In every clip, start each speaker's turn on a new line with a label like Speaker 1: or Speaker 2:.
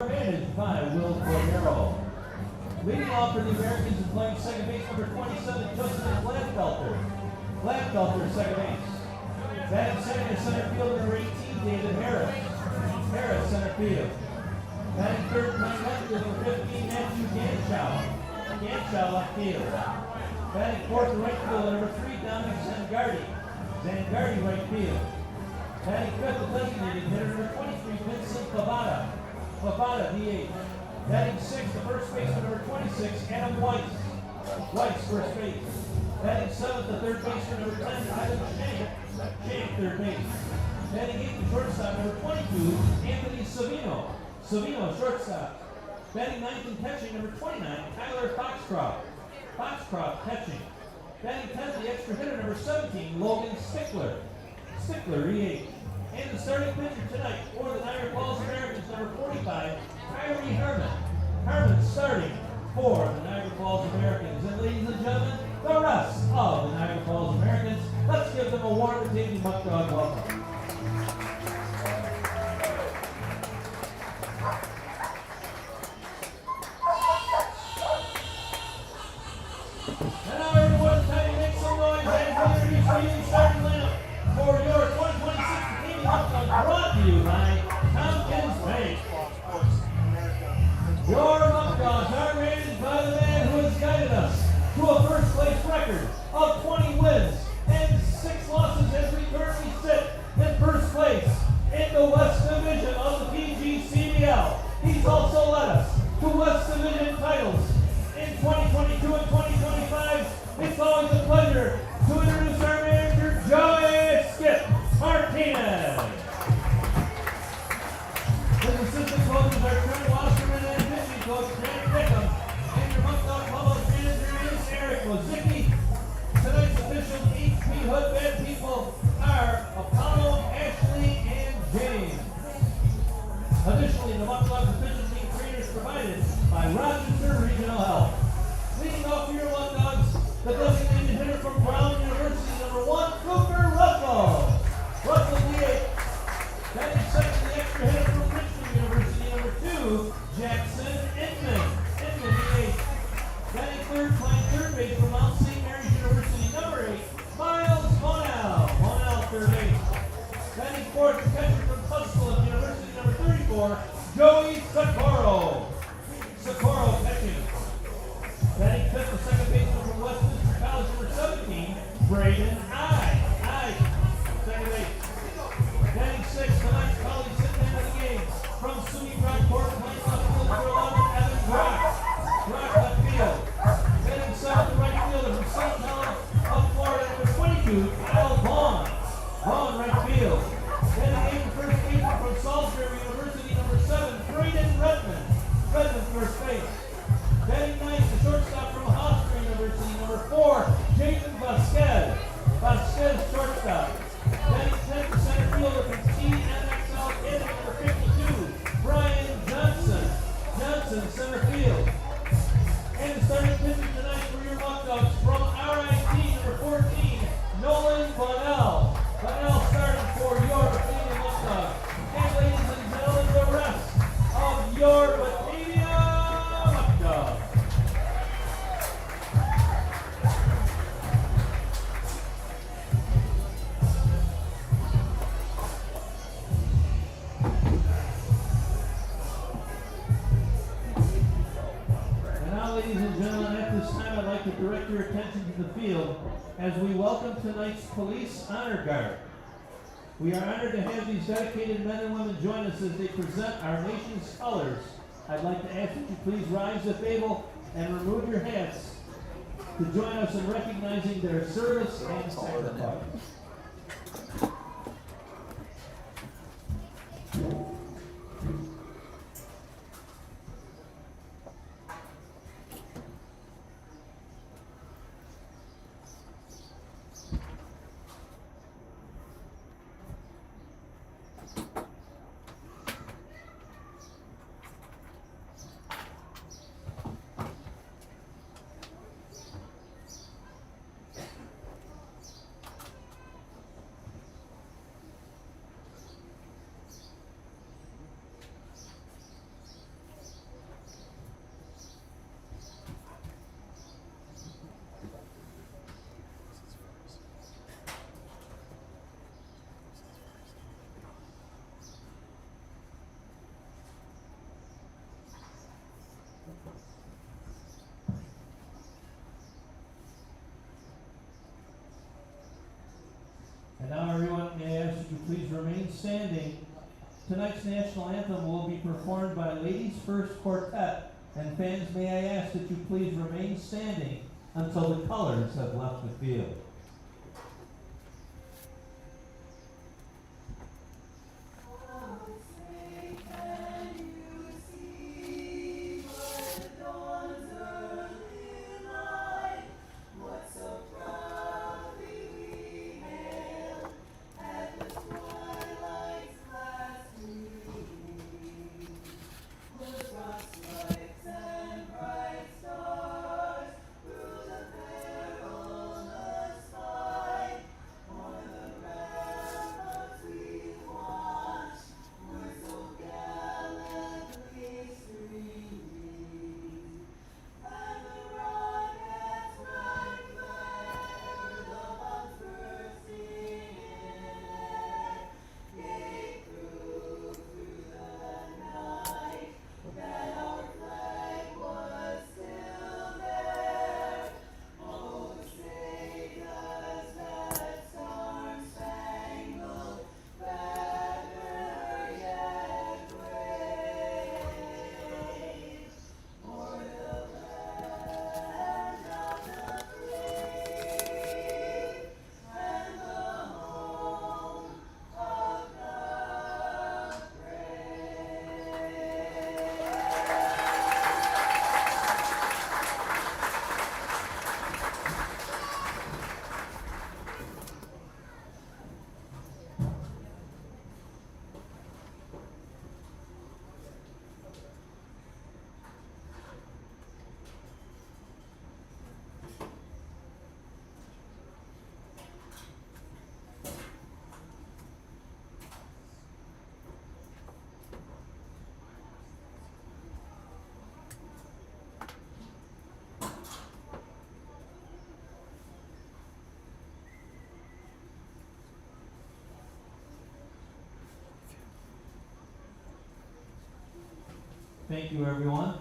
Speaker 1: Managed by Will Cordero. Leading off for the Americans and playing second base, number 27, Justin Gladfelter. Gladfelter, second base. Batting second is center field, number 18, David Harris. Harris, center field. Batting third, playing left field, number 15, Matthew Ganschow. Ganschow, left field. Batting fourth, right field, number 3, Dominic Zangardi. Zangardi, right field. Batting fifth, the designated hitter, number 23, Vincent Pavada. Pavada, DH. Batting sixth, the first baseman, number 26, Adam Weiss. Weiss, first base. Batting seventh, the third baseman, number 10, Ivan Shank. Shank, third base. Batting eighth, the shortstop, number 22, Anthony Savino. Savino, shortstop. Batting ninth and catching, number 29, Tyler Foxcroft. Foxcroft, catching. Batting 10th, the extra hitter, number 17, Logan Stickler. Stickler, DH. And the starting pitcher tonight for the Niagara Falls Americans, number 45, Kyrie Herman. Herman starting for the Niagara Falls Americans. And ladies and gentlemen, the rest of the Niagara Falls Americans, let's give them a warm Batavia Muckdog welcome. And now everyone, time to make some noise and introduce the starting lineup for your 2026 Batavia Muckdog, brought to you by Tompkins Bank. Your Muckdogs are managed by the man who has guided us to a first place record of 20 wins and 6 losses as we currently sit in first place in the West Division of the PGCBL. He's also led us to West Division titles in 2022 and 2025. It's always a pleasure to introduce our manager, Joey Skip Martinez. His assistant coaches are Trent Wasserman and pitching coach Grant Pickham. And your Muckdog public manager is Eric Wozicki. Tonight's officials, HP Hood Bed people, are Apollo, Ashley, and James. Additionally, the Muckdog efficiency trainers provided by Rochester Regional Health. Leading off for your Muckdogs, the designated hitter from Brown University, number 1, Cooper Russell. Russell, DH. Batting second, the extra hitter from Richmond University, number 2, Jackson Inman. Inman, DH. Batting third, playing third base from Mount St. Mary's University, number 8, Miles Monell. Monell, third base. Batting fourth, the catcher from Tusculum University, number 34, Joey Socorro. Socorro catching. Batting fifth, the second baseman from Westminster College, number 17, Braden I. Second base. Batting sixth, tonight's colleague sitting into the game from SUNY Brockport, playing left field for 11, Evan Brock. Brock left field. Batting seventh, the right fielder from St. Helens of Florida, number 22, Kyle Vaughn. Vaughn, right field. Batting eighth, the first baseman from Salisbury University, number 7, Braden Redmond. Redmond, first base. Batting ninth, the shortstop from Hofstra University, number 4, Jason Vasquez. Vasquez, shortstop. Batting 10th, the center fielder from TNXL Academy, number 52, Brian Johnson. Johnson, center field. And the starting pitcher tonight for your Muckdogs from RIT, number 14, Nolan Bonnell. Bonnell starting for your Batavia Muckdogs. And ladies and gentlemen, the rest of your Batavia Muckdogs. Ladies and gentlemen, at this time I'd like to direct your attention to the field as we welcome tonight's Police Honor Guard. We are honored to have these dedicated men and women join us as they present our nation's colors. I'd like to ask that you please rise if able and remove your hats to join us in recognizing their service and sacrifice. standing. Tonight's national anthem will be performed by Ladies First Quartet, and fans, may I ask that you please remain standing until the colors have left the field. Thank you, everyone.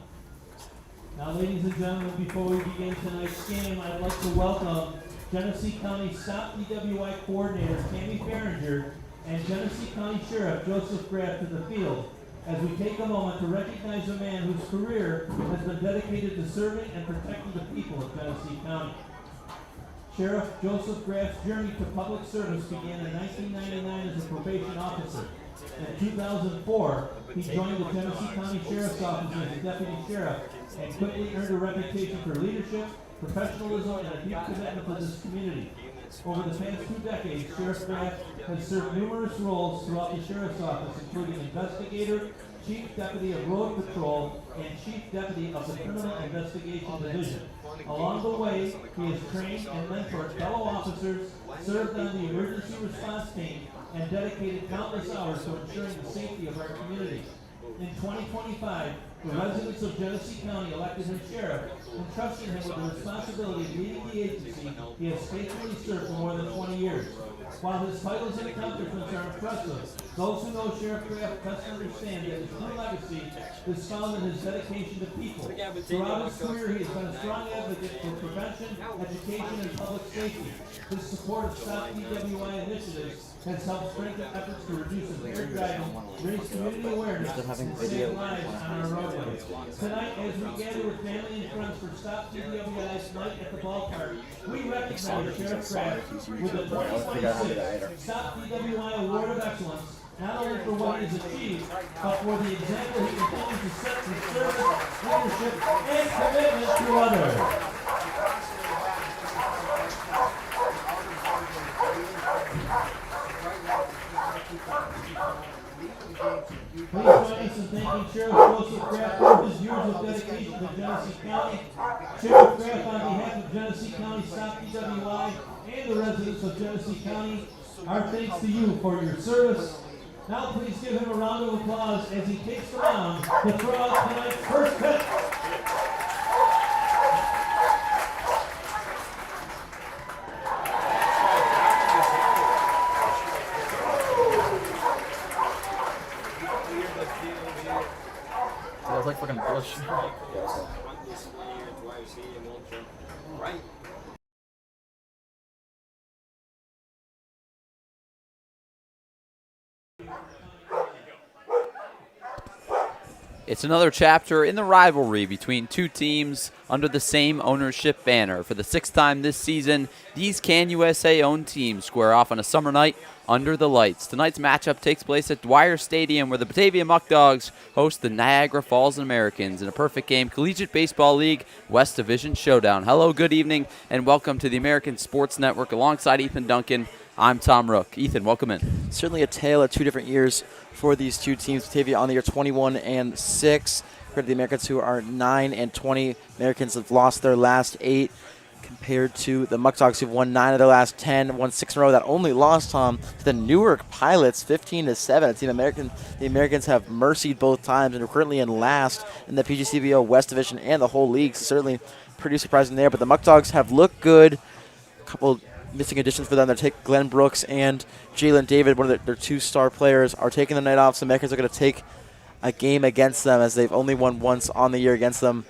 Speaker 1: Now, ladies and gentlemen, before we begin tonight's game, I'd like to welcome Genesee County Stop DWI Coordinator Tammy Farringer and Genesee County Sheriff Joseph Graff to the field as we take a moment to recognize a man whose career has been dedicated to serving and protecting the people of Genesee County. Sheriff Joseph Graff's journey to public service began in 1999 as a probation officer. In 2004, he joined the Genesee County Sheriff's Office as a deputy sheriff and quickly earned a reputation for leadership, professionalism, and a deep commitment to this community. Over the past 2 decades, Sheriff Graff has served numerous roles throughout the Sheriff's Office, including investigator, Chief Deputy of Road Patrol, and Chief Deputy of the Criminal Investigation Division. Along the way, he has trained and mentored fellow officers, served on the emergency response team, and dedicated countless hours to ensuring the safety of our community. In 2025, the residents of Genesee County elected him sheriff, entrusting him with the responsibility of leading the agency he has faithfully served for more than 20 years. While his titles and accomplishments are impressive, those who know Sheriff Graff best understand that his true legacy is found in his dedication to people. Throughout his career, he has been a strong advocate for prevention, education, and public safety. His support of Stop DWI initiatives has helped strengthen efforts to reduce impaired driving, raise community awareness, and save lives on our roadways. Tonight, as we gather with family and friends for Stop DWI's Night at the Ballpark, we recognize Sheriff Graff with the 2026 Stop DWI Award of Excellence, not only for what he has achieved, but for the example he continues to set in service, leadership, and commitment to others. Please join us in thanking Sheriff Joseph Graff for his years of dedication to Genesee County. Sheriff Graff, on behalf of Genesee County Stop DWI and the residents of Genesee County, our thanks to you for your service. Now please give him a round of applause as he takes the mound to throw out tonight's first pitch.
Speaker 2: That was like fucking bush.
Speaker 3: Right.
Speaker 4: It's another chapter in the rivalry between two teams under the same ownership banner. For the 6th time this season, these Can USA-owned teams square off on a summer night under the lights. Tonight's matchup takes place at Dwyer Stadium, where the Batavia Muckdogs host the Niagara Falls Americans in a perfect game Collegiate Baseball League West Division Showdown. Hello, good evening, and welcome to the American Sports Network. Alongside Ethan Duncan, I'm Tom Rook. Ethan, welcome in.
Speaker 2: Certainly a tale of two different years for these two teams. Batavia on the year 21-6, compared to the Americans, who are 9-20. Americans have lost their last 8, compared to the Muckdogs, who've won 9 of their last 10, won 6 in a row. That only lost, Tom, to the Newark Pilots, 15-7. The Americans have mercied both times and are currently in last in the PGCBO West Division and the whole league. So certainly pretty surprising there. But the Muckdogs have looked good. A couple missing additions for them. They're taking Glenn Brooks and Jalen David, one of their 2 star players, are taking the night off. So Americans are going to take a game against them, as they've only won once on the year against them,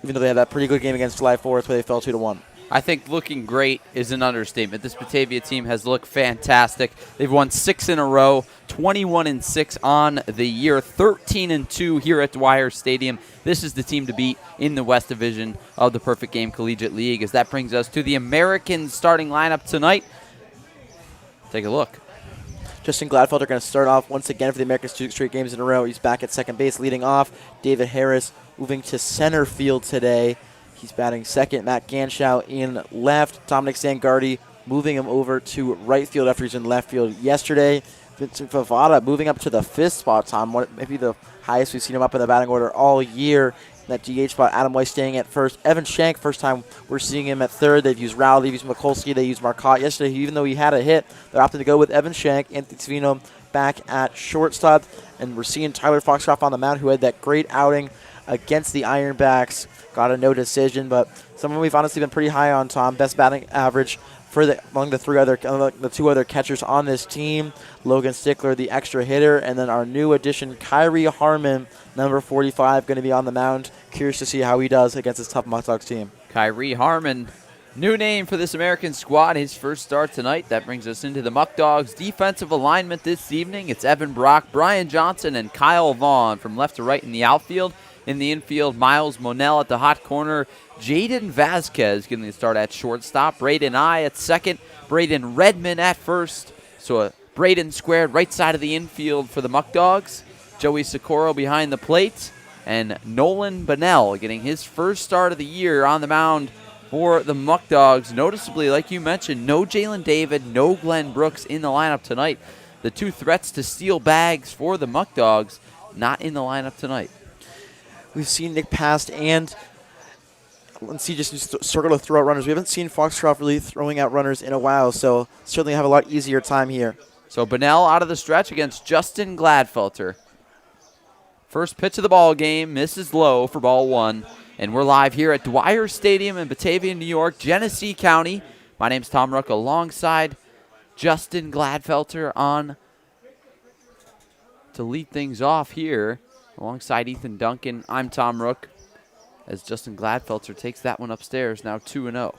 Speaker 2: even though they had that pretty good game against July 4th where they fell 2-1.
Speaker 4: I think looking great is an understatement. This Batavia team has looked fantastic. They've won 6 in a row, 21-6 on the year, 13-2 here at Dwyer Stadium. This is the team to beat in the West Division of the Perfect Game Collegiate League, as that brings us to the American starting lineup tonight. Take a look.
Speaker 2: Justin Gladfelter going to start off once again for the Americans 2 straight games in a row. He's back at second base leading off. David Harris moving to center field today. He's batting second. Matt Ganschow in left. Dominic Sangardi moving him over to right field after he's in left field yesterday. Vincent Favada moving up to the 5th spot, Tom. Maybe the highest we've seen him up in the batting order all year. That DH spot, Adam Weiss staying at first. Evan Shank, first time we're seeing him at third. They've used Rowley, they've used Mikulski, they used Marcotte. Yesterday, even though he had a hit, they're opting to go with Evan Shank. Anthony Savino back at shortstop. And we're seeing Tyler Foxcroft on the mound, who had that great outing against the Ironbacks. Got a no decision, but someone we've honestly been pretty high on, Tom. Best batting average for among the 2 other catchers on this team. Logan Stickler, the extra hitter, and then our new addition, Kyrie Harmon, number 45, going to be on the mound. Curious to see how he does against this tough Muckdogs team.
Speaker 4: Kyrie Harmon, new name for this American squad, his first start tonight. That brings us into the Muckdogs defensive alignment this evening. It's Evan Brock, Brian Johnson, and Kyle Vaughn from left to right in the outfield. In the infield, Miles Monell at the hot corner. Jaden Vasquez getting the start at shortstop. Braden I at second. Braden Redmond at first. So Braden squared right side of the infield for the Muckdogs. Joey Socorro behind the plate. And Nolan Bonnell getting his first start of the year on the mound for the Muckdogs. Noticeably, like you mentioned, no Jalen David, no Glenn Brooks in the lineup tonight. The 2 threats to steal bags for the Muckdogs not in the lineup tonight.
Speaker 2: We've seen Nick Past and Lindsay just struggle to throw out runners. We haven't seen Foxcroft really throwing out runners in a while, so certainly have a lot easier time here.
Speaker 4: So Bonnell out of the stretch against Justin Gladfelter. First pitch of the ball game, misses low for ball 1. And we're live here at Dwyer Stadium in Batavia, New York, Genesee County. My name's Tom Rook alongside Justin Gladfelter on to lead things off here. Alongside Ethan Duncan, I'm Tom Rook, as Justin Gladfelter takes that one upstairs, now 2-0.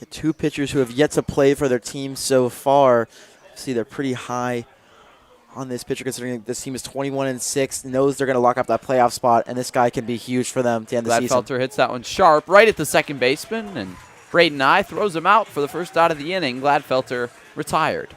Speaker 2: 2 pitchers who have yet to play for their team so far. See, they're pretty high on this pitcher, considering this team is 21-6, knows they're going to lock up that playoff spot, and this guy can be huge for them to end the season.
Speaker 4: Gladfelter hits that one sharp right at the second baseman, and Braden I throws him out for the first out of the inning. Gladfelter retired.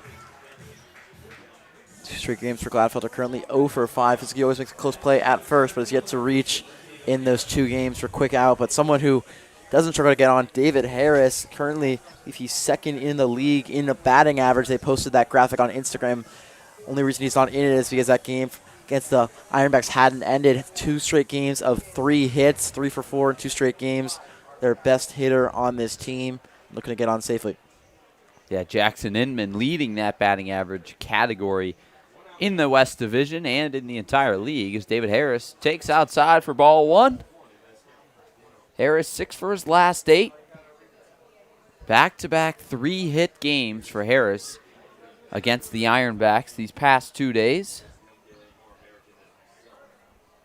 Speaker 2: 2 straight games for Gladfelter, currently 0 for 5. He always makes a close play at first, but has yet to reach in those 2 games for quick out. But someone who doesn't struggle to get on, David Harris, currently, if he's second in the league in the batting average. They posted that graphic on Instagram. Only reason he's not in it is because that game against the Ironbacks hadn't ended. 2 straight games of 3 hits, 3 for 4 in 2 straight games. Their best hitter on this team, looking to get on safely.
Speaker 4: Yeah, Jackson Inman leading that batting average category in the West Division and in the entire league, as David Harris takes outside for ball 1. Harris 6 for his last 8. Back-to-back 3-hit games for Harris against the Ironbacks these past 2 days.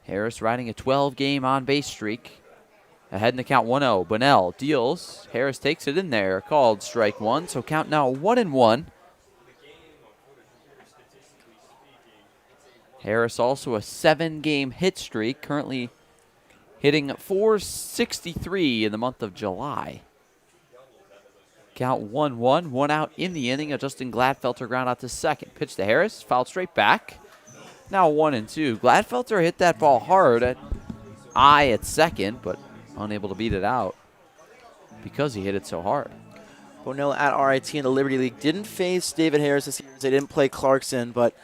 Speaker 4: Harris riding a 12-game on-base streak. Ahead in the count 1-0. Bonnell deals. Harris takes it in there. Called strike 1, so count now 1-1. Harris also a 7-game hit streak, currently hitting .463 in the month of July. Count 1-1, 1 out in the inning. Justin Gladfelter ground out to second. Pitch to Harris, fouled straight back. Now 1-2. Gladfelter hit that ball hard at second, but unable to beat it out because he hit it so hard.
Speaker 2: Bonilla at RIT in the Liberty League didn't face David Harris this year. They didn't play Clarkson, but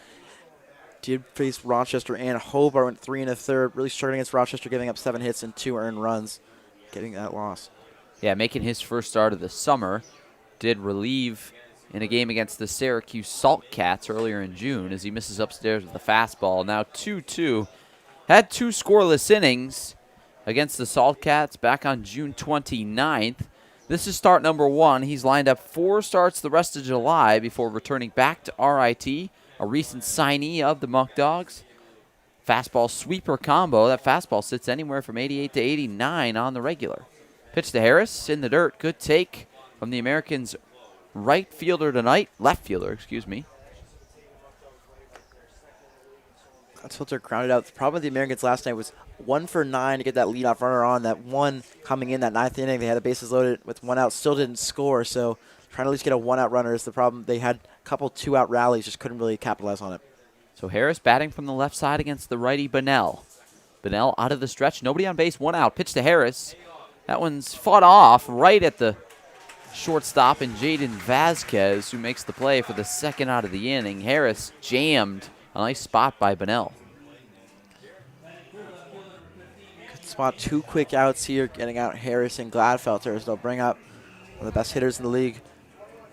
Speaker 2: did face Rochester and Hobart. Went 3 1/3. Really struggling against Rochester, giving up 7 hits and 2 earned runs, getting that loss.
Speaker 4: Yeah, making his first start of the summer. Did relieve in a game against the Syracuse Saltcats earlier in June as he misses upstairs with a fastball. Now 2-2. Had 2 scoreless innings against the Saltcats back on June 29th. This is start number 1. He's lined up 4 starts the rest of July before returning back to RIT, a recent signee of the Muckdogs. Fastball sweeper combo. That fastball sits anywhere from 88 to 89 on the regular. Pitch to Harris in the dirt. Good take from the Americans' left fielder, excuse me.
Speaker 2: Gladfelter grounded out. The problem with the Americans last night was 1 for 9 to get that leadoff runner on. That one coming in that 9th inning, they had the bases loaded with 1 out, still didn't score. So trying to at least get a 1-out runner is the problem. They had a couple 2-out rallies, just couldn't really capitalize on it.
Speaker 4: So Harris batting from the left side against the righty Bunnell. Bunnell out of the stretch, nobody on base, 1 out. Pitch to Harris. That one's fought off right at the shortstop and Jaden Vasquez, who makes the play for the 2nd out of the inning. Harris jammed. A nice spot by Bunnell.
Speaker 2: Good spot. 2 quick outs here, getting out Harris and Gladfelter as they'll bring up one of the best hitters in the league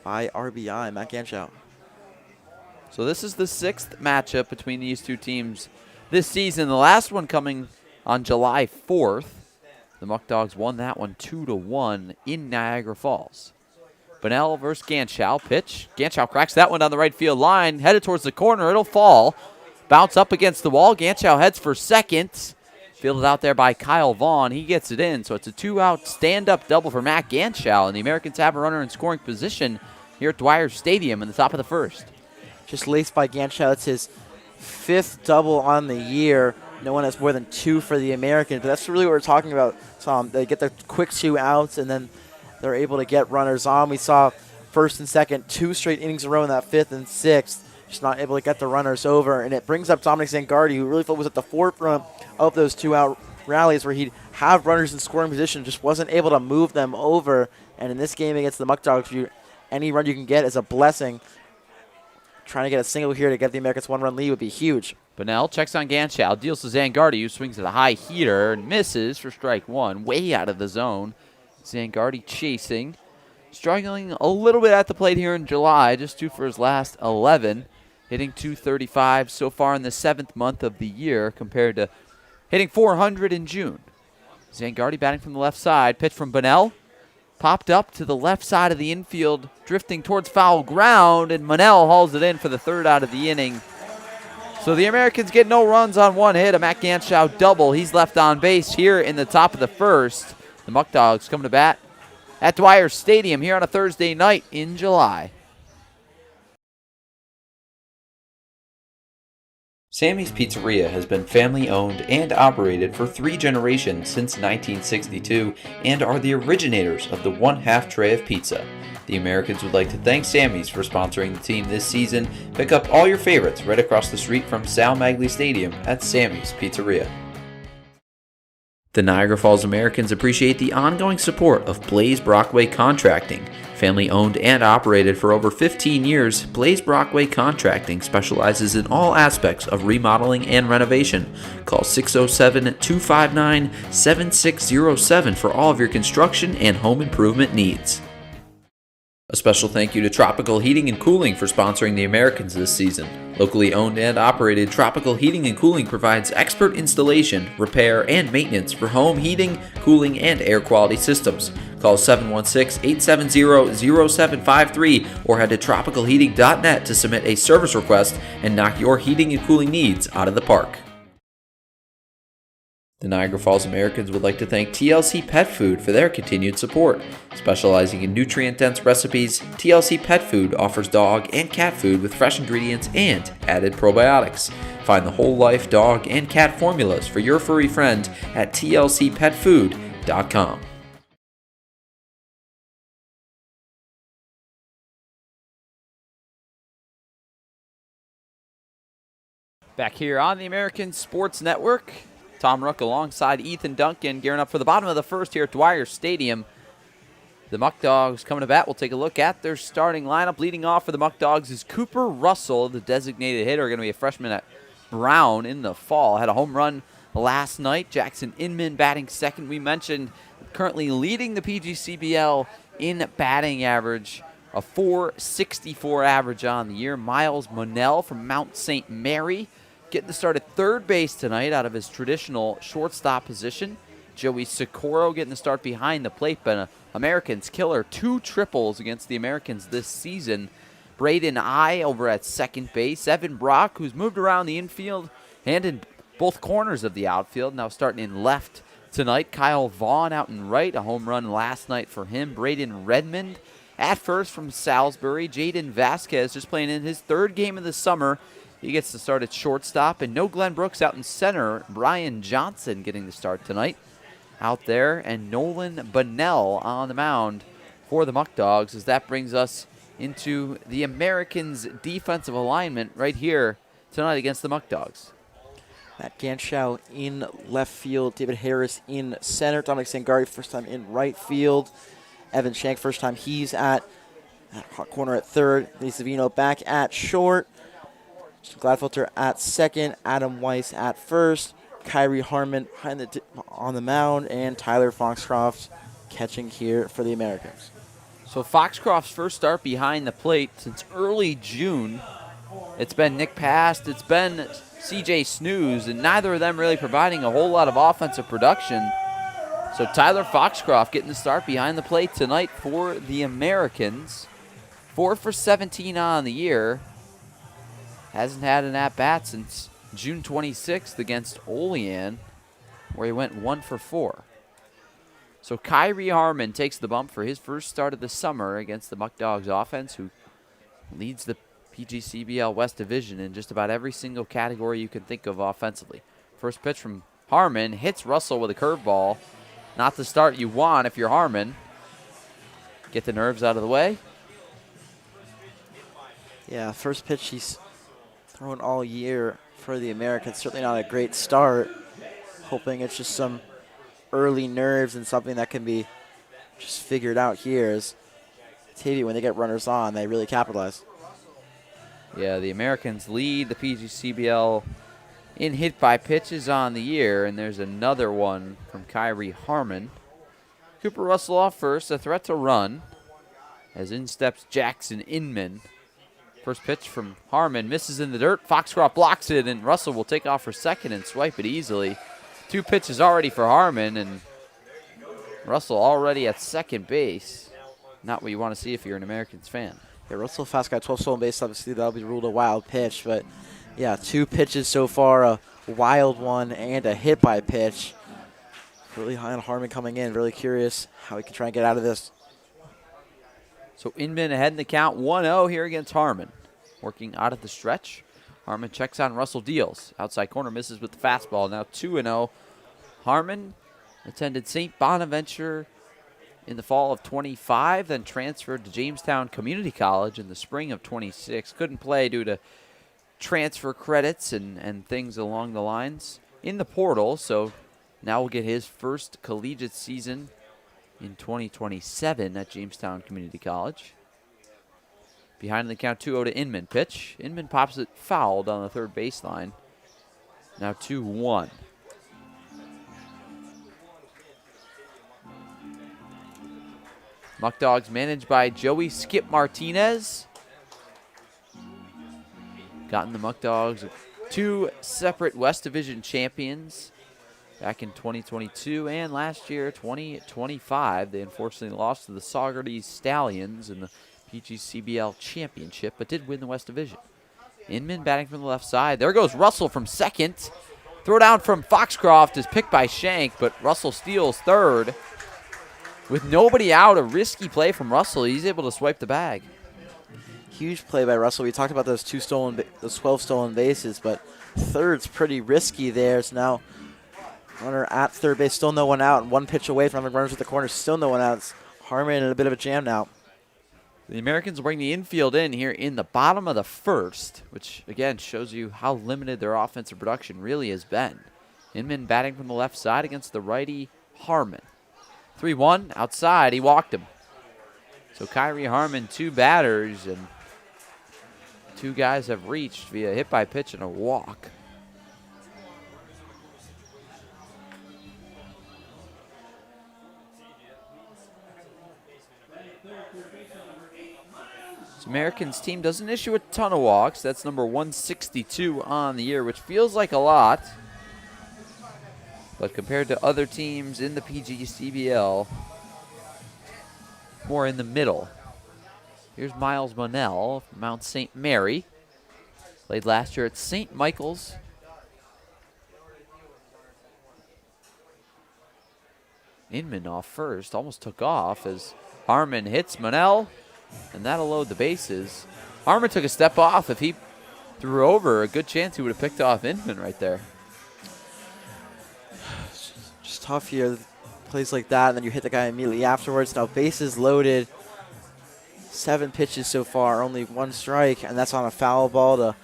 Speaker 2: by RBI, Matt Ganschow.
Speaker 4: So this is the 6th matchup between these two teams this season. The last one coming on July 4th. The Muckdogs won that one 2-1 in Niagara Falls. Bunnell versus Ganschow. Pitch. Ganschow cracks that one down the right field line. Headed towards the corner. It'll fall. Bounce up against the wall. Ganschow heads for second. Fielded out there by Kyle Vaughn. He gets it in. So it's a 2-out stand-up double for Matt Ganschow. And the Americans have a runner in scoring position here at Dwyer Stadium in the top of the 1st.
Speaker 2: Just laced by Ganschow. It's his 5th double on the year. No one has more than 2 for the Americans. But that's really what we're talking about, Tom. They get their quick 2 outs, and then they're able to get runners on. We saw 1st and 2nd, 2 straight innings in a row in that 5th and 6th. Just not able to get the runners over. And it brings up Dominic Zangardi, who really was at the forefront of those 2-out rallies where he'd have runners in scoring position, just wasn't able to move them over. And in this game against the Muckdogs, any run you can get is a blessing. Trying to get a single here to get the Americans 1-run lead would be huge.
Speaker 4: Bunnell checks on Ganschow, deals to Zangardi, who swings at a high heater and misses for strike 1, way out of the zone. Zangardi chasing, struggling a little bit at the plate here in July, just 2 for his last 11, hitting .235 so far in the 7th month of the year compared to hitting .400 in June. Zangardi batting from the left side, pitch from Bunnell, popped up to the left side of the infield, drifting towards foul ground, and Bunnell hauls it in for the 3rd out of the inning. So the Americans get no runs on 1 hit, a Matt Ganschow double. He's left on base here in the top of the 1st. The Muckdogs come to bat at Dwyer Stadium here on a Thursday night in July.
Speaker 5: Sammy's Pizzeria has been family-owned and operated for 3 generations since 1962 and are the originators of the 1/2 tray of pizza. The Americans would like to thank Sammy's for sponsoring the team this season. Pick up all your favorites right across the street from Sal Magley Stadium at Sammy's Pizzeria. The Niagara Falls Americans appreciate the ongoing support of Blaze Brockway Contracting. Family owned and operated for over 15 years, Blaze Brockway Contracting specializes in all aspects of remodeling and renovation. Call 607-259-7607 for all of your construction and home improvement needs. A special thank you to Tropical Heating and Cooling for sponsoring the Americans this season. Locally owned and operated, Tropical Heating and Cooling provides expert installation, repair, and maintenance for home heating, cooling, and air quality systems. Call 716-870-0753 or head to tropicalheating.net to submit a service request and knock your heating and cooling needs out of the park. The Niagara Falls Americans would like to thank TLC Pet Food for their continued support. Specializing in nutrient-dense recipes, TLC Pet Food offers dog and cat food with fresh ingredients and added probiotics. Find the whole life dog and cat formulas for your furry friend at tlcpetfood.com.
Speaker 4: Back here on the American Sports Network, Tom Rook alongside Ethan Duncan gearing up for the bottom of the first here at Dwyer Stadium. The Muckdogs coming to bat. We'll take a look at their starting lineup. Leading off for the Muckdogs is Cooper Russell, the designated hitter, going to be a freshman at Brown in the fall. Had a home run last night. Jackson Inman batting second. We mentioned currently leading the PGCBL in batting average, a .464 average on the year. Miles Monell from Mount St. Mary getting the start at third base tonight out of his traditional shortstop position. Joey Socorro getting the start behind the plate, but Americans killer 2 triples against the Americans this season. Braden I over at second base. Evan Brock, who's moved around the infield and in both corners of the outfield, now starting in left tonight. Kyle Vaughn out in right, a home run last night for him. Braden Redmond at first from Salisbury. Jaden Vasquez just playing in his 3rd game of the summer. He gets to start at shortstop. And no Glenn Brooks out in center. Brian Johnson getting the start tonight out there. And Nolan Bunnell on the mound for the Muckdogs, as that brings us into the Americans' defensive alignment right here tonight against the Muckdogs.
Speaker 2: Matt Ganschow in left field. David Harris in center. Dominic Sangari first time in right field. Evan Shank first time he's at hot corner at third. Lee Savino back at short. Gladfelter at second, Adam Weiss at first, Kyrie Harmon on the mound, and Tyler Foxcroft catching here for the Americans.
Speaker 4: So Foxcroft's first start behind the plate since early June. It's been Nick Past, it's been CJ Snooze, and neither of them really providing a whole lot of offensive production. So Tyler Foxcroft getting the start behind the plate tonight for the Americans. 4 for 17 on the year. Hasn't had an at-bat since June 26th against Olean, where he went 1 for 4. So Kyrie Harmon takes the bump for his first start of the summer against the Muckdogs offense, who leads the PGCBL West Division in just about every single category you can think of offensively. First pitch from Harmon hits Russell with a curveball. Not the start you want if you're Harmon. Get the nerves out of the way.
Speaker 2: Yeah, first pitch he's thrown all year for the Americans. Certainly not a great start. Hoping it's just some early nerves and something that can be just figured out here. As Batavia, when they get runners on, they really capitalize.
Speaker 4: Yeah, the Americans lead the PGCBL in hit by pitches on the year, and there's another one from Kyrie Harmon. Cooper Russell off first, a threat to run, as in steps Jackson Inman. First pitch from Harmon misses in the dirt. Foxcroft blocks it, and Russell will take off for second and swipe it easily. 2 pitches already for Harmon, and Russell already at second base. Not what you want to see if you're an Americans fan.
Speaker 2: Yeah, Russell fast guy, 12 stolen base. Obviously, that'll be ruled a wild pitch, but yeah, 2 pitches so far, a wild one and a hit by pitch. Really high on Harmon coming in. Really curious how he can try and get out of this.
Speaker 4: So Inman ahead in the count, 1-0 here against Harmon. Working out of the stretch. Harmon checks on Russell, deals. Outside corner misses with the fastball. Now 2-0. Harmon attended St. Bonaventure in the fall of 25, then transferred to Jamestown Community College in the spring of 26. Couldn't play due to transfer credits and things along the lines in the portal, so now we'll get his first collegiate season in 2027 at Jamestown Community College. Behind the count, 2-0 to Inman. Pitch. Inman pops it fouled on the third baseline. Now 2-1. Muckdogs managed by Joey Skip Martinez. Gotten the Muckdogs 2 separate West Division champions back in 2022 and last year, 2025. They unfortunately lost to the Saugerties Stallions in the PGCBL Championship, but did win the West Division. Inman batting from the left side. There goes Russell from second. Throw down from Foxcroft is picked by Shank, but Russell steals third. With nobody out, a risky play from Russell. He's able to swipe the bag.
Speaker 2: Huge play by Russell. We talked about those 12 stolen bases, but third's pretty risky there. So now runner at third base, still no one out, and one pitch away from the runners at the corner, still no one out. It's Harmon in a bit of a jam now.
Speaker 4: The Americans will bring the infield in here in the bottom of the first, which again shows you how limited their offensive production really has been. Inman batting from the left side against the righty Harmon. 3-1 outside, he walked him. So Kyrie Harmon, 2 batters, and 2 guys have reached via hit by pitch and a walk. This Americans team doesn't issue a ton of walks. That's number 162 on the year, which feels like a lot. But compared to other teams in the PGCBL, more in the middle. Here's Miles Monell from Mount St. Mary. Played last year at St. Michael's. Inman off first, almost took off as Harmon hits Monell, and that'll load the bases. Harmon took a step off. If he threw over, a good chance he would have picked off Inman right there.
Speaker 2: Just tough here. Plays like that, and then you hit the guy immediately afterwards. Now bases loaded. 7 pitches so far, only 1 strike, and that's on a foul ball to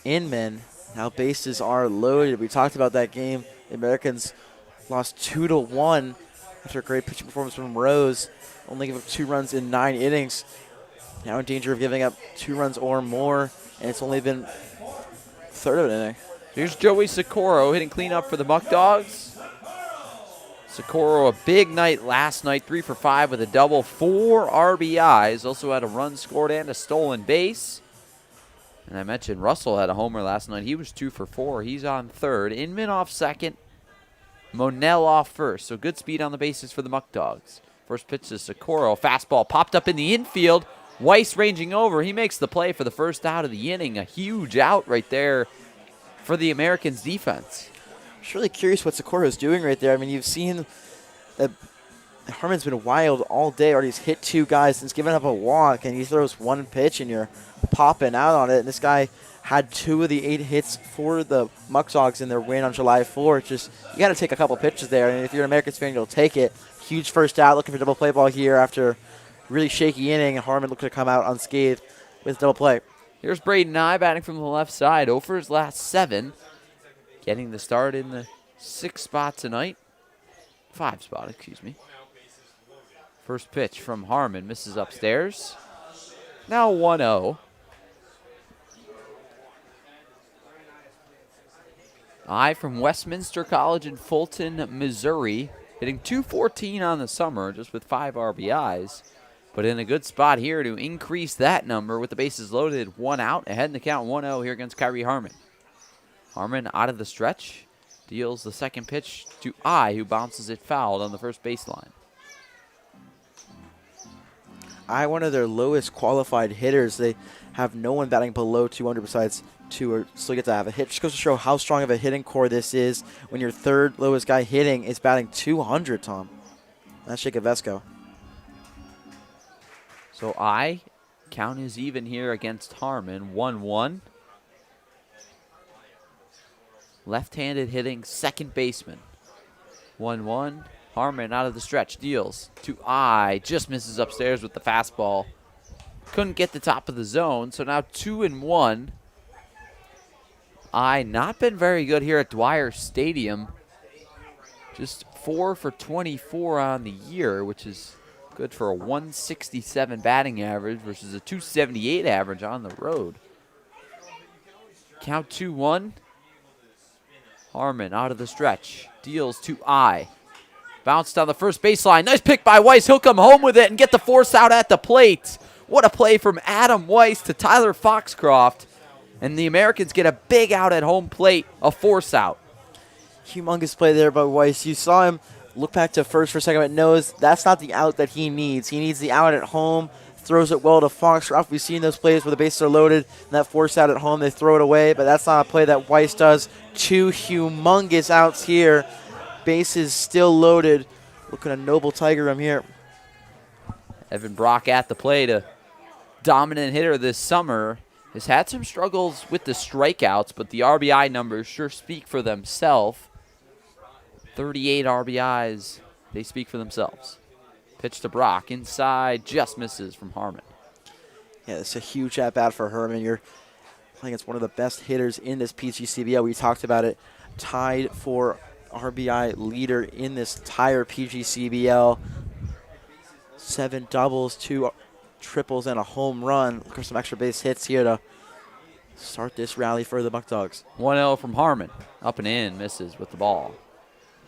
Speaker 2: Inman. Now bases are loaded. We talked about that game. The Americans lost 2-1 after a great pitching performance from Rose. Only gave up 2 runs in 9 innings. Now in danger of giving up 2 runs or more, and it's only been third of an inning.
Speaker 4: Here's Joey Socorro hitting cleanup for the Muckdogs. Socorro, a big night last night, 3 for 5 with a double, 4 RBIs. Also had a run scored and a stolen base. And I mentioned Russell had a homer last night. He was 2 for 4. He's on third. Inman off second. Monell off first. So good speed on the bases for the Muckdogs. First pitch to Socorro. Fastball popped up in the infield. Weiss ranging over. He makes the play for the first out of the inning. A huge out right there for the Americans' defense.
Speaker 2: I'm just really curious what Socorro is doing right there. I mean, you've seen that Harmon's been wild all day. Already hit 2 guys and he's given up a walk, and he throws 1 pitch and you're popping out on it. And this guy had 2 of the 8 hits for the Muckdogs in their win on July 4th. Just, you got to take a couple pitches there, and if you're an Americans fan, you'll take it. Huge first out, looking for double play ball here after really shaky inning, and Harmon looking to come out unscathed with double play.
Speaker 4: Here's Braden Nye batting from the left side. 0 for his last 7. Getting the start in the 6th spot tonight. 5 spot, excuse me. First pitch from Harmon, misses upstairs. Now 1-0. Nye from Westminster College in Fulton, Missouri. Hitting .214 on the summer, just with 5 RBIs. But in a good spot here to increase that number with the bases loaded. 1 out, ahead in the count 1-0 here against Kyrie Harmon. Harmon out of the stretch, deals the second pitch to I, who bounces it fouled on the first baseline.
Speaker 2: I, one of their lowest qualified hitters. They have no one batting below 200 besides 2 or still get to have a hit. Just goes to show how strong of a hitting core this is when your 3rd lowest guy hitting is batting 200, Tom. That's Jacob Vesco.
Speaker 4: So I, count is even here against Harmon, 1-1. Left-handed hitting second baseman. 1-1. Harmon out of the stretch. Deals to I. Just misses upstairs with the fastball. Couldn't get the top of the zone. So now 2-1. I not been very good here at Dwyer Stadium. Just 4 for 24 on the year, which is good for a 167 batting average versus a 278 average on the road. Count 2-1. Harmon out of the stretch. Deals to I. Bounced down the first baseline. Nice pick by Weiss. He'll come home with it and get the force out at the plate. What a play from Adam Weiss to Tyler Foxcroft. And the Americans get a big out at home plate, a force out.
Speaker 2: Humongous play there by Weiss. You saw him look back to first for a second, but knows that's not the out that he needs. He needs the out at home. throws it well to Foxcroft. We've seen those plays where the bases are loaded and that force out at home, they throw it away, but that's not a play that Weiss does. 2 humongous outs here. Bases still loaded. Looking a noble Tiger room here.
Speaker 4: Evan Brock at the plate, a dominant hitter this summer. Has had some struggles with the strikeouts, but the RBI numbers sure speak for themselves. 38 RBIs, they speak for themselves. Pitch to Brock, inside, just misses from Harmon.
Speaker 2: Yeah, it's a huge at-bat for Herman. You're playing against one of the best hitters in this PGCBL. We talked about it. Tied for RBI leader in this entire PGCBL. 7 doubles, 2 triples, and a home run. Look for some extra base hits here to start this rally for the Muckdogs.
Speaker 4: 1-0 from Harmon. Up and in, misses with the ball.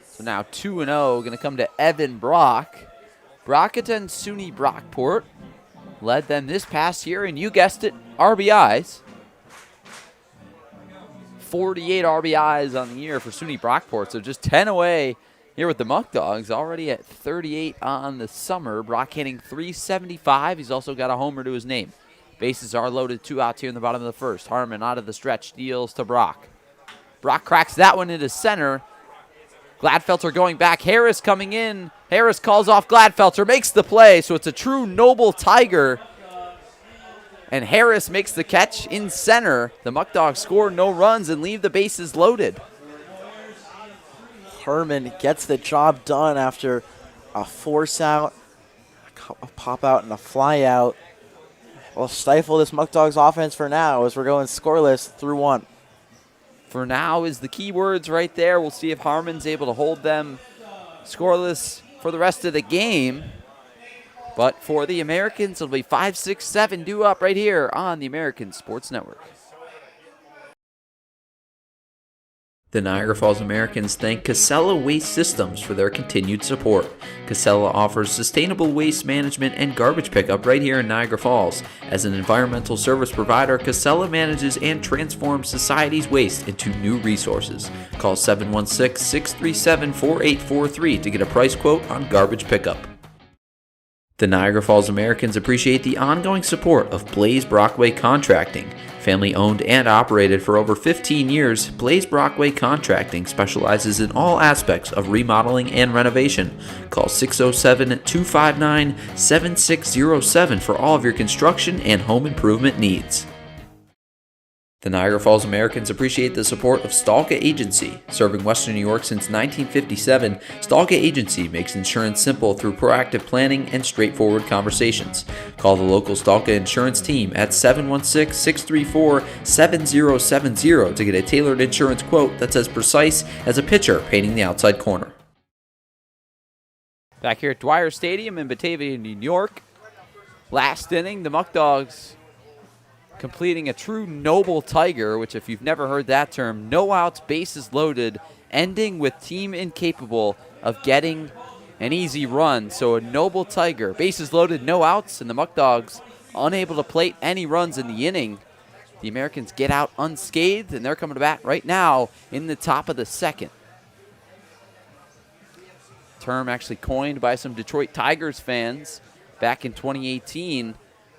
Speaker 4: So now 2-0, going to come to Evan Brock. Brock attends SUNY Brockport. Led them this past year, and you guessed it, RBIs. 48 RBIs on the year for SUNY Brockport, so just 10 away here with the Muckdogs, already at 38 on the summer. Brock hitting .375. He's also got a homer to his name. Bases are loaded, 2 outs here in the bottom of the first. Harmon out of the stretch, deals to Brock. Brock cracks that one into center. Gladfelter going back. Harris coming in. Harris calls off Gladfelter, makes the play, so it's a true noble Tiger. And Harris makes the catch in center. The Muckdogs score no runs and leave the bases loaded.
Speaker 2: Herman gets the job done after a force out, a pop out, and a fly out. We'll stifle this Muckdogs offense for now as we're going scoreless through 1.
Speaker 4: For now is the key words right there. We'll see if Harmon's able to hold them scoreless for the rest of the game. But for the Americans, it'll be 5, 6, 7 due up right here on the American Sports Network.
Speaker 5: The Niagara Falls Americans thank Casella Waste Systems for their continued support. Casella offers sustainable waste management and garbage pickup right here in Niagara Falls. As an environmental service provider, Casella manages and transforms society's waste into new resources. Call 716-637-4843 to get a price quote on garbage pickup. The Niagara Falls Americans appreciate the ongoing support of Blaze Brockway Contracting. Family owned and operated for over 15 years, Blaze Brockway Contracting specializes in all aspects of remodeling and renovation. Call 607-259-7607 for all of your construction and home improvement needs. The Niagara Falls Americans appreciate the support of Stalka Agency. Serving Western New York since 1957, Stalka Agency makes insurance simple through proactive planning and straightforward conversations. Call the local Stalka Insurance team at 716-634-7070 to get a tailored insurance quote that's as precise as a pitcher painting the outside corner.
Speaker 4: Back here at Dwyer Stadium in Batavia, New York. Last inning, the Muckdogs completing a true noble Tiger, which if you've never heard that term, no outs, bases loaded, ending with team incapable of getting an easy run. So a noble Tiger, bases loaded, no outs, and the Muckdogs unable to plate any runs in the inning. The Americans get out unscathed, and they're coming to bat right now in the top of the second. Term actually coined by some Detroit Tigers fans back in 2018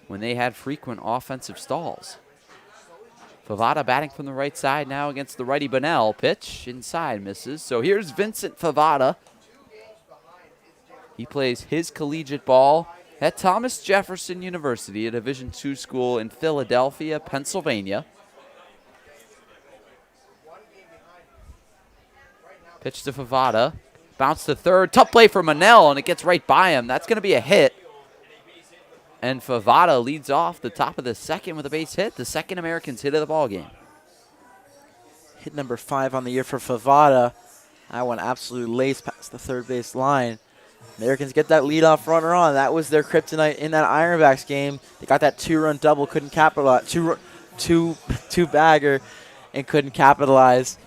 Speaker 4: when they had frequent offensive stalls. Favada batting from the right side now against the righty Bunnell. Pitch inside, misses. So here's Vincent Favada. He plays his collegiate ball at Thomas Jefferson University, a Division II school in Philadelphia, Pennsylvania. Pitch to Favada. Bounce to third. Tough play for Bunnell, and it gets right by him. That's going to be a hit. And Favada leads off the top of the second with a base hit, the second Americans hit of the ball game.
Speaker 2: Hit number 5 on the year for Favada. That one absolutely laced past the third base line. Americans get that leadoff runner on. That was their kryptonite in that Ironbacks game. They got that 2-run double, couldn't capitalize. Two bagger, and couldn't capitalize.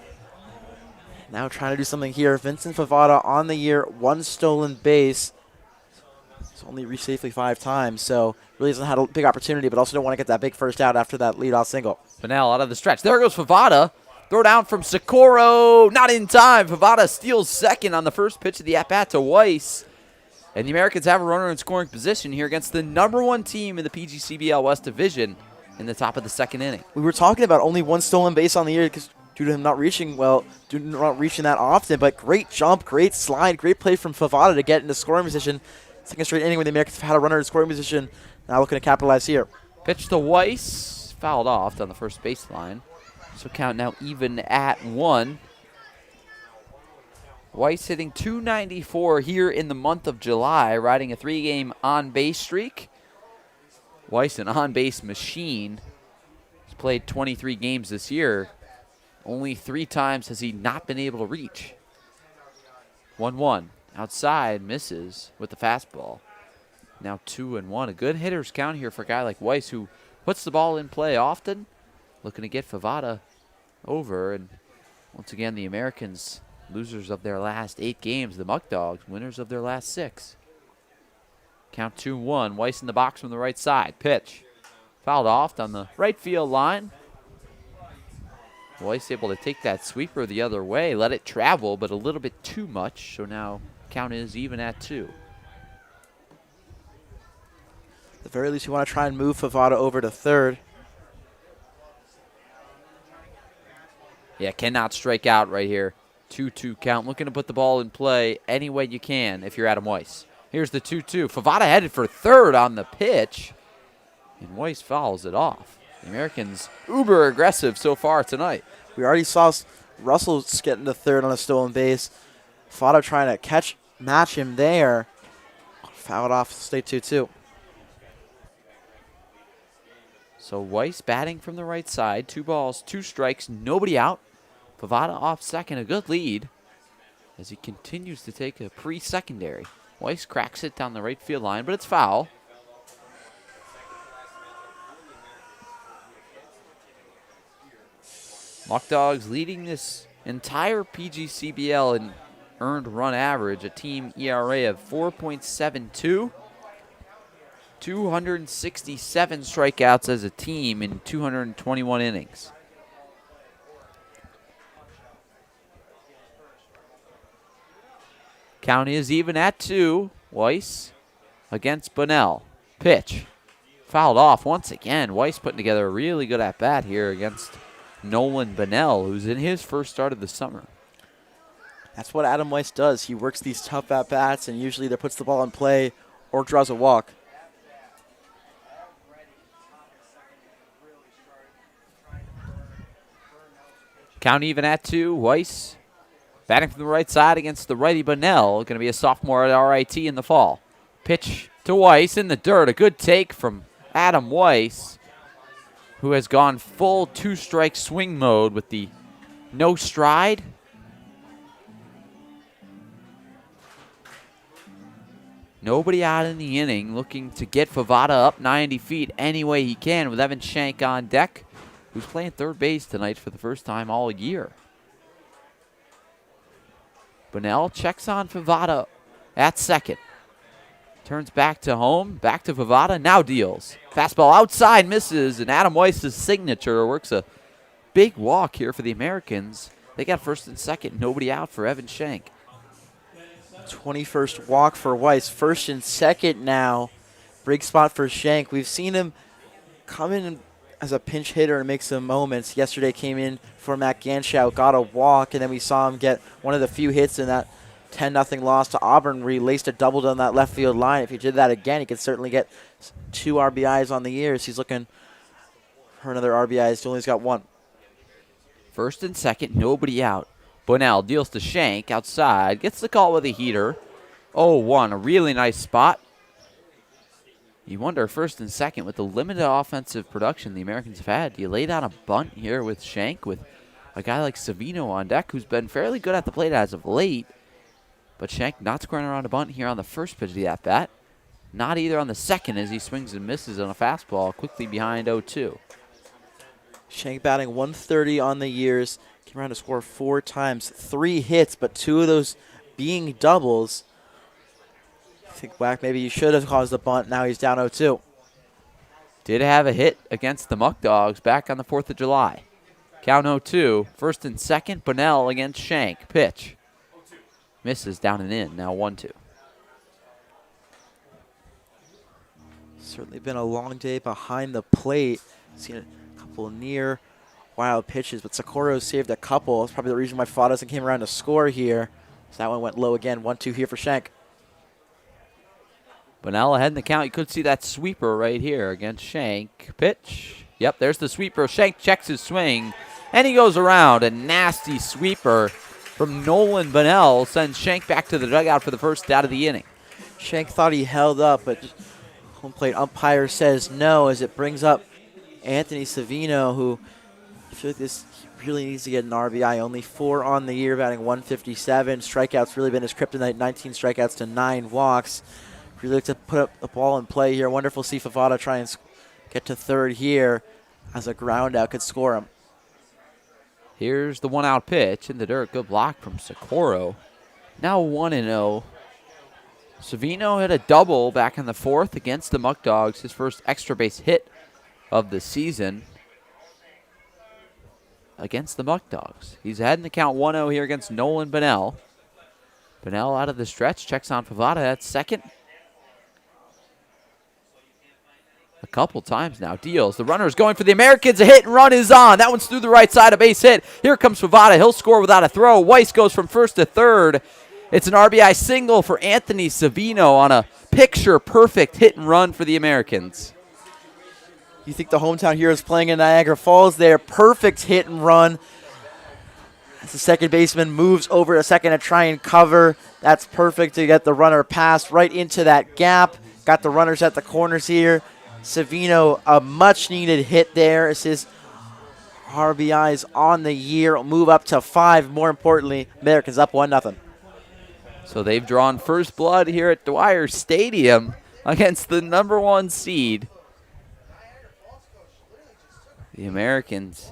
Speaker 2: Now trying to do something here. Vincent Favada on the year, 1 stolen base. He's only reached safely 5 times, so really hasn't had a big opportunity, but also don't want to get that big first out after that leadoff single.
Speaker 4: Bunnell out of the stretch. There goes Favada. Throw down from Socorro. Not in time. Favada steals second on the first pitch of the at-bat to Weiss. And the Americans have a runner in scoring position here against the #1 team in the PGCBL West Division in the top of the second inning.
Speaker 2: We were talking about only one stolen base on the year because due to him not reaching that often, but great jump, great slide, great play from Favada to get into scoring position. Second straight inning when the Americans have had a runner in scoring position. Now looking to capitalize here.
Speaker 4: Pitch to Weiss, fouled off on the first baseline. So count now even at 1. Weiss hitting .294 here in the month of July, riding a 3-game on-base streak. Weiss, an on-base machine. He's played 23 games this year. Only 3 times has he not been able to reach. 1-1. Outside, misses with the fastball. Now 2-1. A good hitter's count here for a guy like Weiss, who puts the ball in play often. Looking to get Favada over. And once again, the Americans, losers of their last 8 games. The Muckdogs, winners of their last 6. Count 2-1. Weiss in the box from the right side. Pitch. Fouled off on the right field line. Weiss able to take that sweeper the other way. Let it travel, but a little bit too much. So now count is even at 2.
Speaker 2: At the very least, you want to try and move Favada over to third.
Speaker 4: Yeah, cannot strike out right here. 2-2 count. Looking to put the ball in play any way you can if you're Adam Weiss. Here's the 2-2. Favada headed for third on the pitch. And Weiss fouls it off. The Americans uber aggressive so far tonight.
Speaker 2: We already saw Russell getting to third on a stolen base. Favada trying to match him there. Fouled off, stay 2-2.
Speaker 4: So Weiss batting from the right side. 2 balls, 2 strikes, nobody out. Favada off second, a good lead as he continues to take a pre-secondary. Weiss cracks it down the right field line, but it's foul. Muckdogs leading this entire PGCBL in earned run average, a team ERA of 4.72. 267 strikeouts as a team in 221 innings. Count is even at 2. Weiss against Bunnell. Pitch. Fouled off once again. Weiss putting together a really good at-bat here against Nolan Bunnell, who's in his first start of the summer.
Speaker 2: That's what Adam Weiss does. He works these tough at-bats and usually either puts the ball in play or draws a walk.
Speaker 4: Count even at 2. Weiss batting from the right side against the righty Bunnell. Going to be a sophomore at RIT in the fall. Pitch to Weiss in the dirt. A good take from Adam Weiss, who has gone full 2-strike swing mode with the no stride. Nobody out in the inning, looking to get Favada up 90 feet any way he can with Evan Shank on deck, who's playing third base tonight for the first time all year. Bunnell checks on Favada at second. Turns back to home, back to Favada, now deals. Fastball outside, misses, and Adam Weiss's signature works a big walk here for the Americans. They got first and second, nobody out for Evan Shank.
Speaker 2: 21st walk for Weiss. First and second now. Big spot for Shank. We've seen him come in as a pinch hitter and make some moments. Yesterday came in for Matt Ganschow, got a walk, and then we saw him get one of the few hits in that 10-0 loss to Auburn where he laced a double down that left field line. If he did that again, he could certainly get 2 RBIs on the year. So he's looking for another RBI. He's only got 1.
Speaker 4: First and second, nobody out. Bunnell deals to Shank outside, gets the call with a heater. 0-1, a really nice spot. You wonder, first and second, with the limited offensive production the Americans have had, do you lay down a bunt here with Shank with a guy like Savino on deck who's been fairly good at the plate as of late? But Shank not squaring around a bunt here on the first pitch of the at-bat. Not either on the second as he swings and misses on a fastball quickly behind 0-2.
Speaker 2: Shank batting 130 on the years. Came around to score 4 times, 3 hits, but 2 of those being doubles. I think, Wack, maybe you should have caused the bunt. Now he's down 0-2.
Speaker 4: Did have a hit against the Muckdogs back on the 4th of July. Count 0-2. First and second, Bunnell against Shank. Pitch. Misses down and in. Now 1-2.
Speaker 2: Certainly been a long day behind the plate. Seen a couple near wild pitches, but Socorro saved a couple. That's probably the reason why Fa doesn't came around to score here. So that one went low again. 1-2 here for Schenk.
Speaker 4: Bunnell ahead in the count. You could see that sweeper right here against Schenk. Pitch. Yep, there's the sweeper. Schenk checks his swing, and he goes around. A nasty sweeper from Nolan Bunnell sends Schenk back to the dugout for the first out of the inning.
Speaker 2: Schenk thought he held up, but home plate umpire says no as it brings up Anthony Savino, who I feel like this really needs to get an RBI. Only 4 on the year, batting 157. Strikeouts really been his kryptonite. 19 strikeouts to 9 walks. Really like to put up the ball in play here. Wonderful to see Favada try and get to third here as a ground out could score him.
Speaker 4: Here's the 1-out pitch in the dirt. Good block from Socorro. Now 1-0. Savino hit a double back in the 4th against the Muckdogs, his first extra base hit of the season against the Muckdogs. He's ahead in the count 1-0 here against Nolan Bunnell. Bunnell out of the stretch, checks on Favada at second. A couple times now, deals. The runner is going for the Americans. A hit and run is on. That one's through the right side, a base hit. Here comes Favada. He'll score without a throw. Weiss goes from first to third. It's an RBI single for Anthony Savino on a picture-perfect hit and run for the Americans.
Speaker 2: You think the hometown heroes playing in Niagara Falls there. Perfect hit and run. As the second baseman moves over a second to try and cover. That's perfect to get the runner passed right into that gap. Got the runners at the corners here. Savino, a much-needed hit there as his RBIs on the year move up to 5. More importantly, Americans up 1-0.
Speaker 4: So they've drawn first blood here at Dwyer Stadium against the number 1 seed. The Americans.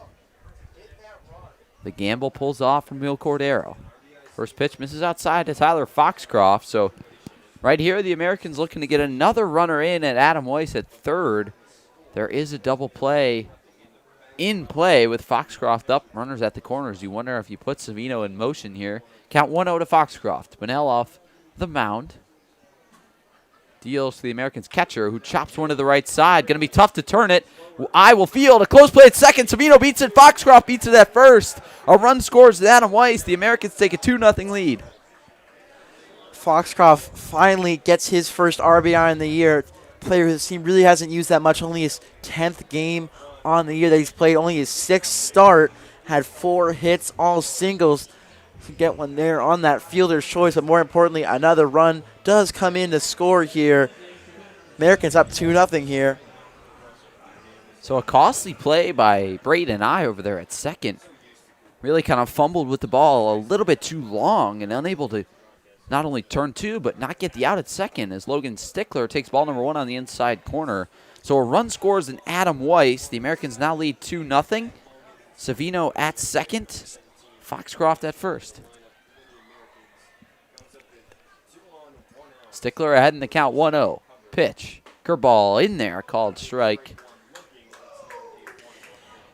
Speaker 4: The gamble pulls off from Mil Cordero. First pitch misses outside to Tyler Foxcroft. So right here, the Americans looking to get another runner in at Adam Weiss at third. There is a double play in play with Foxcroft up, runners at the corners. You wonder if you put Savino in motion here. Count 1-0 to Foxcroft. Bunnell off the mound. Deals to the Americans catcher, who chops one to the right side. Going to be tough to turn it. I will field a close play at second. Savino beats it. Foxcroft beats it at first. A run scores to Adam Weiss. The Americans take a 2-0 lead.
Speaker 2: Foxcroft finally gets his first RBI in the year. Player whose team really hasn't used that much. Only his 10th game on the year that he's played. Only his 6th start. Had 4 hits, all singles. To get one there on that fielder's choice, but more importantly, another run does come in to score here. Americans up 2-0 here.
Speaker 4: So a costly play by Braden I over there at second. Really kind of fumbled with the ball a little bit too long and unable to not only turn 2, but not get the out at second as Logan Stickler takes ball number 1 on the inside corner. So a run scores in Adam Weiss. The Americans now lead 2-0. Savino at second. Foxcroft at first. Stickler ahead in the count 1-0. Pitch. Curveball in there, called strike.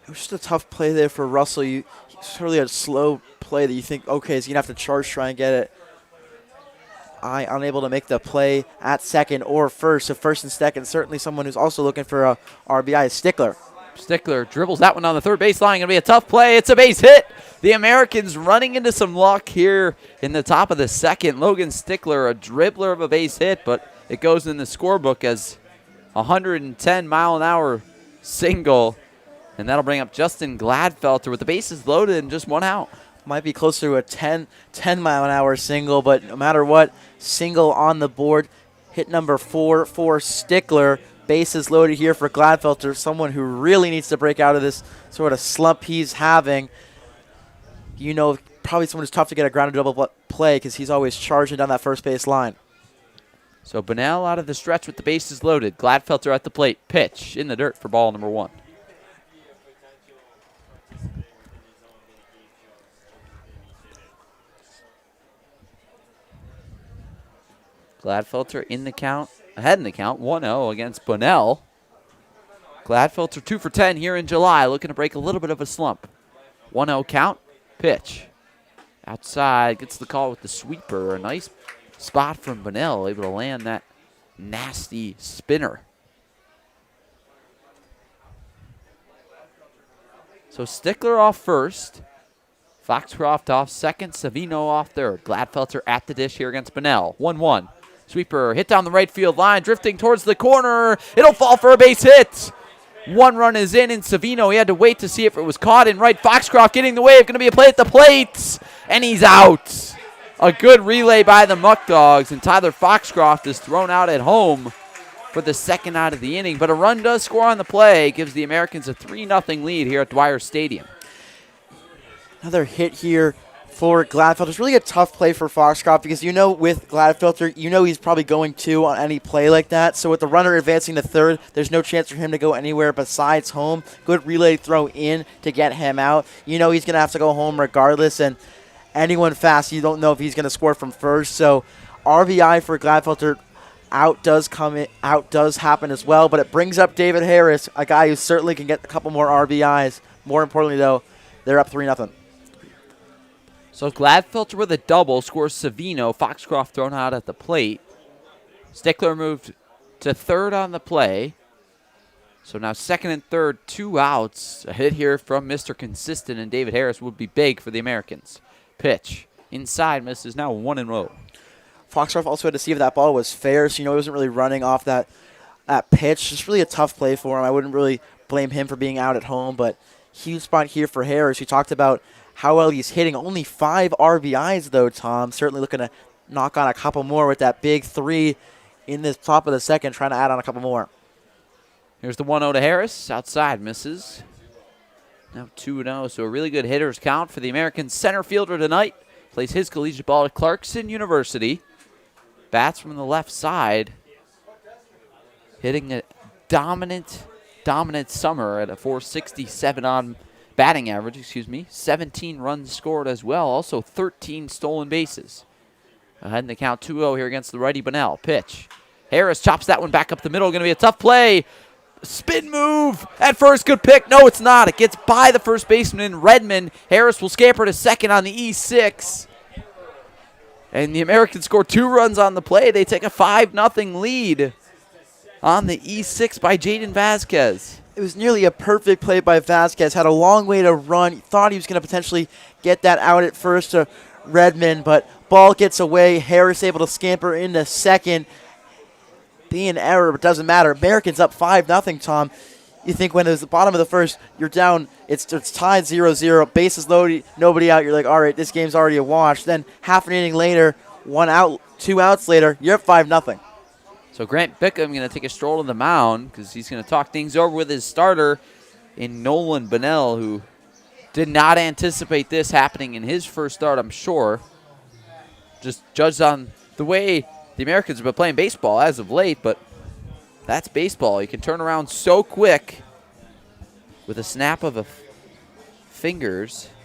Speaker 2: It was just a tough play there for Russell. It's really a slow play that you think, okay, he's going to have to charge, try and get it. Unable to make the play at second or first. So first and second, certainly someone who's also looking for a RBI is Stickler.
Speaker 4: Stickler dribbles that one on the third baseline. Going to be a tough play. It's a base hit. The Americans running into some luck here in the top of the second. Logan Stickler, a dribbler of a base hit, but it goes in the scorebook as 110-mile-an-hour single. And that'll bring up Justin Gladfelter with the bases loaded and just 1 out.
Speaker 2: Might be closer to a 10-mile-an-hour single, but no matter what, single on the board. Hit number 4 for Stickler. Bases loaded here for Gladfelter, someone who really needs to break out of this sort of slump he's having. You know, probably someone who's tough to get a grounded double play because he's always charging down that first base line.
Speaker 4: So Bunnell out of the stretch with the bases loaded. Gladfelter at the plate. Pitch in the dirt for ball number 1. Gladfelter in the count, ahead in the count, 1-0 against Bunnell. Gladfelter 2 for 10 here in July, looking to break a little bit of a slump. 1-0 count, pitch. Outside, gets the call with the sweeper. A nice spot from Bunnell, able to land that nasty spinner. So Stickler off first. Foxcroft off second. Savino off third. Gladfelter at the dish here against Bunnell. 1-1. Sweeper hit down the right field line, drifting towards the corner. It'll fall for a base hit. One run is in, and Savino, he had to wait to see if it was caught in right. Foxcroft getting the wave, going to be a play at the plate, and he's out. A good relay by the Muckdogs, and Tyler Foxcroft is thrown out at home for the second out of the inning. But a run does score on the play, gives the Americans a 3-0 lead here at Dwyer Stadium.
Speaker 2: Another hit here for Gladfelter. It's really a tough play for Foxcroft because with Gladfelter, he's probably going two on any play like that. So with the runner advancing to third, there's no chance for him to go anywhere besides home. Good relay throw in to get him out. He's going to have to go home regardless, and anyone fast, you don't know if he's going to score from first. So RBI for Gladfelter. Out does happen as well, but it brings up David Harris, a guy who certainly can get a couple more RBIs. More importantly, though, they're up 3-0.
Speaker 4: So Gladfelter with a double scores Savino. Foxcroft thrown out at the plate. Stickler moved to third on the play. So now second and third, 2 outs. A hit here from Mr. Consistent, and David Harris would be big for the Americans. Pitch inside, misses, now 1-0.
Speaker 2: Foxcroft also had to see if that ball was fair, so he wasn't really running off that pitch. Just really a tough play for him. I wouldn't really blame him for being out at home, but huge spot here for Harris. We talked about how well he's hitting. Only 5 RBIs, though, Tom. Certainly looking to knock on a couple more with that big 3 in the top of the second, trying to add on a couple more.
Speaker 4: Here's the 1-0 to Harris. Outside, misses. Now 2-0, so a really good hitter's count for the American center fielder tonight. Plays his collegiate ball at Clarkson University. Bats from the left side. Hitting a dominant summer at a 467 on batting average, 17 runs scored as well. Also 13 stolen bases. Ahead in the count 2-0 here against the righty Bunnell. Pitch. Harris chops that one back up the middle. Going to be a tough play. Spin move at first. Good pick. No, it's not. It gets by the first baseman, Redmond. Harris will scamper to second on the E6. And the Americans score 2 runs on the play. They take a 5-0 lead on the E6 by Jaden Vasquez.
Speaker 2: It was nearly a perfect play by Vasquez. Had a long way to run. Thought he was going to potentially get that out at first to Redmond, but ball gets away. Harris able to scamper into second. Be an error, but doesn't matter. Americans up 5-0, Tom. You think when it was the bottom of the first, you're down, it's tied 0-0, bases loaded, nobody out. You're like, all right, this game's already a wash. Then half an inning later, 1 out, 2 outs later, you're up 5-0.
Speaker 4: So Grant Bickham going to take a stroll to the mound because he's going to talk things over with his starter in Nolan Bunnell, who did not anticipate this happening in his first start, I'm sure. Just judged on the way the Americans have been playing baseball as of late, but that's baseball. You can turn around so quick with a snap of a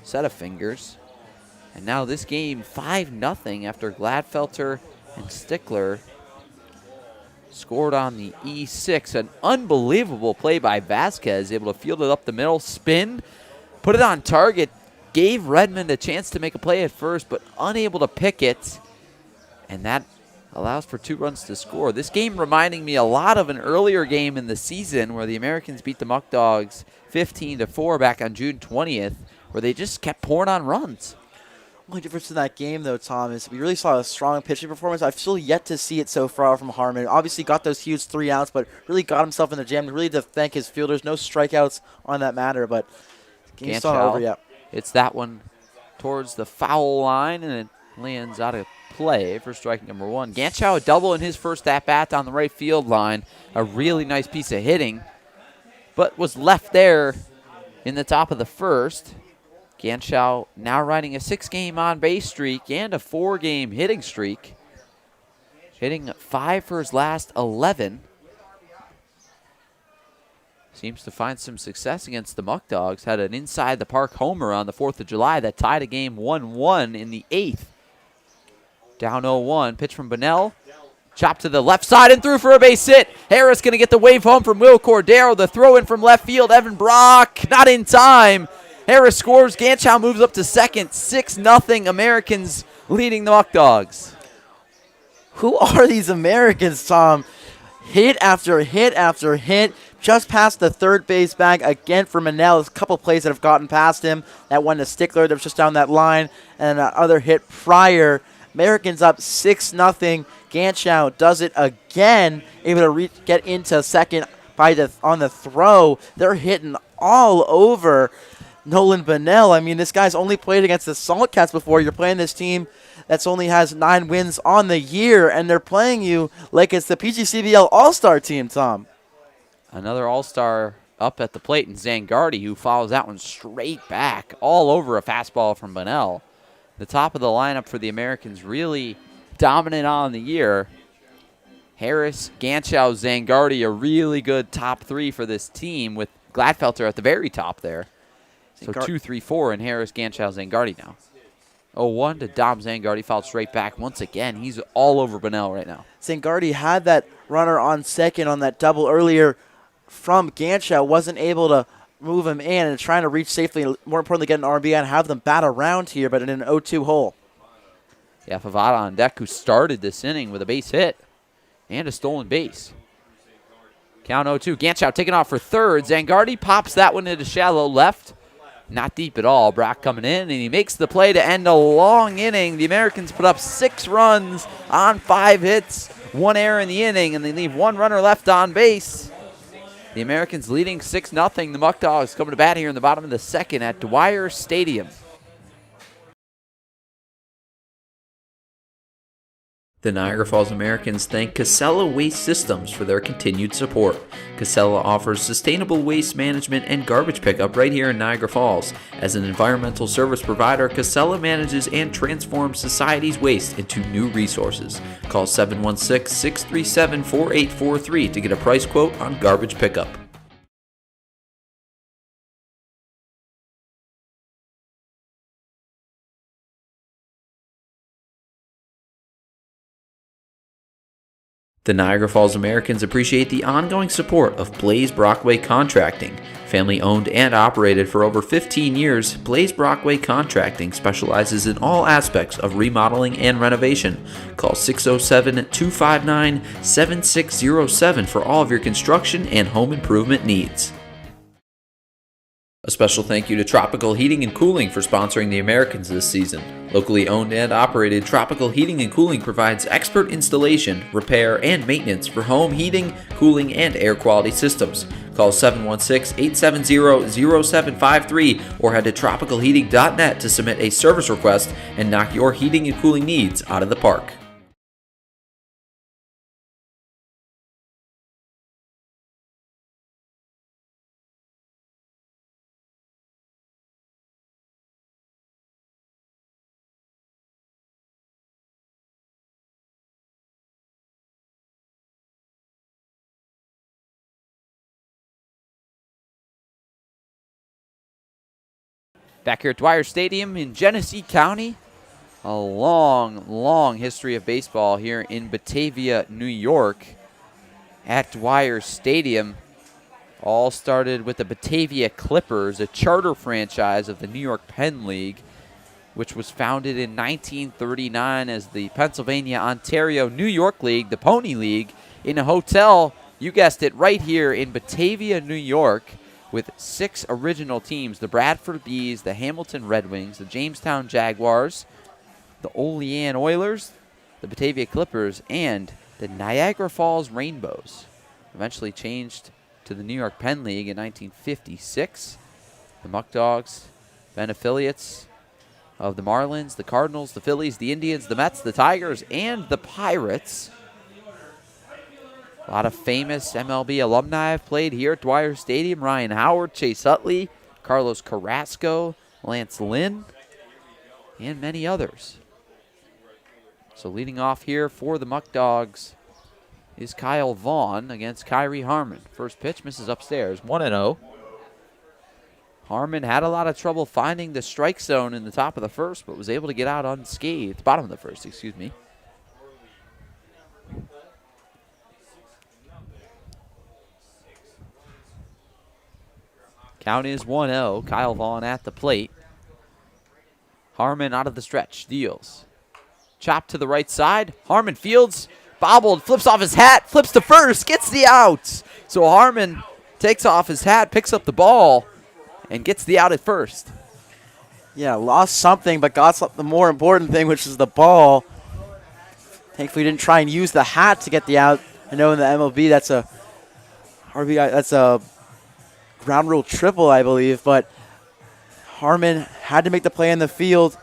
Speaker 4: set of fingers. And now this game 5-0 after Gladfelter and Stickler scored on the E6. An unbelievable play by Vasquez, able to field it up the middle, spin, put it on target, gave Redmond a chance to make a play at first, but unable to pick it. And that allows for 2 runs to score. This game reminding me a lot of an earlier game in the season where the Americans beat the Muckdogs 15-4 back on June 20th, where they just kept pouring on runs.
Speaker 2: Only difference in that game, though, Tom, is we really saw a strong pitching performance. I've still yet to see it so far from Harmon. Obviously got those huge 3 outs, but really got himself in the jam. Really to thank his fielders. No strikeouts on that matter, but the game's not over yet.
Speaker 4: It's that one towards the foul line, and it lands out of play for strike number 1. Ganchow a double in his first at-bat on the right field line. A really nice piece of hitting, but was left there in the top of the first. Ganchow now riding a 6-game on-base streak and a 4-game hitting streak. Hitting 5 for his last 11. Seems to find some success against the Muckdogs. Had an inside-the-park homer on the 4th of July that tied a game 1-1 in the 8th. Down 0-1. Pitch from Bunnell. Chop to the left side and through for a base hit. Harris going to get the wave home from Will Cordero. The throw in from left field. Evan Brock not in time. Harris scores. Ganchow moves up to second. 6-0 Americans leading the Muckdogs.
Speaker 2: Who are these Americans, Tom? Hit after hit after hit. just past the third base bag again for Manel. There's a couple plays that have gotten past him. That one to Stickler that was just down that line, and another hit prior. Americans up 6-0. Ganschow does it again, able to get into second on the throw. They're hitting all over Nolan Bunnell. I mean, this guy's only played against the Saltcats before. You're playing this team that's only has 9 wins on the year, and they're playing you like it's the PGCBL All-Star team, Tom.
Speaker 4: Another All-Star up at the plate, and Zangardi, who follows that one straight back, all over a fastball from Bunnell. The top of the lineup for the Americans really dominant on the year. Harris, Ganschow, Zangardi, a really good top 3 for this team, with Gladfelter at the very top there. So 2, 3, 4 in Harris, Ganschow, Zangardi now. 0-1 to Dom Zangardi, fouled straight back once again. He's all over Bunnell right now.
Speaker 2: Zangardi had that runner on second on that double earlier from Ganschow, wasn't able to move him in and trying to reach safely, more importantly get an RBI and have them bat around here, but in an 0-2 hole.
Speaker 4: Yeah, Favada on deck, who started this inning with a base hit and a stolen base. Count 0-2. Ganschow taking off for third. Zangardi pops that one into shallow left. Not deep at all. Brock coming in, and he makes the play to end a long inning. The Americans put up 6 runs on 5 hits, 1 error in the inning, and they leave 1 runner left on base. The Americans leading 6-0. The Muckdogs coming to bat here in the bottom of the second at Dwyer Stadium.
Speaker 5: The Niagara Falls Americans thank Casella Waste Systems for their continued support. Casella offers sustainable waste management and garbage pickup right here in Niagara Falls. As an environmental service provider, Casella manages and transforms society's waste into new resources. Call 716-637-4843 to get a price quote on garbage pickup. The Niagara Falls Americans appreciate the ongoing support of Blaze Brockway Contracting. Family owned and operated for over 15 years, Blaze Brockway Contracting specializes in all aspects of remodeling and renovation. Call 607-259-7607 for all of your construction and home improvement needs. A special thank you to Tropical Heating and Cooling for sponsoring the Americans this season. Locally owned and operated, Tropical Heating and Cooling provides expert installation, repair, and maintenance for home heating, cooling, and air quality systems. Call 716-870-0753 or head to tropicalheating.net to submit a service request and knock your heating and cooling needs out of the park.
Speaker 4: Back here at Dwyer Stadium in Genesee County. A long, long history of baseball here in Batavia, New York at Dwyer Stadium. All started with the Batavia Clippers, a charter franchise of the New York Penn League, which was founded in 1939 as the Pennsylvania, Ontario, New York League, the Pony League, in a hotel, you guessed it, right here in Batavia, New York, with 6 original teams: the Bradford Bees, the Hamilton Red Wings, the Jamestown Jaguars, the Olean Oilers, the Batavia Clippers, and the Niagara Falls Rainbows. Eventually changed to the New York Penn League in 1956. The Muckdogs, been affiliates of the Marlins, the Cardinals, the Phillies, the Indians, the Mets, the Tigers, and the Pirates. A lot of famous MLB alumni have played here at Dwyer Stadium. Ryan Howard, Chase Utley, Carlos Carrasco, Lance Lynn, and many others. So leading off here for the Muckdogs is Kyle Vaughn against Kyrie Harmon. First pitch misses upstairs, 1-0. Harmon had a lot of trouble finding the strike zone in the top of the first, but was able to get out unscathed. Bottom of the first, excuse me. Count is 1-0. Kyle Vaughn at the plate. Harmon out of the stretch, deals. Chop to the right side. Harmon fields, bobbled, flips off his hat, flips to first, gets the out. So Harmon takes off his hat, picks up the ball, and gets the out at first.
Speaker 2: Yeah, lost something, but got the more important thing, which is the ball. Thankfully, didn't try and use the hat to get the out. I know in the MLB that's a RBI, that's a ground rule triple, I believe, but Harmon had to make the play in the field.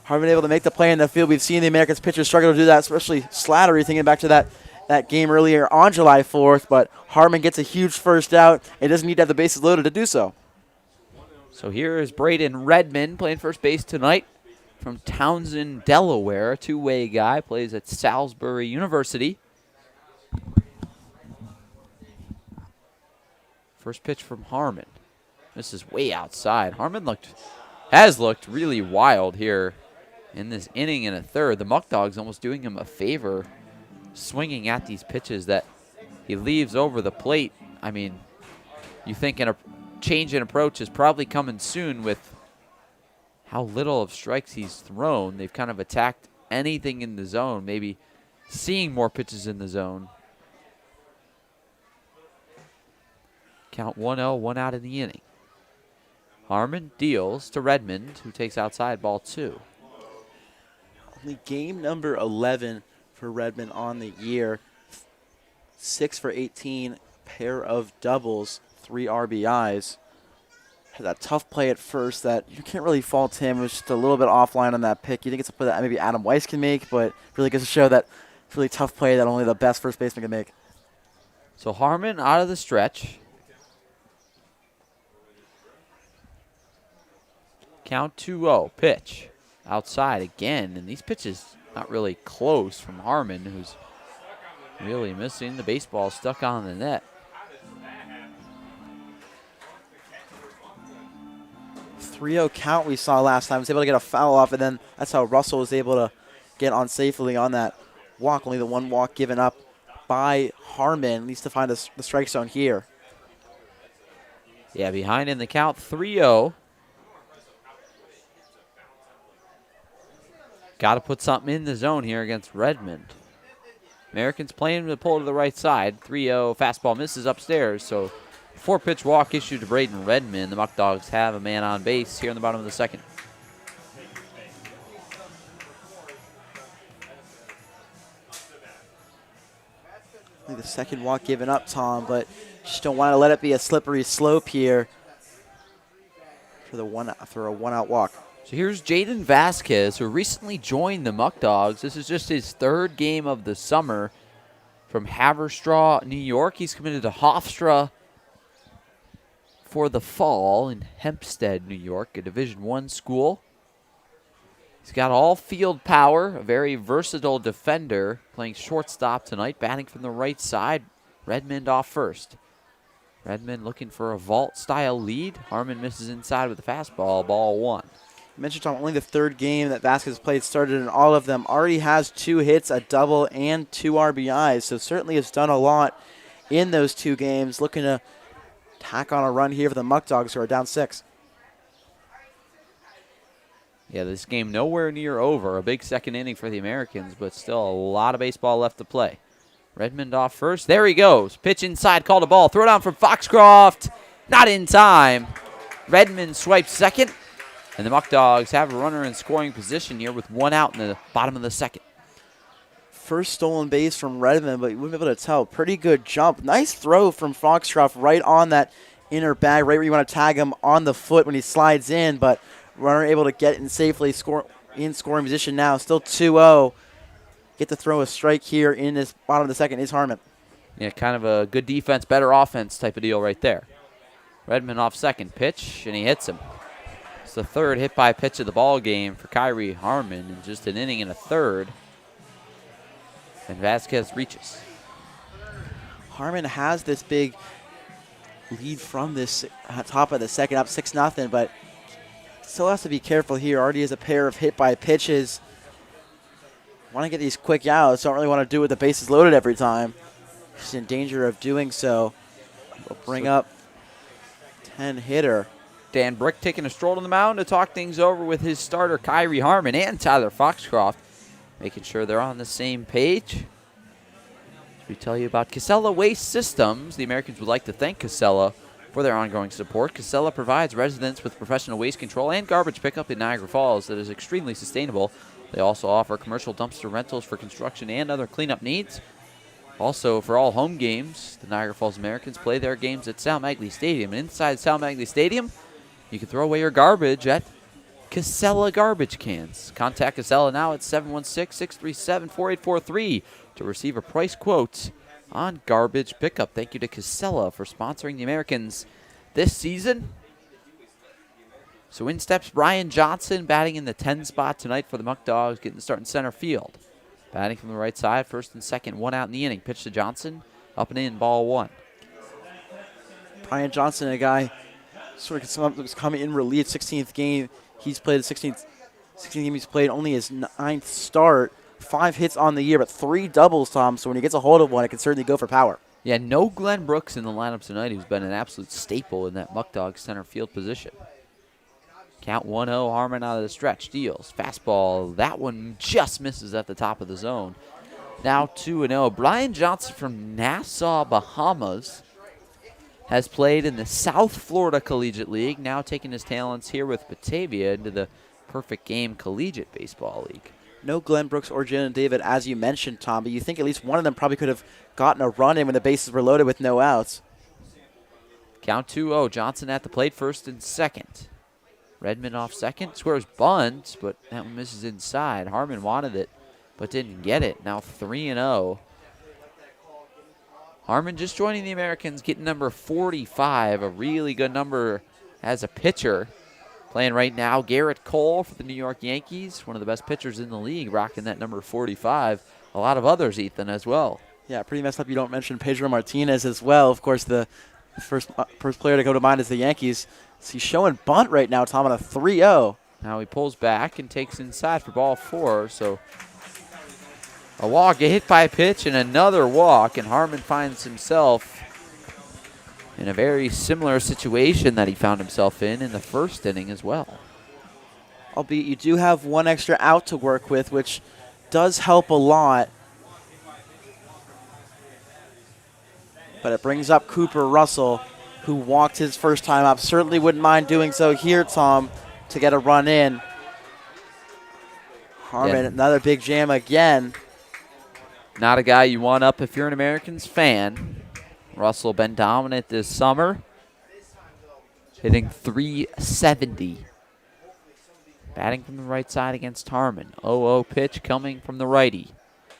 Speaker 2: Harmon able to make the play in the field. We've seen the Americans pitchers struggle to do that, especially Slattery, thinking back to that game earlier on July 4th, but Harmon gets a huge first out. It doesn't need to have the bases loaded to do so.
Speaker 4: So here is Braden Redmond playing first base tonight from Townsend, Delaware. A two-way guy, plays at Salisbury University. First pitch from Harmon. This is way outside. Harmon has looked really wild here in this inning and a third. The Muckdogs almost doing him a favor, swinging at these pitches that he leaves over the plate. I mean, you think a change in approach is probably coming soon with how little of strikes he's thrown. They've kind of attacked anything in the zone, maybe seeing more pitches in the zone. Count 1-0, 1 out in the inning. Harmon deals to Redmond, who takes outside, ball 2.
Speaker 2: Only game number 11 for Redmond on the year. 6 for 18, pair of doubles, 3 RBIs. Had that tough play at first that you can't really fault him. It was just a little bit offline on that pick. You think it's a play that maybe Adam Weiss can make, but really goes to show that it's a really tough play that only the best first baseman can make.
Speaker 4: So Harmon out of the stretch. Count 2-0, pitch. Outside again, and these pitches not really close from Harmon, who's really missing. The baseball stuck on the net.
Speaker 2: 3-0 count we saw last time. Was able to get a foul off, and then that's how Russell was able to get on safely on that walk. Only the one walk given up by Harmon, at least to find the strike zone here.
Speaker 4: Yeah, behind in the count, 3-0. Got to put something in the zone here against Redmond. Americans playing the pull to the right side. 3-0 fastball misses upstairs. So 4-pitch walk issued to Braden Redmond. The Muckdogs have a man on base here in the bottom of the second.
Speaker 2: The second walk given up, Tom, but just don't want to let it be a slippery slope here for a one-out walk.
Speaker 4: So here's Jaden Vasquez, who recently joined the Muckdogs. This is just his 3rd game of the summer from Haverstraw, New York. He's committed to Hofstra for the fall in Hempstead, New York, a Division I school. He's got all field power, a very versatile defender, playing shortstop tonight, batting from the right side. Redmond off first. Redmond looking for a vault-style lead. Harmon misses inside with the fastball, ball 1.
Speaker 2: You mentioned, Tom, only the 3rd game that Vasquez played started in all of them. Already has 2 hits, a double, and 2 RBIs. So certainly has done a lot in those 2 games. Looking to tack on a run here for the Muckdogs, who are down 6.
Speaker 4: Yeah, this game nowhere near over. A big second inning for the Americans, but still a lot of baseball left to play. Redmond off first. There he goes. Pitch inside, called a ball. Throw down from Foxcroft. Not in time. Redmond swipes second. And the Muckdogs have a runner in scoring position here with 1 out in the bottom of the second.
Speaker 2: First stolen base from Redmond, but you wouldn't be able to tell. Pretty good jump. Nice throw from Foxcroft right on that inner bag, right where you want to tag him on the foot when he slides in, but runner able to get in safely, in scoring position now. Still 2-0. Get to throw a strike here in this bottom of the second is Harmon.
Speaker 4: Yeah, kind of a good defense, better offense type of deal right there. Redmond off second pitch, and he hits him. It's the 3rd hit by pitch of the ball game for Kyrie Harmon in just an inning and a third. And Vasquez reaches.
Speaker 2: Harmon has this big lead from this top of the second, up 6-0, but still has to be careful here. Already has a pair of hit by pitches. Want to get these quick outs. Don't really want to do it with the bases loaded every time. He's in danger of doing so. We'll bring up 10-hitter.
Speaker 4: Dan Brick taking a stroll to the mound to talk things over with his starter, Kyrie Harmon, and Tyler Foxcroft, making sure they're on the same page. We tell you about Casella Waste Systems. The Americans would like to thank Casella for their ongoing support. Casella provides residents with professional waste control and garbage pickup in Niagara Falls that is extremely sustainable. They also offer commercial dumpster rentals for construction and other cleanup needs. Also, for all home games, the Niagara Falls Americans play their games at Sal Magley Stadium. And inside Sal Magley Stadium, you can throw away your garbage at Casella garbage cans. Contact Casella now at 716-637-4843 to receive a price quote on garbage pickup. Thank you to Casella for sponsoring the Americans this season. So in steps Brian Johnson, batting in the 10 spot tonight for the Muckdogs, getting the start in center field. Batting from the right side, first and second, one out in the inning. Pitch to Johnson, up and in, ball one.
Speaker 2: Brian Johnson, a guy sort of was coming in relief, 16th game. He's played the 16th game he's played, only his 9th start. 5 hits on the year, but 3 doubles, Tom. So when he gets a hold of one, it can certainly go for power.
Speaker 4: Yeah, no Glenn Brooks in the lineup tonight, who's been an absolute staple in that Muckdog center field position. Count 1-0, Harmon out of the stretch, deals. Fastball, that one just misses at the top of the zone. Now 2-0. Brian Johnson from Nassau, Bahamas, has played in the South Florida Collegiate League, now taking his talents here with Batavia into the Perfect Game Collegiate Baseball League.
Speaker 2: No Glenn Brooks or Jen and David, as you mentioned, Tom, but you think at least one of them probably could have gotten a run in when the bases were loaded with no outs.
Speaker 4: Count 2-0. Johnson at the plate, first and second. Redmond off second, squares bunt, but that one misses inside. Harmon wanted it, but didn't get it. Now 3-0. Harmon just joining the Americans, getting number 45, a really good number as a pitcher. Playing right now, Garrett Cole for the New York Yankees, one of the best pitchers in the league, rocking that number 45. A lot of others, Ethan, as well.
Speaker 2: Yeah, pretty messed up you don't mention Pedro Martinez as well. Of course, the first player to go to mind is the Yankees. So he's showing bunt right now, Tom, on a 3-0.
Speaker 4: Now he pulls back and takes inside for ball 4. So a walk, a hit by a pitch, and another walk, and Harmon finds himself in a very similar situation that he found himself in the first inning as well.
Speaker 2: Albeit you do have one extra out to work with, which does help a lot. But it brings up Cooper Russell, who walked his first time up. Certainly wouldn't mind doing so here, Tom, to get a run in. Harmon, another big jam again.
Speaker 4: Not a guy you want up if you're an Americans fan. Russell been dominant this summer, hitting .370. Batting from the right side against Harmon. 0-0 pitch coming from the righty.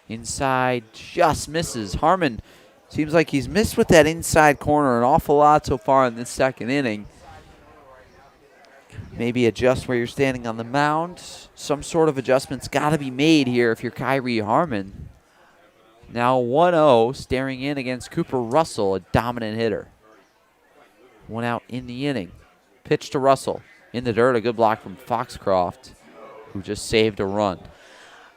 Speaker 4: Inside just misses. Harmon seems like he's missed with that inside corner an awful lot so far in this second inning. Maybe adjust where you're standing on the mound. Some sort of adjustment's got to be made here if you're Kyrie Harmon. Now 1-0, staring in against Cooper Russell, a dominant hitter. One out in the inning. Pitch to Russell. In the dirt, a good block from Foxcroft, who just saved a run.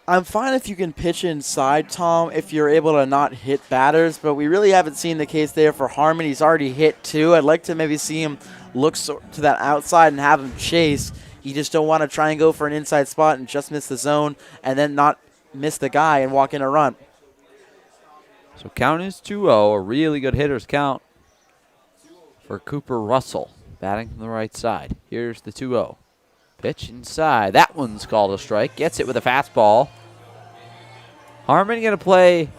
Speaker 2: I'm fine if you can pitch inside, Tom, if you're able to not hit batters, but we really haven't seen the case there for Harmon. He's already hit 2. I'd like to maybe see him look to that outside and have him chase. You just don't want to try and go for an inside spot and just miss the zone and then not miss the guy and walk in a run.
Speaker 4: So count is 2-0, a really good hitter's count for Cooper Russell, batting from the right side. Here's the 2-0. Pitch inside. That one's called a strike. Gets it with a fastball. Harmon going to play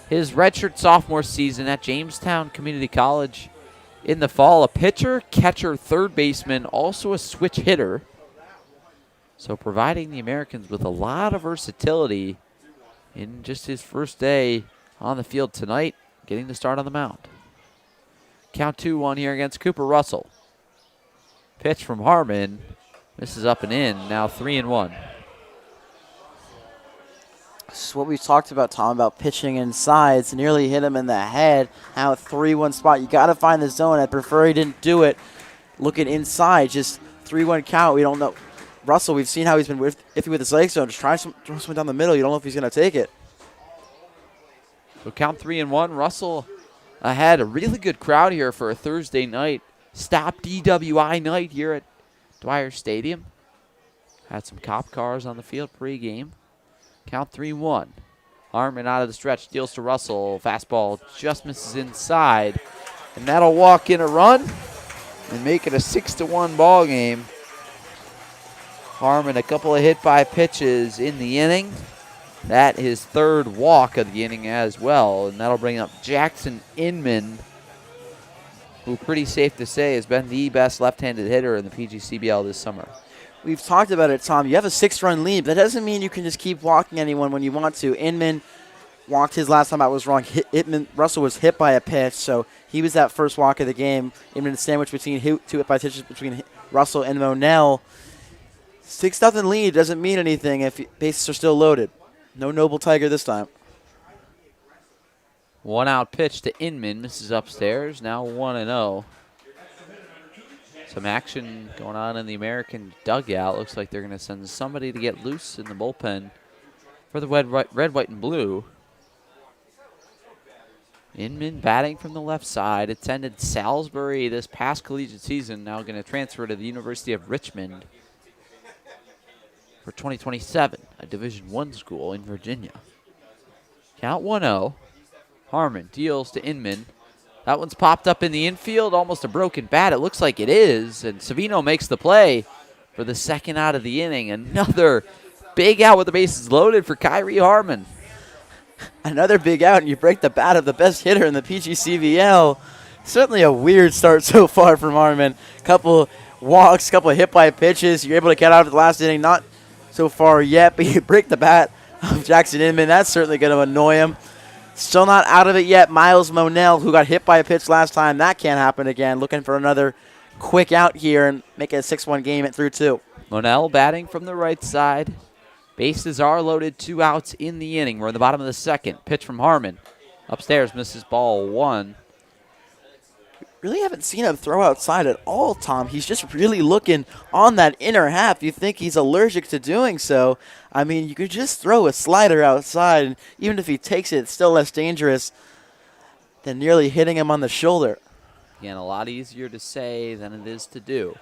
Speaker 4: his redshirt sophomore season at Jamestown Community College in the fall. A pitcher, catcher, third baseman, also a switch hitter. So providing the Americans with a lot of versatility in just his first day on the field tonight, getting the start on the mound. Count 2-1 here against Cooper Russell. Pitch from Harmon. This is up and in. Now 3-1.
Speaker 2: This is what we've talked about, Tom, about pitching inside. It's nearly hit him in the head. Now 3-1 spot. You got to find the zone. I prefer he didn't do it. Looking inside, just 3-1 count. We don't know. Russell, we've seen how he's been iffy with his leg zone. Just try something down the middle. You don't know if he's going to take it.
Speaker 4: So count 3-1. Russell had a really good crowd here for a Thursday night. Stop DWI night here at Dwyer Stadium. Had some cop cars on the field pregame. Count 3-1. Harmon out of the stretch, deals to Russell. Fastball just misses inside. And that'll walk in a run and make it a 6-1 ball game. Harmon, a couple of hit by pitches in the inning. That his third walk of the inning as well. And that'll bring up Jackson Inman, who pretty safe to say has been the best left-handed hitter in the PGCBL this summer.
Speaker 2: We've talked about it, Tom. You have a 6-run lead. That doesn't mean you can just keep walking anyone when you want to. Inman walked his last time. I was wrong. Russell was hit by a pitch, so he was that first walk of the game. Inman sandwiched between two hit by pitches between Russell and Monell. 6-0 lead doesn't mean anything if bases are still loaded. No Noble Tiger this time.
Speaker 4: 1-out pitch to Inman, misses upstairs. Now 1-0. Some action going on in the American dugout. Looks like they're going to send somebody to get loose in the bullpen for the red, white, and blue. Inman batting from the left side. Attended Salisbury this past collegiate season. Now going to transfer to the University of Richmond for 2027, a Division I school in Virginia. Count 1-0. Harmon deals to Inman. That one's popped up in the infield, almost a broken bat. It looks like it is, and Savino makes the play for the second out of the inning. Another big out with the bases loaded for Kyrie Harmon.
Speaker 2: Another big out, and you break the bat of the best hitter in the PGCBL. Certainly a weird start so far from Harmon. Couple walks, couple hit by pitches. You're able to get out of the last inning. Not so far yet, but you break the bat of Jackson Inman. That's certainly going to annoy him. Still not out of it yet. Miles Monell, who got hit by a pitch last time. That can't happen again. Looking for another quick out here and make it a 6-1 game at through 2.
Speaker 4: Monell batting from the right side. Bases are loaded, 2 outs in the inning. We're in the bottom of the second. Pitch from Harmon. Upstairs, misses ball 1.
Speaker 2: Really haven't seen him throw outside at all, Tom. He's just really looking on that inner half. You think he's allergic to doing so. I mean, you could just throw a slider outside, and even if he takes it, it's still less dangerous than nearly hitting him on the shoulder.
Speaker 4: Again, a lot easier to say than it is to do.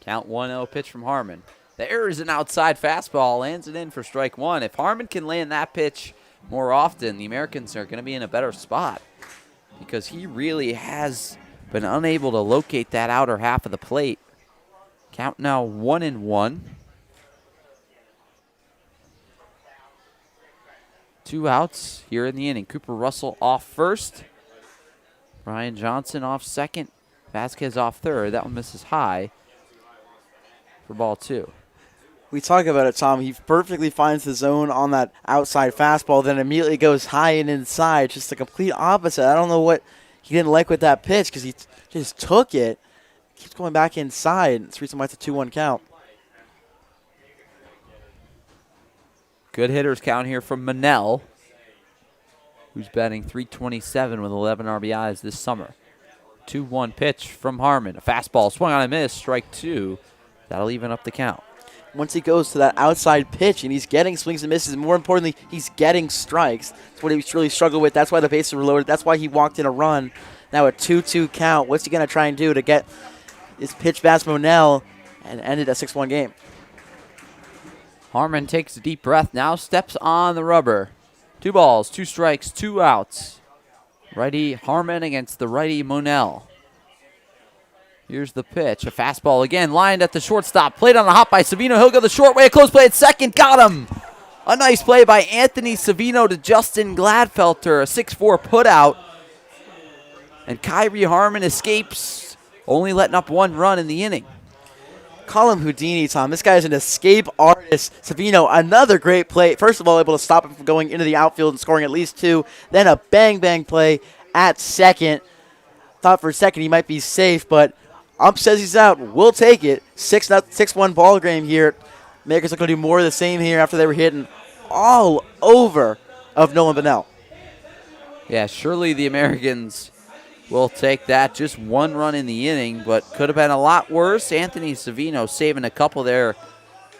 Speaker 4: Count 1-0 pitch from Harmon. There is an outside fastball, lands it in for strike 1. If Harmon can land that pitch more often, the Americans are going to be in a better spot because he really has been unable to locate that outer half of the plate. Count now 1-1. 2 outs here in the inning. Cooper Russell off first. Brian Johnson off second. Vasquez off third. That one misses high for ball 2.
Speaker 2: We talk about it, Tom. He perfectly finds the zone on that outside fastball, then immediately goes high and inside. Just the complete opposite. I don't know what he didn't like with that pitch because he just took it. Keeps going back inside. It's reason why it's a 2-1 count.
Speaker 4: Good hitters count here from Monell, who's batting .327 with 11 RBIs this summer. 2-1 pitch from Harmon. A fastball swung on a miss, strike 2. That'll even up the count.
Speaker 2: Once he goes to that outside pitch and he's getting swings and misses, and more importantly, he's getting strikes. That's what he's really struggled with. That's why the bases were loaded. That's why he walked in a run. Now a 2-2 count. What's he going to try and do to get his pitch past Monell and end it a 6-1 game?
Speaker 4: Harmon takes a deep breath, now steps on the rubber. 2 balls, 2 strikes, 2 outs. Righty Harmon against the righty Monell. Here's the pitch. A fastball again, lined at the shortstop. Played on a hop by Savino. He'll go the short way. A close play at second. Got him. A nice play by Anthony Savino to Justin Gladfelter. A 6-4 put out. And Kyrie Harmon escapes, only letting up 1 run in the inning.
Speaker 2: Call him Houdini, Tom. This guy is an escape artist. Savino, another great play. First of all, able to stop him from going into the outfield and scoring at least 2. Then a bang-bang play at second. Thought for a second he might be safe, but ump says he's out. We'll take it. 6-1 ball game here. Americans are going to do more of the same here after they were hitting all over of Nolan Bonnell.
Speaker 4: Yeah, surely the Americans will take that. Just 1 run in the inning, but could have been a lot worse. Anthony Savino saving a couple there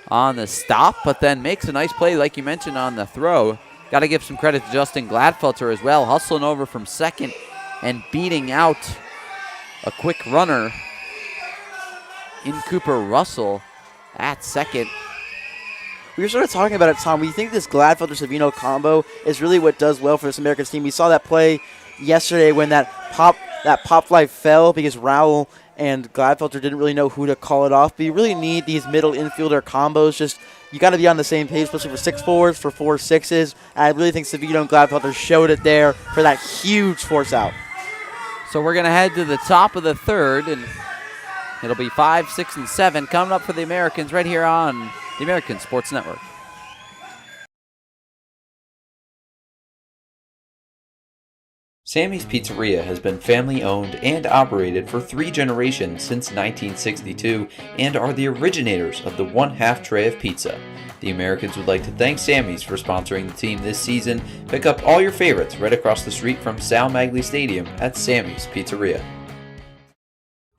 Speaker 4: on the stop, but then makes a nice play, like you mentioned, on the throw. Got to give some credit to Justin Gladfelter as well, hustling over from second and beating out a quick runner in Cooper Russell at second.
Speaker 2: we were sort of talking about it, Tom. We think this Gladfelder-Savino combo is really what does well for this Americans team. We saw that play yesterday when that pop fly fell because Rowell and Gladfelder didn't really know who to call it off. But you really need these middle infielder combos. Just you got to be on the same page, especially for 6-4s, for 4-6s. And I really think Savino and Gladfelder showed it there for that huge force out.
Speaker 4: So we're going to head to the top of the third, and it'll be 5, 6, and 7 coming up for the Americans right here on the American Sports Network.
Speaker 5: Sammy's Pizzeria has been family owned and operated for 3 generations since 1962 and are the originators of the 1/2 tray of pizza. The Americans would like to thank Sammy's for sponsoring the team this season. Pick up all your favorites right across the street from Sal Magley Stadium at Sammy's Pizzeria.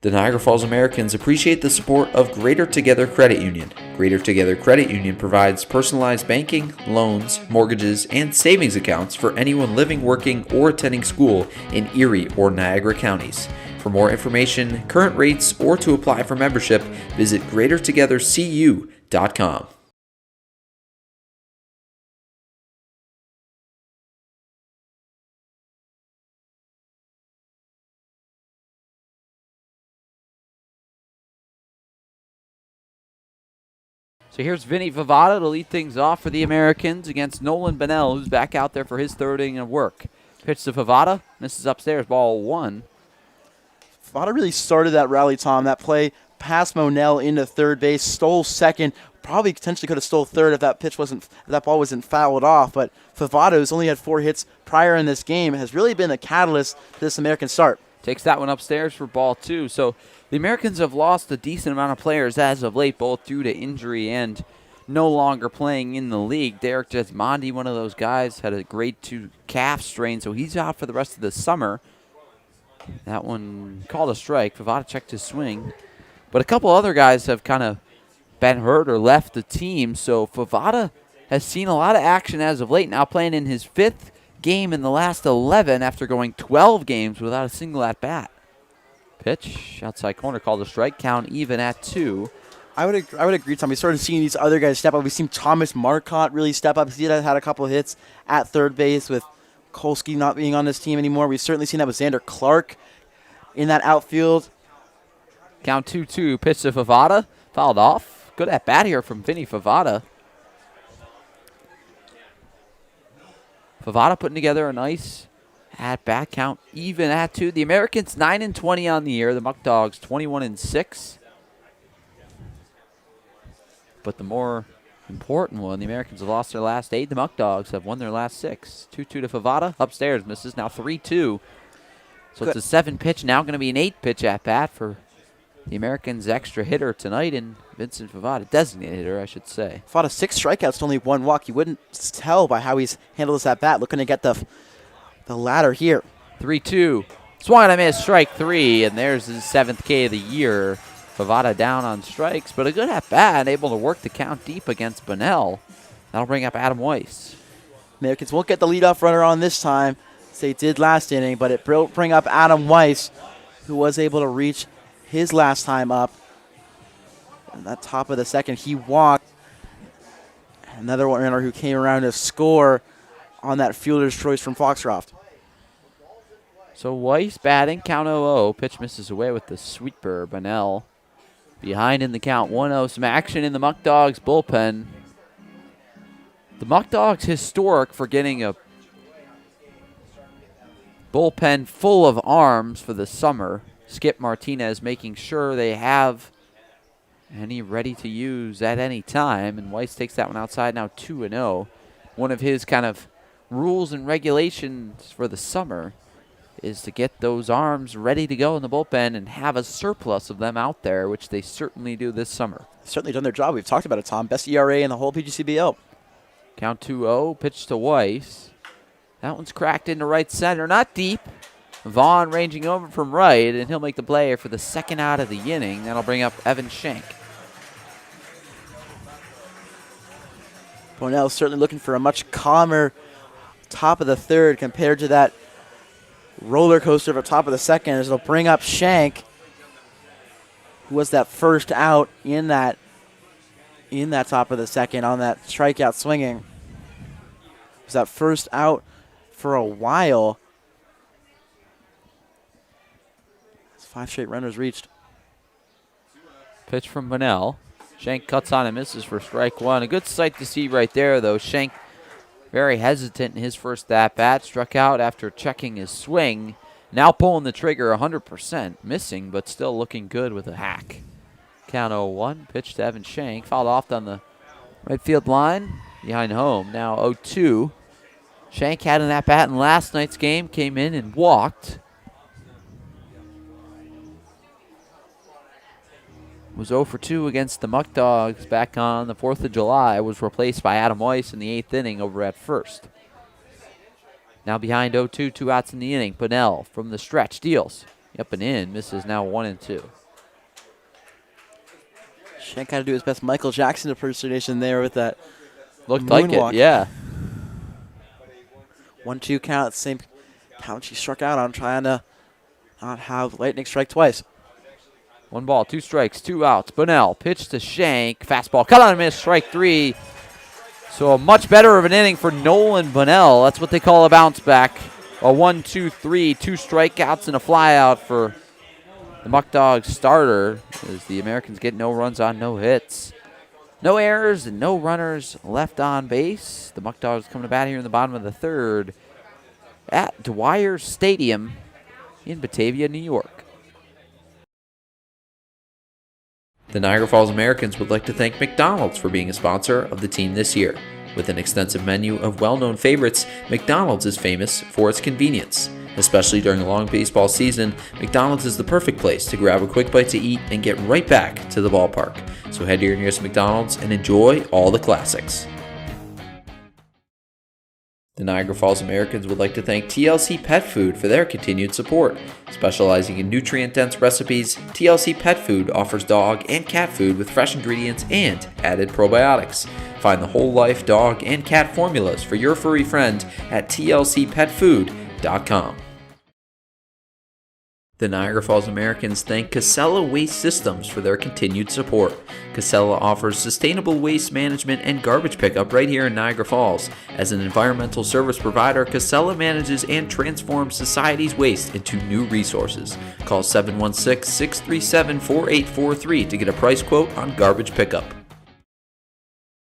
Speaker 5: The Niagara Falls Americans appreciate the support of Greater Together Credit Union. Greater Together Credit Union provides personalized banking, loans, mortgages, and savings accounts for anyone living, working, or attending school in Erie or Niagara counties. For more information, current rates, or to apply for membership, visit greatertogethercu.com.
Speaker 4: So here's Vinny Vivada to lead things off for the Americans against Nolan Bennell, who's back out there for his third inning of work. Pitch to Vivada, misses upstairs, ball 1.
Speaker 2: Vivada really started that rally, Tom. That play past Monell into third base, stole second, probably potentially could have stole third if that ball wasn't fouled off. But Vivada, who's only had 4 hits prior in this game, has really been a catalyst to this American start.
Speaker 4: Takes that one upstairs for ball 2. So the Americans have lost a decent amount of players as of late, both due to injury and no longer playing in the league. Derek Desmondi, one of those guys, had a grade 2 calf strain, so he's out for the rest of the summer. That one called a strike. Vivada checked his swing. But a couple other guys have kind of been hurt or left the team, so Vivada has seen a lot of action as of late, now playing in his 5th game in the last 11 after going 12 games without a single at-bat. Pitch, outside corner, called a strike, count even at 2.
Speaker 2: I would agree, Tom. We started seeing these other guys step up. We've seen Thomas Marcotte really step up. He had a couple of hits at third base with Kolsky not being on this team anymore. We've certainly seen that with Xander Clark in that outfield.
Speaker 4: Count 2-2, pitch to Vivada, fouled off. Good at bat here from Vinny Vivada. Vivada putting together a nice at-bat, count even at 2. The Americans 9-20 on the year. The Muckdogs 21-6. But the more important one, the Americans have lost their last 8. The Muckdogs have won their last 6. 2-2 to Vivada. Upstairs, misses. Now 3-2. So it's a 7-pitch, now going to be an 8-pitch at-bat for the Americans' extra hitter tonight, and Vincent Vivada, designated hitter, I should say.
Speaker 2: Fought 6 strikeouts to only 1 walk. You wouldn't tell by how he's handled this at-bat. Looking to get the ladder here.
Speaker 4: 3-2. Swung and a miss, strike 3, and there's his 7th K of the year. Vivada down on strikes, but a good at-bat, able to work the count deep against Bonnell. That'll bring up Adam Weiss.
Speaker 2: Americans won't get the leadoff runner on this time, as they did last inning, but it will bring up Adam Weiss, who was able to reach his last time up. And that top of the second, he walked. Another runner who came around to score on that fielder's choice from Foxcroft.
Speaker 4: So Weiss batting, count 0-0. Pitch misses away with the sweeper. Bonnell behind in the count 1-0. Some action in the Muckdogs bullpen. The Muckdogs historic for getting a bullpen full of arms for the summer. Skip Martinez making sure they have any ready to use at any time. And Weiss takes that one outside, now 2-0. One of his kind of rules and regulations for the summer is to get those arms ready to go in the bullpen and have a surplus of them out there, which they certainly do this summer.
Speaker 2: Certainly done their job. We've talked about it, Tom. Best ERA in the whole PGCBL.
Speaker 4: Count 2-0, pitch to Weiss. That one's cracked into right center, not deep. Vaughn ranging over from right, and he'll make the play for the second out of the inning. That'll bring up Evan Schenk.
Speaker 2: Bonnell certainly looking for a much calmer top of the third compared to that roller coaster of a top of the second, as it'll bring up Schenk, who was that first out in that in that top of the second on that strikeout swinging. It was that first out for a while. 5 straight runners reached.
Speaker 4: Pitch from Bunnell. Shank cuts on and misses for strike one. A good sight to see right there, though. Shank very hesitant in his first at-bat. Struck out after checking his swing. Now pulling the trigger 100%. Missing, but still looking good with a hack. Count 0-1. Pitch to Evan Shank. Fouled off down the right field line. Behind home. Now 0-2. Shank had an at-bat in last night's game. Came in and walked. Was 0 for 2 against the Muckdogs back on the 4th of July. Was replaced by Adam Weiss in the 8th inning over at first. Now behind 0-2, 2 outs in the inning. Bunnell from the stretch deals. Up and in, misses now 1-2.
Speaker 2: Shank had to do his best Michael Jackson impersonation there with that.
Speaker 4: Looked like
Speaker 2: moonwalk.
Speaker 4: it, yeah.
Speaker 2: 1-2 count, same count she struck out on, trying to not have Lightning strike twice.
Speaker 4: 1 ball, 2 strikes, 2 outs. Bunnell, pitch to Shank. Fastball, cut on and miss, strike 3. So a much better of an inning for Nolan Bunnell. That's what they call a bounce back. A 1-2-3, 2 strikeouts and a flyout for the Muckdogs starter, as the Americans get no runs on, no hits. No errors and no runners left on base. The Muckdogs coming to bat here in the bottom of the 3rd at Dwyer Stadium in Batavia, New York.
Speaker 5: The Niagara Falls Americans would like to thank McDonald's for being a sponsor of the team this year. With an extensive menu of well-known favorites, McDonald's is famous for its convenience. Especially during a long baseball season, McDonald's is the perfect place to grab a quick bite to eat and get right back to the ballpark. So head to your nearest McDonald's and enjoy all the classics. The Niagara Falls Americans would like to thank TLC Pet Food for their continued support. Specializing in nutrient-dense recipes, TLC Pet Food offers dog and cat food with fresh ingredients and added probiotics. Find the whole life dog and cat formulas for your furry friend at tlcpetfood.com. The Niagara Falls Americans thank Casella Waste Systems for their continued support. Casella offers sustainable waste management and garbage pickup right here in Niagara Falls. As an environmental service provider, Casella manages and transforms society's waste into new resources. Call 716-637-4843 to get a price quote on garbage pickup.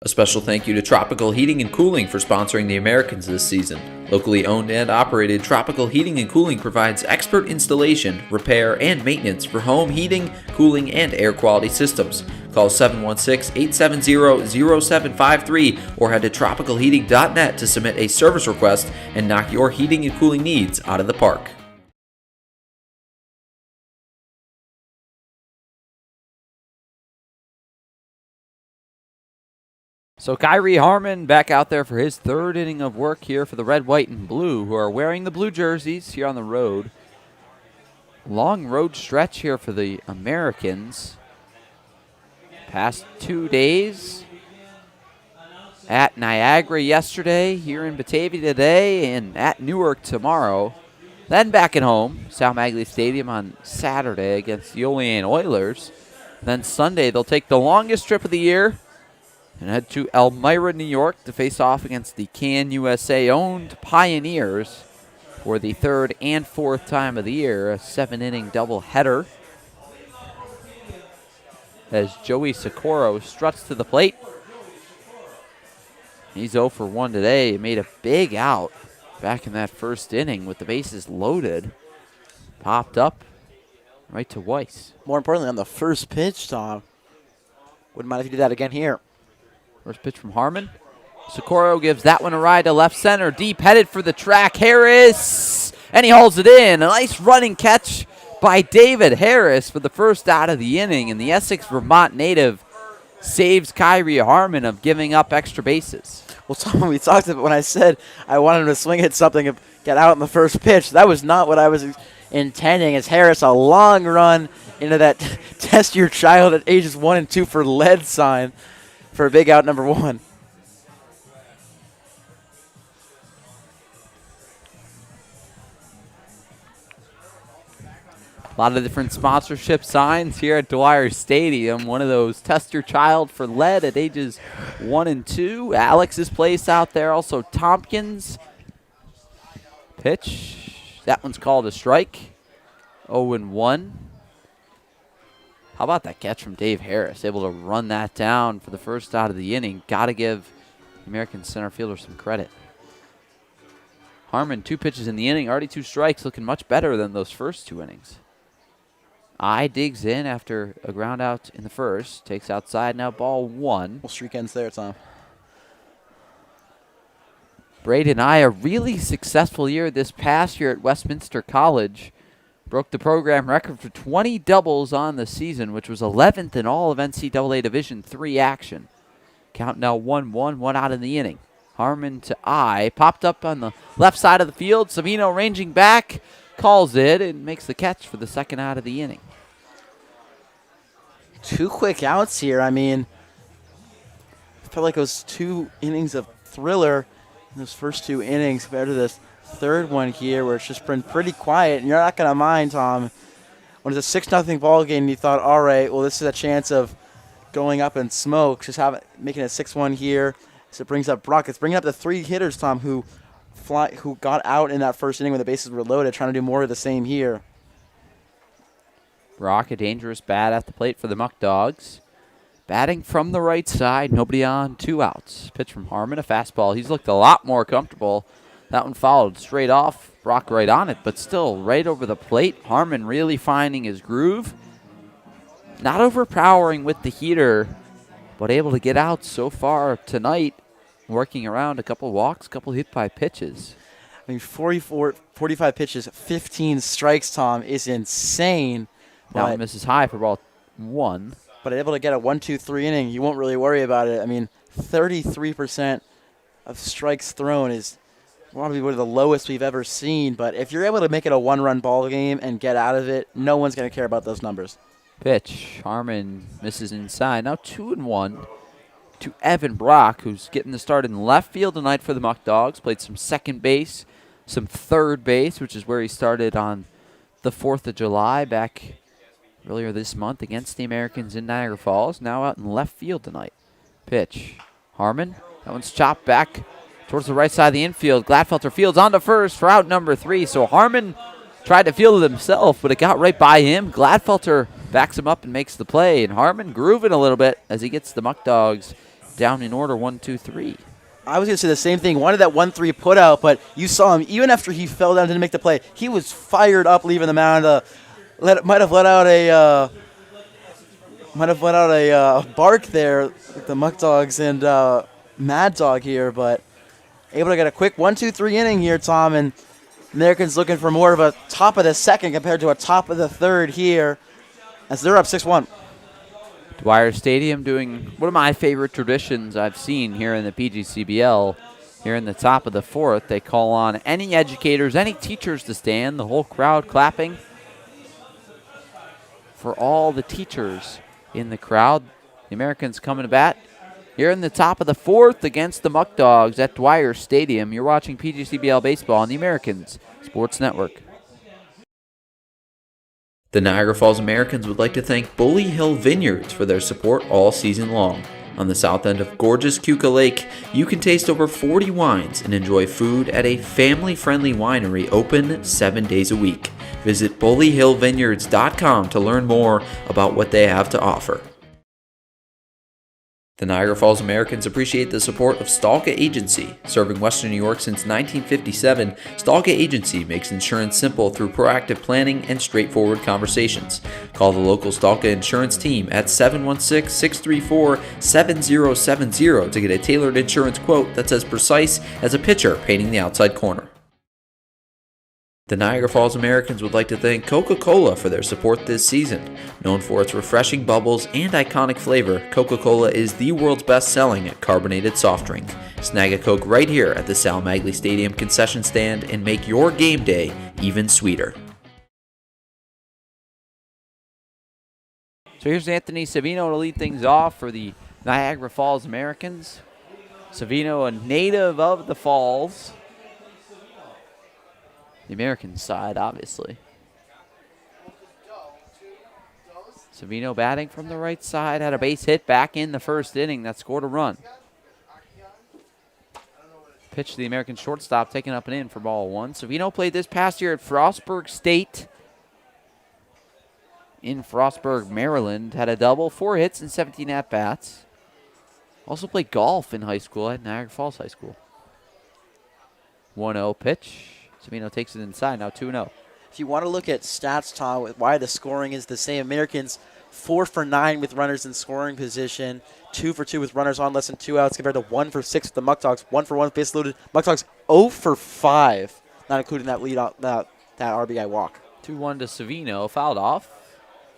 Speaker 5: A special thank you to Tropical Heating and Cooling for sponsoring the Americans this season. Locally owned and operated, Tropical Heating and Cooling provides expert installation, repair, and maintenance for home heating, cooling, and air quality systems. Call 716-870-0753 or head to tropicalheating.net to submit a service request and knock your heating and cooling needs out of the park.
Speaker 4: So Kyrie Harmon back out there for his 3rd inning of work here for the red, white, and blue, who are wearing the blue jerseys here on the road. Long road stretch here for the Americans. Past 2 days at Niagara yesterday, here in Batavia today, and at Newark tomorrow. Then back at home, Sal Magley Stadium on Saturday against the Olean Oilers. Then Sunday, they'll take the longest trip of the year and head to Elmira, New York to face off against the Can USA-owned Pioneers for the 3rd and 4th time of the year, a 7-inning doubleheader. As Joey Socorro struts to the plate. He's 0 for 1 today. He made a big out back in that 1st inning with the bases loaded. Popped up right to Weiss.
Speaker 2: More importantly, on the first pitch, Tom. Wouldn't mind if you did that again here.
Speaker 4: First pitch from Harmon. Socorro gives that one a ride to left center. Deep headed for the track. Harris. And he holds it in. A nice running catch by David Harris for the first out of the inning. And the Essex, Vermont native saves Kyrie Harmon of giving up extra bases.
Speaker 2: Well, Tom, we talked about when I said I wanted him to swing hit something and get out in the first pitch. That was not what I was intending. As Harris, a long run into that test your child at ages 1 and 2 for lead sign for a big out number 1.
Speaker 4: A lot of different sponsorship signs here at Dwyer Stadium. One of those test your child for lead at ages 1 and 2. Alex's place out there. Also Tompkins. Pitch. That one's called a strike. 0-1. How about that catch from Dave Harris? Able to run that down for the first out of the inning. Got to give the American center fielder some credit. Harmon, 2 pitches in the inning. Already 2 strikes. Looking much better than those first 2 innings. I digs in after a ground out in the first. Takes outside, now ball 1.
Speaker 2: Well, streak ends there, Tom.
Speaker 4: Braden I, a really successful year this past year at Westminster College. Broke the program record for 20 doubles on the season, which was 11th in all of NCAA Division III action. Count now 1-1, 1 out in the inning. Harmon to I, popped up on the left side of the field. Savino ranging back, calls it, and makes the catch for the second out of the inning.
Speaker 2: 2 quick outs here. I mean, I felt like it was 2 innings of thriller in those first 2 innings compared to this third one here where it's just been pretty quiet. And you're not going to mind, Tom, when it's a 6-0 ball game, you thought, all right, well, this is a chance of going up in smoke, just making it 6-1 here. So it brings up Brock. It's bringing up the 3 hitters, Tom, who got out in that first inning when the bases were loaded, trying to do more of the same here.
Speaker 4: Brock, a dangerous bat at the plate for the Muckdogs. Batting from the right side, nobody on, 2 outs. Pitch from Harmon, a fastball. He's looked a lot more comfortable. That one followed straight off. Brock right on it, but still right over the plate. Harmon really finding his groove. Not overpowering with the heater, but able to get out so far tonight. Working around a couple walks, a couple hit by pitches.
Speaker 2: I mean, 45 pitches, 15 strikes, Tom, is insane.
Speaker 4: That one misses high for ball 1.
Speaker 2: But able to get a 1-2-3 inning, you won't really worry about it. I mean, 33% of strikes thrown is probably one of the lowest we've ever seen. But if you're able to make it a 1-run ball game and get out of it, no one's going to care about those numbers.
Speaker 4: Pitch. Harmon misses inside. Now 2-1 to Evan Brock, who's getting the start in left field tonight for the Muckdogs. Played some second base, some third base, which is where he started on the 4th of July back earlier this month against the Americans in Niagara Falls. Now out in left field tonight. Pitch. Harmon. That one's chopped back towards the right side of the infield. Gladfelter fields on to first for out number 3. So Harmon tried to field it himself, but it got right by him. Gladfelter backs him up and makes the play. And Harmon grooving a little bit as he gets the Muckdogs down in order 1-2-3.
Speaker 2: I was going to say the same thing. Wanted that 1-3 put out, but you saw him, even after he fell down and didn't make the play, he was fired up leaving the mound. Might have let out a bark there, like the Muckdogs and Mad Dog here, but able to get a quick 1-2-3 inning here, Tom, and Americans looking for more of a top of the second compared to a top of the third here as they're up 6-1.
Speaker 4: Dwyer Stadium doing one of my favorite traditions I've seen here in the PGCBL. Here in the top of the 4th, they call on any educators, any teachers to stand, the whole crowd clapping for all the teachers in the crowd. The Americans coming to bat here in the top of the 4th against the Muckdogs at Dwyer Stadium. You're watching PGCBL Baseball on the Americans Sports Network.
Speaker 5: The Niagara Falls Americans would like to thank Bully Hill Vineyards for their support all season long. On the south end of gorgeous Keuka Lake, you can taste over 40 wines and enjoy food at a family-friendly winery open 7 days a week. Visit bullyhillvineyards.com to learn more about what they have to offer. The Niagara Falls Americans appreciate the support of Stalka Agency. Serving Western New York since 1957, Stalka Agency makes insurance simple through proactive planning and straightforward conversations. Call the local Stalka insurance team at 716-634-7070 to get a tailored insurance quote that's as precise as a pitcher painting the outside corner. The Niagara Falls Americans would like to thank Coca-Cola for their support this season. Known for its refreshing bubbles and iconic flavor, Coca-Cola is the world's best-selling carbonated soft drink. Snag a Coke right here at the Sal Magley Stadium concession stand and make your game day even sweeter.
Speaker 4: So here's Anthony Savino to lead things off for the Niagara Falls Americans. Savino, a native of the Falls. The American side, obviously. Savino batting from the right side, had a base hit back in the first inning that scored a run. Pitch to the American shortstop, taken up and in for ball one. Savino played this past year at Frostburg State in Frostburg, Maryland. Had a double, 4 hits, and 17 at-bats. Also played golf in high school at Niagara Falls High School. 1-0 pitch. Savino takes it inside, now 2-0.
Speaker 2: If you want to look at stats, Tom, with why the scoring is the same, Americans 4 for 9 with runners in scoring position, 2 for 2 with runners on less than 2 outs compared to 1 for 6 with the Muckdogs, 1 for 1 with base loaded. Muckdogs 0 for 5, not including that lead out, that RBI walk.
Speaker 4: 2-1 to Savino, fouled off.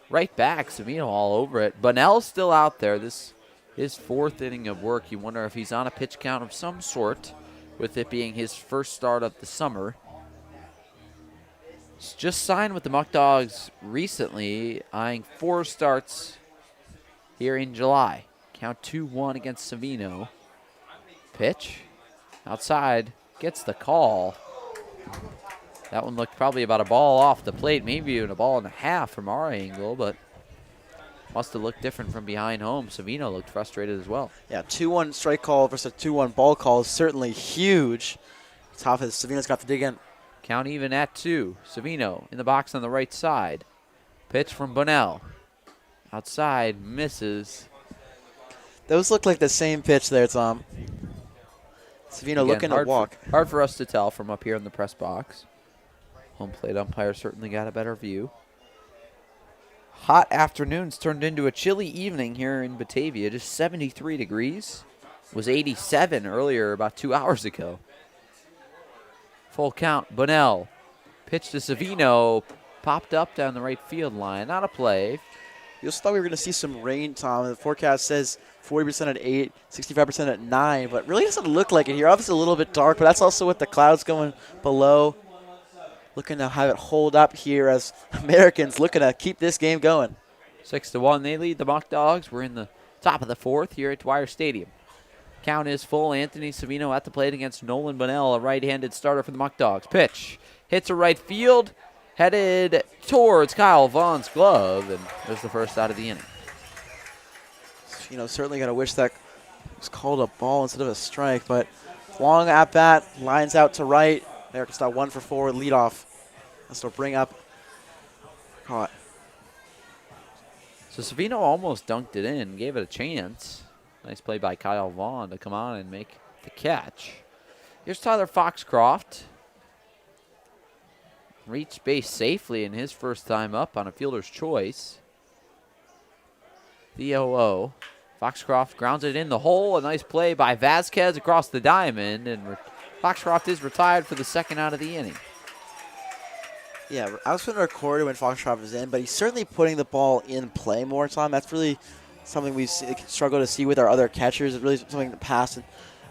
Speaker 4: Right back, Savino all over it. Bunnell's still out there. This is 4th inning of work. You wonder if he's on a pitch count of some sort, with it being his first start of the summer. He's just signed with the Muckdogs recently, eyeing 4 starts here in July. Count 2-1 against Savino. Pitch outside, gets the call. That one looked probably about a ball off the plate, maybe even a ball and a half from our angle, but must have looked different from behind home. Savino looked frustrated as well.
Speaker 2: Yeah, 2-1 strike call versus a 2-1 ball call is certainly huge. Top of Savino's got to dig in.
Speaker 4: Count even at 2. Savino in the box on the right side. Pitch from Bunnell. Outside, misses.
Speaker 2: Those look like the same pitch there, Tom. Savino
Speaker 4: Again,
Speaker 2: looking to walk.
Speaker 4: Hard for us to tell from up here in the press box. Home plate umpire certainly got a better view. Hot afternoons turned into a chilly evening here in Batavia. Just 73 degrees. It was 87 earlier about 2 hours ago. Full count, Bunnell. Pitch to Savino. Popped up down the right field line. Not a play.
Speaker 2: You also thought we were going to see some rain, Tom. The forecast says 40% at 8, 65% at 9, but really doesn't look like it here. Obviously a little bit dark, but that's also with the clouds going below. Looking to have it hold up here as Americans looking to keep this game going.
Speaker 4: 6-1, they lead the Muckdogs. We're in the top of the 4th here at Dwyer Stadium. Count is full. Anthony Savino at the plate against Nolan Bunnell, a right-handed starter for the Muckdogs. Pitch hits a right field, headed towards Kyle Vaughn's glove, and there's the first out of the inning.
Speaker 2: You know, certainly got to wish that was called a ball instead of a strike, but long at bat, lines out to right. Americans start 1 for 4 with leadoff. That's to bring up. Caught.
Speaker 4: So Savino almost dunked it in, gave it a chance. Nice play by Kyle Vaughn to come on and make the catch. Here's Tyler Foxcroft. Reached base safely in his first time up on a fielder's choice. The 0-0. Foxcroft grounds it in the hole. A nice play by Vasquez across the diamond, and Foxcroft is retired for the second out of the inning.
Speaker 2: Yeah, I was going to record it when Foxcroft was in, but he's certainly putting the ball in play more, Tom. That's really something we've struggled to see with our other catchers. It's really something in the past and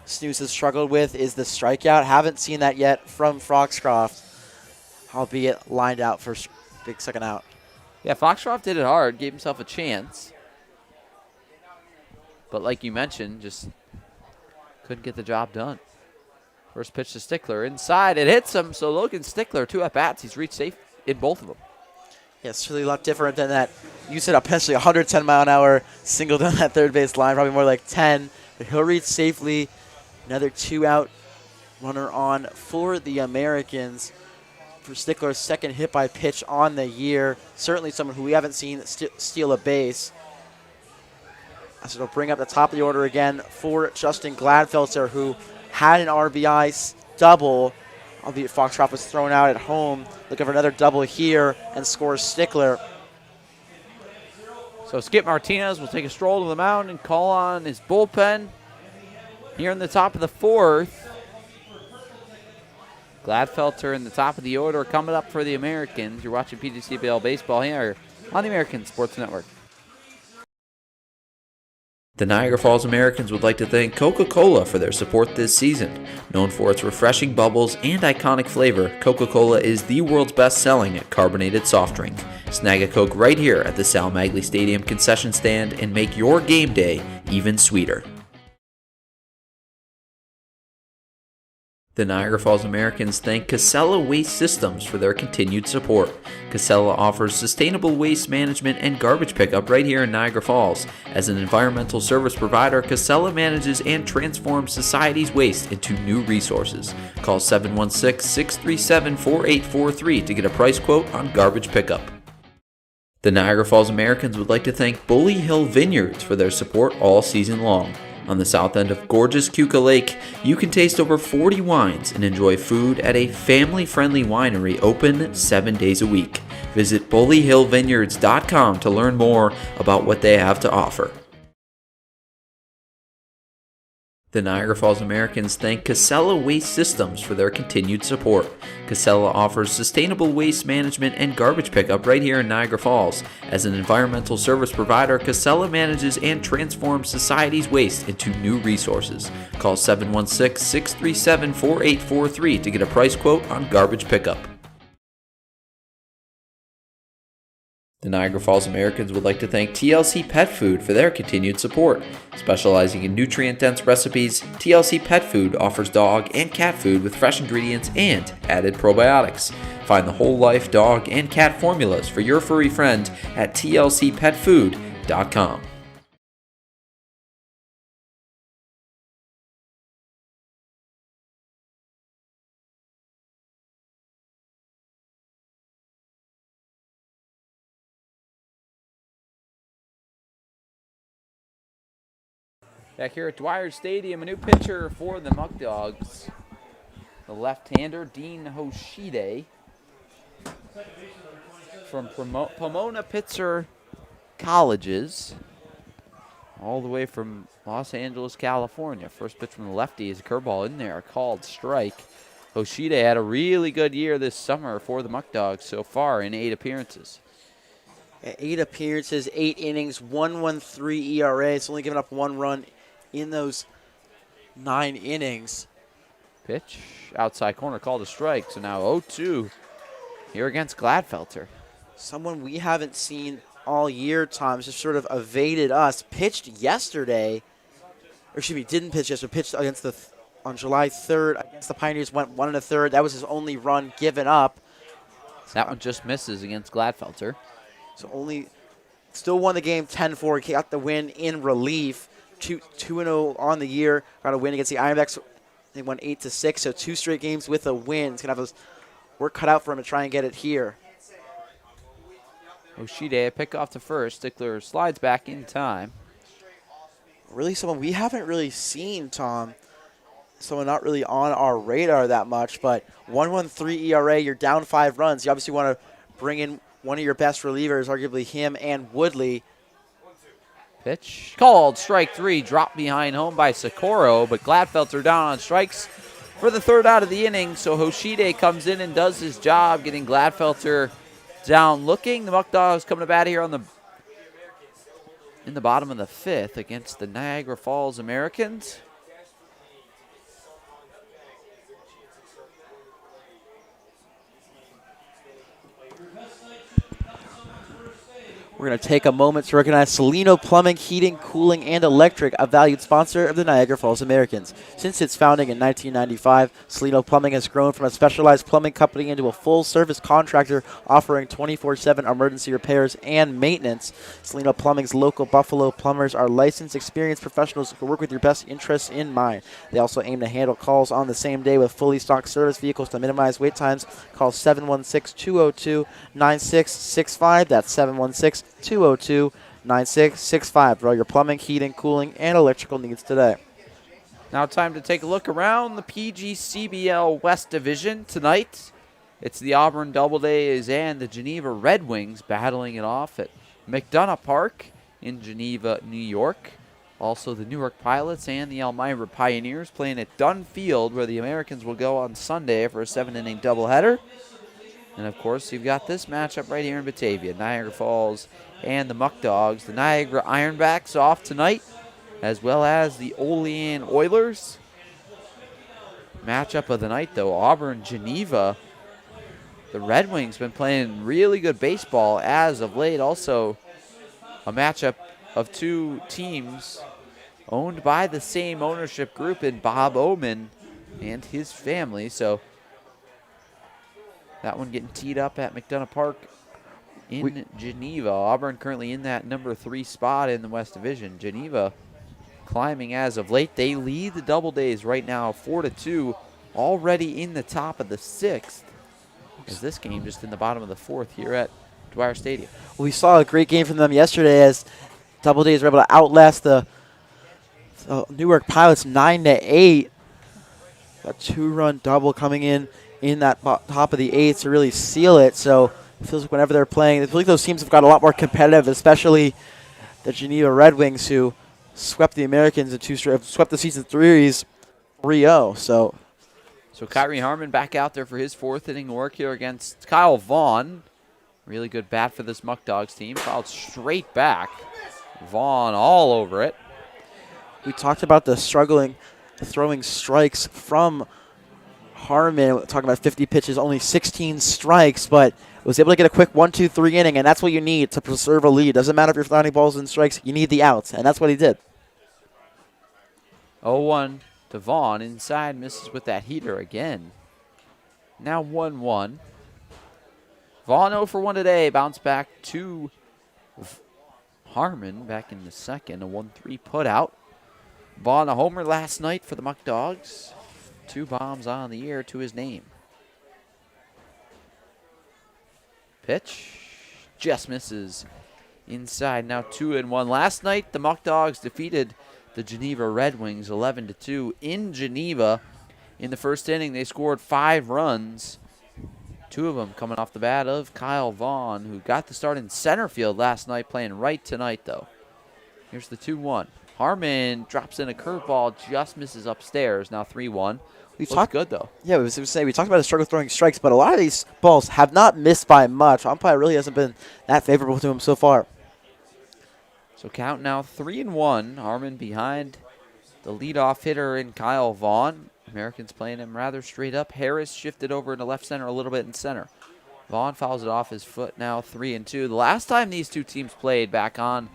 Speaker 2: Snooze has struggled with is the strikeout. Haven't seen that yet from Foxcroft, albeit lined out for big second out.
Speaker 4: Yeah, Foxcroft did it hard, gave himself a chance. But like you mentioned, just couldn't get the job done. First pitch to Stickler. Inside, it hits him. So Logan Stickler, 2 at-bats. He's reached safe in both of them.
Speaker 2: Yeah, it's really a lot different than that. You said potentially 110-mile-an-hour single down that third base line, probably more like 10. But he'll reach safely. Another 2-out runner on for the Americans. For Stickler's second hit by pitch on the year. Certainly someone who we haven't seen steal a base. So it'll bring up the top of the order again for Justin Gladfelter, who had an RBI double, albeit Foxcroft was thrown out at home. Looking for another double here and scores Stickler.
Speaker 4: So Skip Martinez will take a stroll to the mound and call on his bullpen here in the top of the 4th. Gladfelter in the top of the order coming up for the Americans. You're watching PGCBL Baseball here on the American Sports Network.
Speaker 5: The Niagara Falls Americans would like to thank Coca-Cola for their support this season. Known for its refreshing bubbles and iconic flavor, Coca-Cola is the world's best-selling carbonated soft drink. Snag a Coke right here at the Sal Magley Stadium concession stand and make your game day even sweeter. The Niagara Falls Americans thank Casella Waste Systems for their continued support. Casella offers sustainable waste management and garbage pickup right here in Niagara Falls. As an environmental service provider, Casella manages and transforms society's waste into new resources. Call 716-637-4843 to get a price quote on garbage pickup. The Niagara Falls Americans would like to thank Bully Hill Vineyards for their support all season long. On the south end of gorgeous Keuka Lake, you can taste over 40 wines and enjoy food at a family-friendly winery open 7 days a week. Visit bullyhillvineyards.com to learn more about what they have to offer. The Niagara Falls Americans thank Casella Waste Systems for their continued support. Casella offers sustainable waste management and garbage pickup right here in Niagara Falls. As an environmental service provider, Casella manages and transforms society's waste into new resources. Call 716-637-4843 to get a price quote on garbage pickup. The Niagara Falls Americans would like to thank TLC Pet Food for their continued support. Specializing in nutrient-dense recipes, TLC Pet Food offers dog and cat food with fresh ingredients and added probiotics. Find the whole life dog and cat formulas for your furry friend at tlcpetfood.com.
Speaker 4: Back here at Dwyer Stadium, a new pitcher for the Muckdogs. The left-hander, Dean Hoshide, from Pomona Pitzer Colleges, all the way from Los Angeles, California. First pitch from the lefty is a curveball in there, called strike. Hoshide had a really good year this summer for the Muckdogs so far in 8 appearances.
Speaker 2: 8 appearances, 8 innings, 1.13 ERA. It's only given up 1 run in those 9 innings.
Speaker 4: Pitch, outside corner, called a strike. So now 0-2 here against Gladfelter.
Speaker 2: Someone we haven't seen all year, Tom, just sort of evaded us. Pitched yesterday, or excuse me, didn't pitch yesterday, pitched against on July 3rd against the Pioneers, went 1 1/3. That was his only run given up.
Speaker 4: That one just misses against Gladfelter.
Speaker 2: So still won the game 10-4. He got the win in relief. 2-0 on the year. Got a win against the Ironbacks. They won 8-6, so 2 straight games with a win. He's going to have his work cut out for him to try and get it here.
Speaker 4: Hoshide, a pick off to first. Stickler slides back in time.
Speaker 2: Really someone we haven't really seen, Tom. Someone not really on our radar that much, but 1.13 ERA, you're down 5 runs. You obviously want to bring in one of your best relievers, arguably him and Woodley.
Speaker 4: Pitch called, strike 3, dropped behind home by Socorro, but Gladfelter down on strikes for the 3rd out of the inning. So Hoshide comes in and does his job, getting Gladfelter down looking. The Muckdogs coming to bat here in the bottom of the 5th against the Niagara Falls Americans.
Speaker 2: We're going to take a moment to recognize Salino Plumbing, Heating, Cooling, and Electric, a valued sponsor of the Niagara Falls Americans. Since its founding in 1995, Salino Plumbing has grown from a specialized plumbing company into a full-service contractor offering 24/7 emergency repairs and maintenance. Salino Plumbing's local Buffalo plumbers are licensed, experienced professionals who work with your best interests in mind. They also aim to handle calls on the same day with fully stocked service vehicles to minimize wait times. Call 716-202-9665. That's 716-202-9665 for all your plumbing, heating, cooling, and electrical needs today.
Speaker 4: Now time to take a look around the PGCBL West Division tonight. It's the Auburn Doubledays and the Geneva Red Wings battling it off at McDonough Park in Geneva, New York. Also the Newark Pilots and the Elmira Pioneers playing at Dunn Field, where the Americans will go on Sunday for a 7-inning doubleheader. And, of course, you've got this matchup right here in Batavia, Niagara Falls and the Muckdogs. The Niagara Ironbacks off tonight, as well as the Olean Oilers. Matchup of the night, though, Auburn-Geneva. The Red Wings been playing really good baseball as of late. Also, a matchup of 2 teams owned by the same ownership group in Bob Oman and his family. So that one getting teed up at McDonough Park in Geneva. Auburn currently in that number 3 spot in the West Division. Geneva climbing as of late. They lead the Double Days right now 4-2, already in the top of the 6th. As this game just in the bottom of the 4th here at Dwyer Stadium.
Speaker 2: We saw a great game from them yesterday as Double Days were able to outlast the Newark Pilots 9-8. A 2-run double coming in that top of the 8th to really seal it. So it feels like whenever they're playing, I feel like those teams have got a lot more competitive, especially the Geneva Red Wings, who swept the Americans in 2 straight, swept the season 3-0. So
Speaker 4: Kyrie Harmon back out there for his 4th inning work here against Kyle Vaughn. Really good bat for this Muckdogs team. Fouled straight back. Vaughn all over it.
Speaker 2: We talked about the struggling throwing strikes from Harmon. Talking about 50 pitches, only 16 strikes, but was able to get a quick 1-2-3 inning, and that's what you need to preserve a lead. Doesn't matter if you're finding balls and strikes, you need the outs, and that's what he did.
Speaker 4: 0-1 to Vaughn. Inside, misses with that heater again. Now 1-1. Vaughn 0 for 1 today. Bounce back to Harmon back in the 2nd. A 1-3 put out. Vaughn a homer last night for the Muckdogs. 2 bombs on the year to his name. Pitch just misses inside. Now 2-1. Last night the Muckdogs defeated the Geneva Red Wings 11-2 in Geneva. In the 1st inning they scored 5 runs. 2 of them coming off the bat of Kyle Vaughn, who got the start in center field last night, playing right tonight though. Here's the 2-1. Harmon drops in a curveball, just misses upstairs. Now 3-1. Looks good, though.
Speaker 2: Yeah, we talked about his struggle throwing strikes, but a lot of these balls have not missed by much. Umpire really hasn't been that favorable to him so far.
Speaker 4: So count now 3-1. Harmon behind the leadoff hitter in Kyle Vaughn. Americans playing him rather straight up. Harris shifted over into left center a little bit in center. Vaughn fouls it off his foot now 3-2. The last time these 2 teams played back on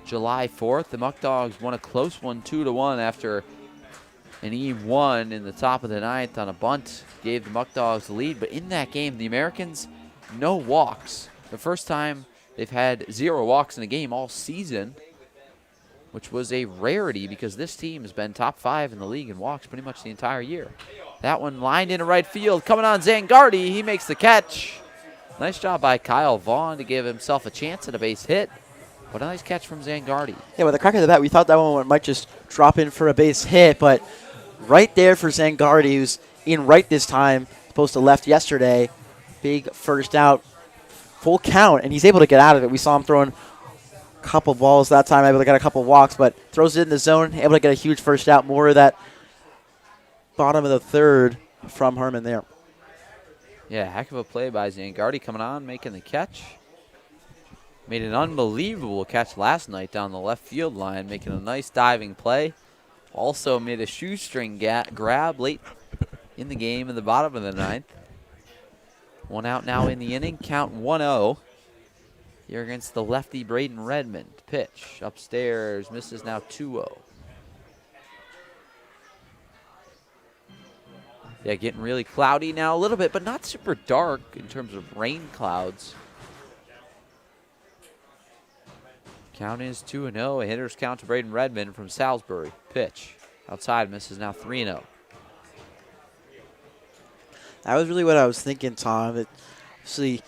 Speaker 4: July 4th, the Muckdogs won a close one 2-1 after an E1 in the top of the 9th on a bunt gave the Muckdogs the lead. But in that game, the Americans, no walks. The first time they've had 0 walks in a game all season, which was a rarity because this team has been top 5 in the league in walks pretty much the entire year. That one lined into right field. Coming on Zangardi. He makes the catch. Nice job by Kyle Vaughn to give himself a chance at a base hit. But a nice catch from Zangardi.
Speaker 2: Yeah, with the crack of the bat, we thought that one might just drop in for a base hit, but right there for Zangardi, who's in right this time, opposed to left yesterday. Big first out, full count, and he's able to get out of it. We saw him throwing a couple balls that time, able to get a couple walks, but throws it in the zone, able to get a huge first out. More of that bottom of the 3rd from Harmon there.
Speaker 4: Yeah, heck of a play by Zangardi coming on, making the catch. Made an unbelievable catch last night down the left field line, making a nice diving play. Also made a shoestring grab late in the game in the bottom of the 9th. 1 out now in the inning, count 1-0. Here against the lefty Braden Redmond. Pitch upstairs, misses now 2-0. Yeah, getting really cloudy now a little bit, but not super dark in terms of rain clouds. Count is 2-0. A hitter's count to Braden Redmond from Salisbury. Pitch outside, misses now 3-0.
Speaker 2: That was really what I was thinking, Tom. Obviously,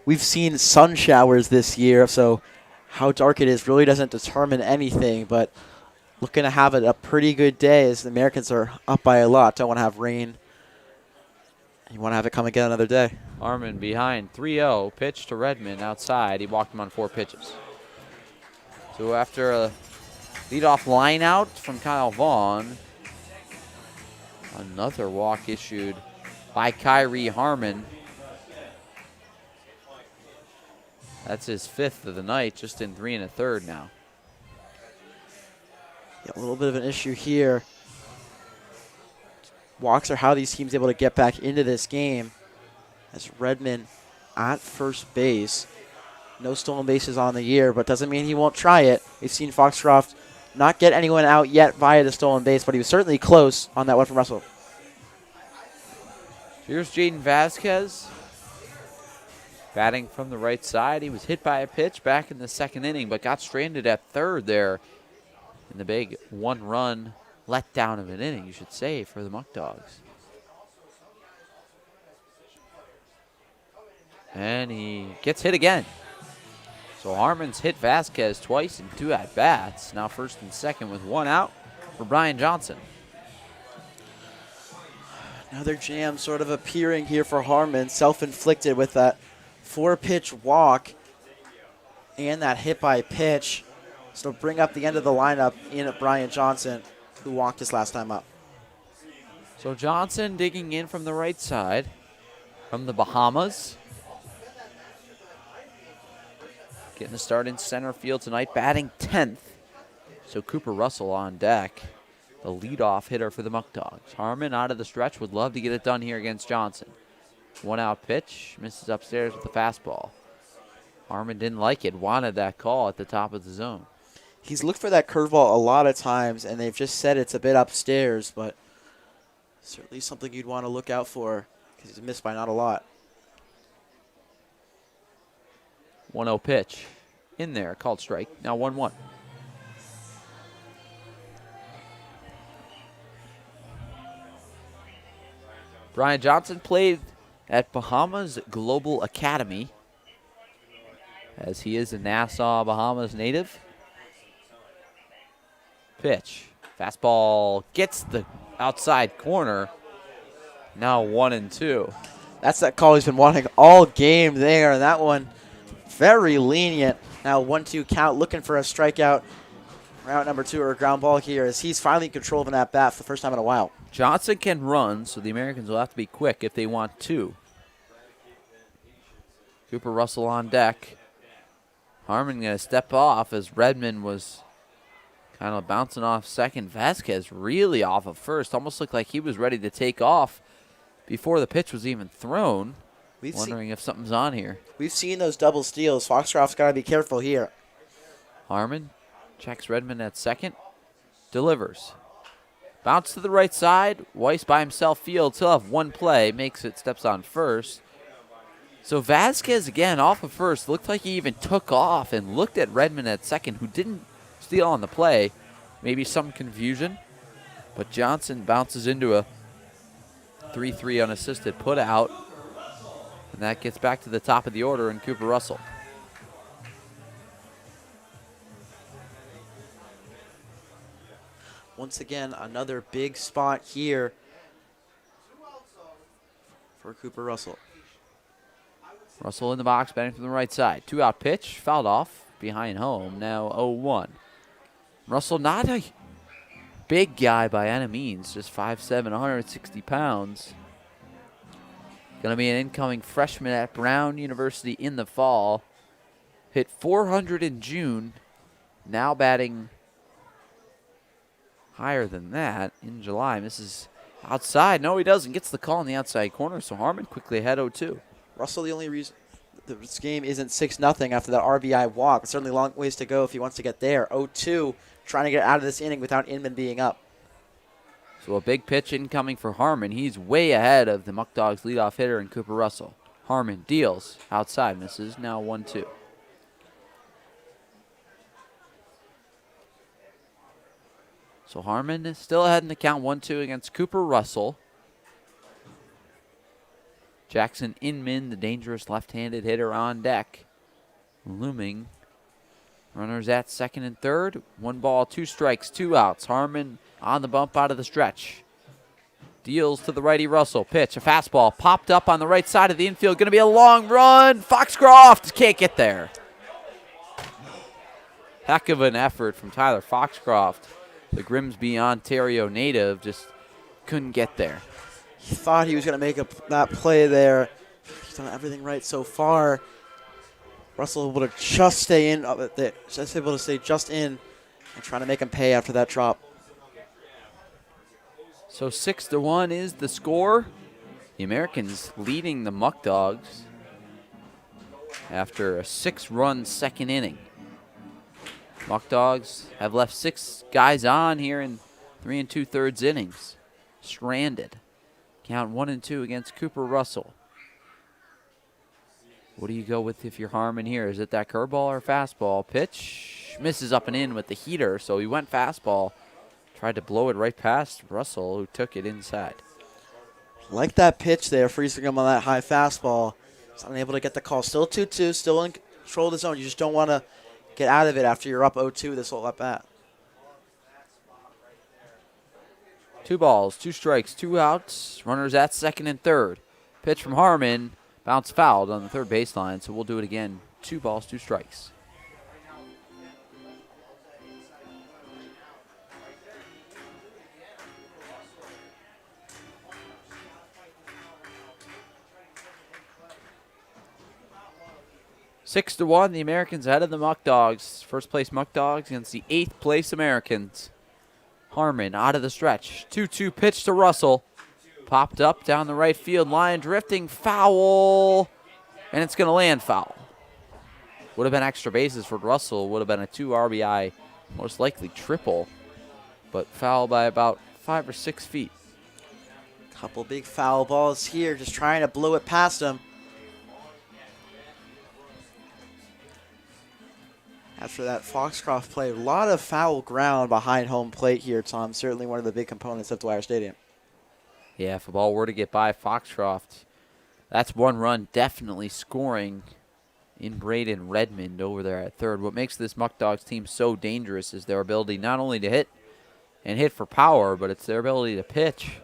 Speaker 2: we've seen sun showers this year, so how dark it is really doesn't determine anything, but looking to have it a pretty good day as the Americans are up by a lot. Don't want to have rain. You want to have it come again another day.
Speaker 4: Harmon behind 3-0. Pitch to Redmond outside. He walked him on 4 pitches. So after a leadoff line out from Kyle Vaughn, another walk issued by Kyrie Harmon. That's his 5th of the night, just in 3 1/3 now.
Speaker 2: Yeah, a little bit of an issue here. Walks are how these teams able to get back into this game. As Redmond at first base. No stolen bases on the year, but doesn't mean he won't try it. We've seen Foxcroft not get anyone out yet via the stolen base, but he was certainly close on that one from Russell.
Speaker 4: Here's Jaden Vasquez batting from the right side. He was hit by a pitch back in the second inning, but got stranded at third there in the big one-run letdown of an inning, you should say, for the Muckdogs. And he gets hit again. So Harmon's hit Vasquez twice in 2 at-bats. Now first and second with 1 out for Brian Johnson.
Speaker 2: Another jam sort of appearing here for Harmon, self-inflicted with that 4-pitch walk and that hit by pitch. So bring up the end of the lineup in at Brian Johnson, who walked his last time up.
Speaker 4: So Johnson digging in from the right side from the Bahamas. Getting the start in center field tonight, batting 10th. So Cooper Russell on deck, the leadoff hitter for the Muckdogs. Harmon out of the stretch, would love to get it done here against Johnson. 1 out pitch, misses upstairs with the fastball. Harmon didn't like it, wanted that call at the top of the zone.
Speaker 2: He's looked for that curveball a lot of times, and they've just said it's a bit upstairs, but certainly something you'd want to look out for because he's missed by not a lot.
Speaker 4: 1-0 pitch in there, called strike. Now 1-1. Brian Johnson played at Bahamas Global Academy, as he is a Nassau, Bahamas native. Pitch. Fastball gets the outside corner. Now 1-2.
Speaker 2: That's that call he's been wanting all game there, and that one very lenient. Now 1-2 count, looking for a strikeout. Route number 2 or a ground ball here as he's finally in control of an at-bat for the first time in a while.
Speaker 4: Johnson can run, so the Americans will have to be quick if they want to. Cooper Russell on deck. Harmon going to step off as Redmond was kind of bouncing off second. Vasquez really off of first. Almost looked like he was ready to take off before the pitch was even thrown. Wondering if something's on here.
Speaker 2: We've seen those double steals. Foxcroft's got to be careful here.
Speaker 4: Harmon checks Redmond at second. Delivers. Bounce to the right side. Weiss by himself fields. He'll have one play. Makes it, steps on first. So Vasquez again off of first. Looked like he even took off and looked at Redmond at second, who didn't steal on the play. Maybe some confusion. But Johnson bounces into a 3-3 unassisted put out. And that gets back to the top of the order in Cooper Russell.
Speaker 2: Once again, another big spot here for Cooper Russell.
Speaker 4: Russell in the box, batting from the right side. 2 out pitch, fouled off behind home. Now 0-1. Russell not a big guy by any means, just 5'7", 160 pounds. Going to be an incoming freshman at Brown University in the fall. Hit 400 in June. Now batting higher than that in July. Misses outside. No, he doesn't. Gets the call in the outside corner, so Harmon quickly ahead 0-2.
Speaker 2: Russell, the only reason this game isn't 6-0 after that RBI walk. It's certainly a long ways to go if he wants to get there. 0-2, trying to get out of this inning without Inman being up.
Speaker 4: So a big pitch incoming for Harmon. He's way ahead of the Muckdogs leadoff hitter and Cooper Russell. Harmon deals outside, misses. Now 1-2. So Harmon is still ahead in the count 1-2 against Cooper Russell. Jackson Inman, the dangerous left-handed hitter, on deck. Looming. Runners at second and third. 1 ball, 2 strikes, 2 outs. Harmon on the bump out of the stretch. Deals to the righty Russell. Pitch, a fastball, popped up on the right side of the infield. Going to be a long run. Foxcroft can't get there. Heck of an effort from Tyler Foxcroft. The Grimsby, Ontario native, just couldn't get there.
Speaker 2: He thought he was going to make that play there. He's done everything right so far. Russell able to just stay in, just able to stay just in and trying to make him pay after that drop.
Speaker 4: So 6-1 is the score. The Americans leading the Muckdogs after a 6-run second inning. Muckdogs have left 6 guys on here in 3 2/3 innings. Stranded. Count 1-2 against Cooper Russell. What do you go with if you're Harmon here? Is it that curveball or fastball? Pitch misses up and in with the heater, so he went fastball. Tried to blow it right past Russell, who took it inside.
Speaker 2: Like that pitch there, freezing him on that high fastball. He's unable to get the call. Still 2-2, still in control of the zone. You just don't want to get out of it after you're up 0-2 this whole at bat.
Speaker 4: 2 balls, 2 strikes, 2 outs. Runners at second and third. Pitch from Harmon. Bounce fouled on the third baseline, so we'll do it again. 2 balls, 2 strikes. Six to 1, the Americans ahead of the Muckdogs. First place Muckdogs against the 8th place Americans. Harmon out of the stretch. 2-2 pitch to Russell. Popped up down the right field line, drifting foul, and it's going to land foul. Would have been extra bases for Russell. Would have been a 2 RBI, most likely triple, but foul by about 5 or 6 feet.
Speaker 2: Couple big foul balls here, just trying to blow it past him. After that Foxcroft play, a lot of foul ground behind home plate here, Tom. Certainly one of the big components of Dwyer Stadium.
Speaker 4: Yeah, if a ball were to get by Foxcroft, that's 1 run definitely scoring in Braden Redmond over there at third. What makes this Muckdogs team so dangerous is their ability not only to hit and hit for power, but it's their ability to pitch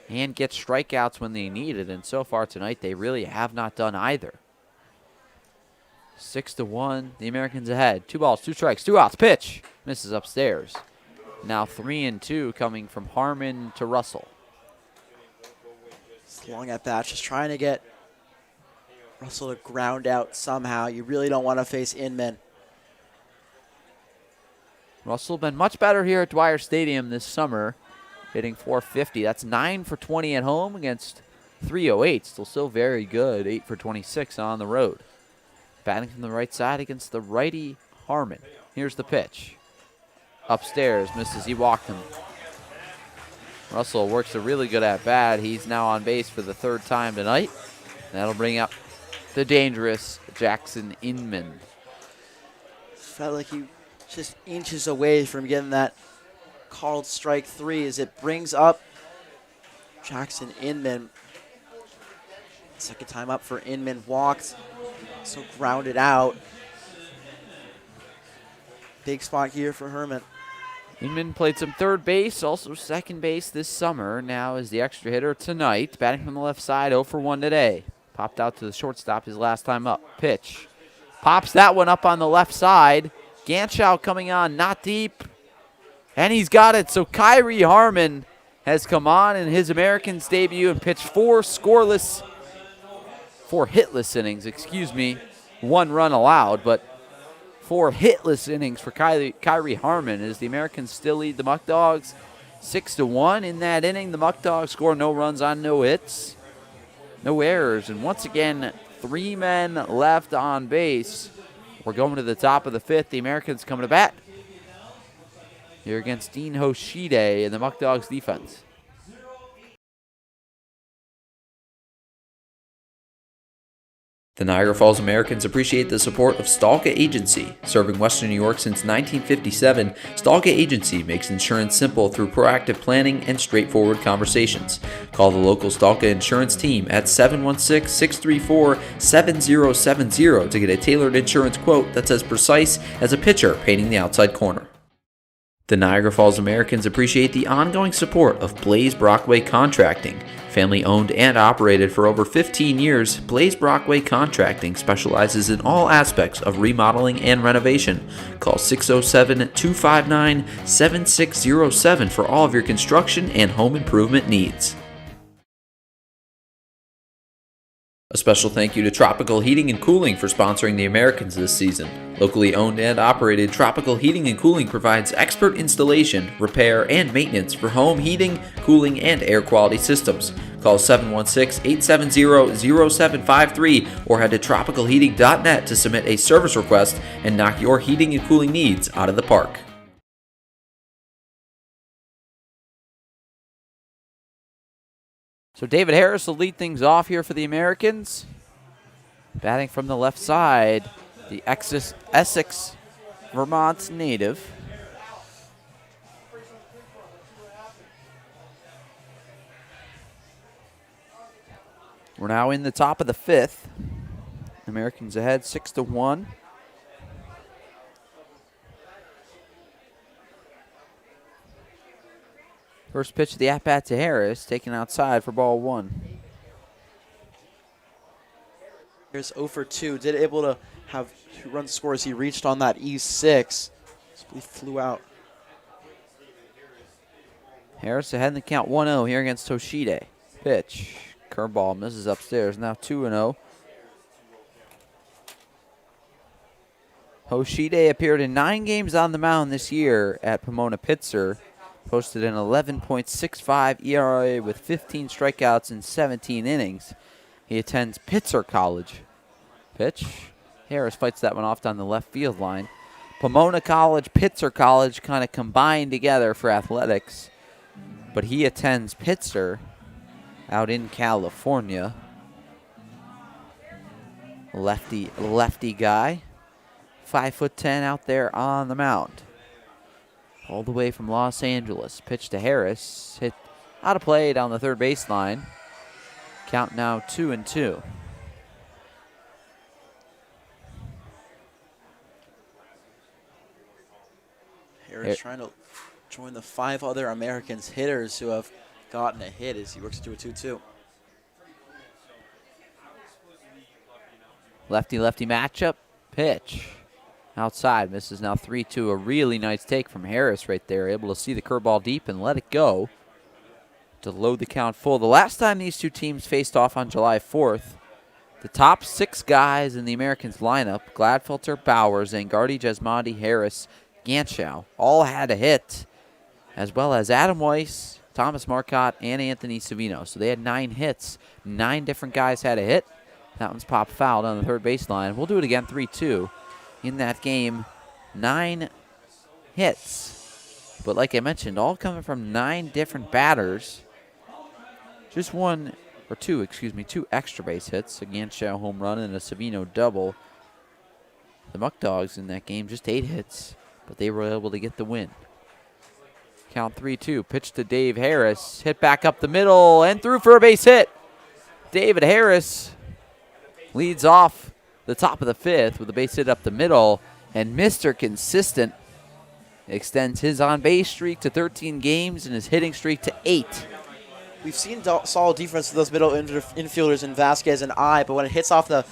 Speaker 4: and get strikeouts when they need it. And so far tonight, they really have not done either. 6 to 1, the Americans ahead. 2 balls, 2 strikes, 2 outs. Pitch misses upstairs. Now 3-2 coming from Harmon to Russell.
Speaker 2: Long at bat, just trying to get Russell to ground out somehow. You really don't want to face Inman.
Speaker 4: Russell been much better here at Dwyer Stadium this summer, hitting .450. That's 9 for 20 at home against .308. Still very good. 8 for 26 on the road. Batting from the right side against the righty Harmon. Here's the pitch. Upstairs, misses. He walked him. Russell works a really good at-bat. He's now on base for the 3rd time tonight. That'll bring up the dangerous Jackson Inman.
Speaker 2: Felt like he just inches away from getting that called strike 3 as it brings up Jackson Inman. Second time up for Inman, walked, so grounded out. Big spot here for Herman.
Speaker 4: Inman played some third base, also second base this summer. Now is the extra hitter tonight. Batting from the left side, 0 for 1 today. Popped out to the shortstop his last time up. Pitch. Pops that one up on the left side. Ganschow coming on, not deep. And he's got it. So Kyrie Harmon has come on in his Americans debut and pitched 4 hitless innings, 1 run allowed, but 4 hitless innings for Kyrie Harmon as the Americans still lead the Muckdogs 6 to 1. In that inning, the Muckdogs score no runs on no hits, no errors, and once again, 3 men left on base. We're going to the top of the 5th. The Americans coming to bat here against Dean Hoshide and the Muckdogs defense.
Speaker 5: The Niagara Falls Americans appreciate the support of Stalka Agency. Serving Western New York since 1957, Stalka Agency makes insurance simple through proactive planning and straightforward conversations. Call the local Stalka Insurance team at 716-634-7070 to get a tailored insurance quote that's as precise as a pitcher painting the outside corner. The Niagara Falls Americans appreciate the ongoing support of Blaze Brockway Contracting. Family owned and operated for over 15 years, Blaze Brockway Contracting specializes in all aspects of remodeling and renovation. Call 607-259-7607 for all of your construction and home improvement needs. A special thank you to Tropical Heating and Cooling for sponsoring the Americans this season. Locally owned and operated, Tropical Heating and Cooling provides expert installation, repair, and maintenance for home heating, cooling, and air quality systems. Call 716-870-0753 or head to tropicalheating.net to submit a service request and knock your heating and cooling needs out of the park.
Speaker 4: So David Harris will lead things off here for the Americans. Batting from the left side, the Essex, Vermont native. We're now in the top of the 5th. Americans ahead 6-1. First pitch of the at-bat to Harris, taken outside for ball 1.
Speaker 2: Here's 0 for 2. Did able to have 2 run scores. He reached on that E6. He flew out.
Speaker 4: Harris ahead in the count 1-0 here against Toshide. Pitch. Curveball misses upstairs. Now 2-0. Hoshide appeared in 9 games on the mound this year at Pomona Pitzer. Posted an 11.65 ERA with 15 strikeouts in 17 innings. He attends Pitzer College. Pitch. Harris fights that one off down the left field line. Pomona College, Pitzer College kind of combined together for athletics. But he attends Pitzer out in California. Lefty guy. 5'10" out there on the mound. All the way from Los Angeles. Pitch to Harris. Hit out of play down the third baseline. Count now 2-2.
Speaker 2: Harris trying to join the 5 other Americans hitters who have gotten a hit as he works into a 2-2.
Speaker 4: Lefty-lefty matchup. Pitch. Outside. Misses now 3-2. A really nice take from Harris right there. Able to see the curveball deep and let it go to load the count full. The last time these two teams faced off on July 4th, the top 6 guys in the Americans lineup, Gladfelter, Bowers, Zangardi, Jesmadi, Harris, Ganschow, all had a hit, as well as Adam Weiss, Thomas Marcotte, and Anthony Savino. So they had 9 hits. 9 different guys had a hit. That one's popped foul on the third baseline. We'll do it again, 3-2. In that game, 9 hits. But like I mentioned, all coming from 9 different batters. Just 2 extra base hits. A Ganschow home run and a Savino double. The Muckdogs in that game, just 8 hits, but they were able to get the win. Count 3-2. Pitch to Dave Harris. Hit back up the middle and through for a base hit. David Harris leads off the top of the 5th with a base hit up the middle, and Mr. Consistent extends his on-base streak to 13 games and his hitting streak to 8.
Speaker 2: We've seen solid defense to those middle infielders in Vasquez and I, but when it hits off the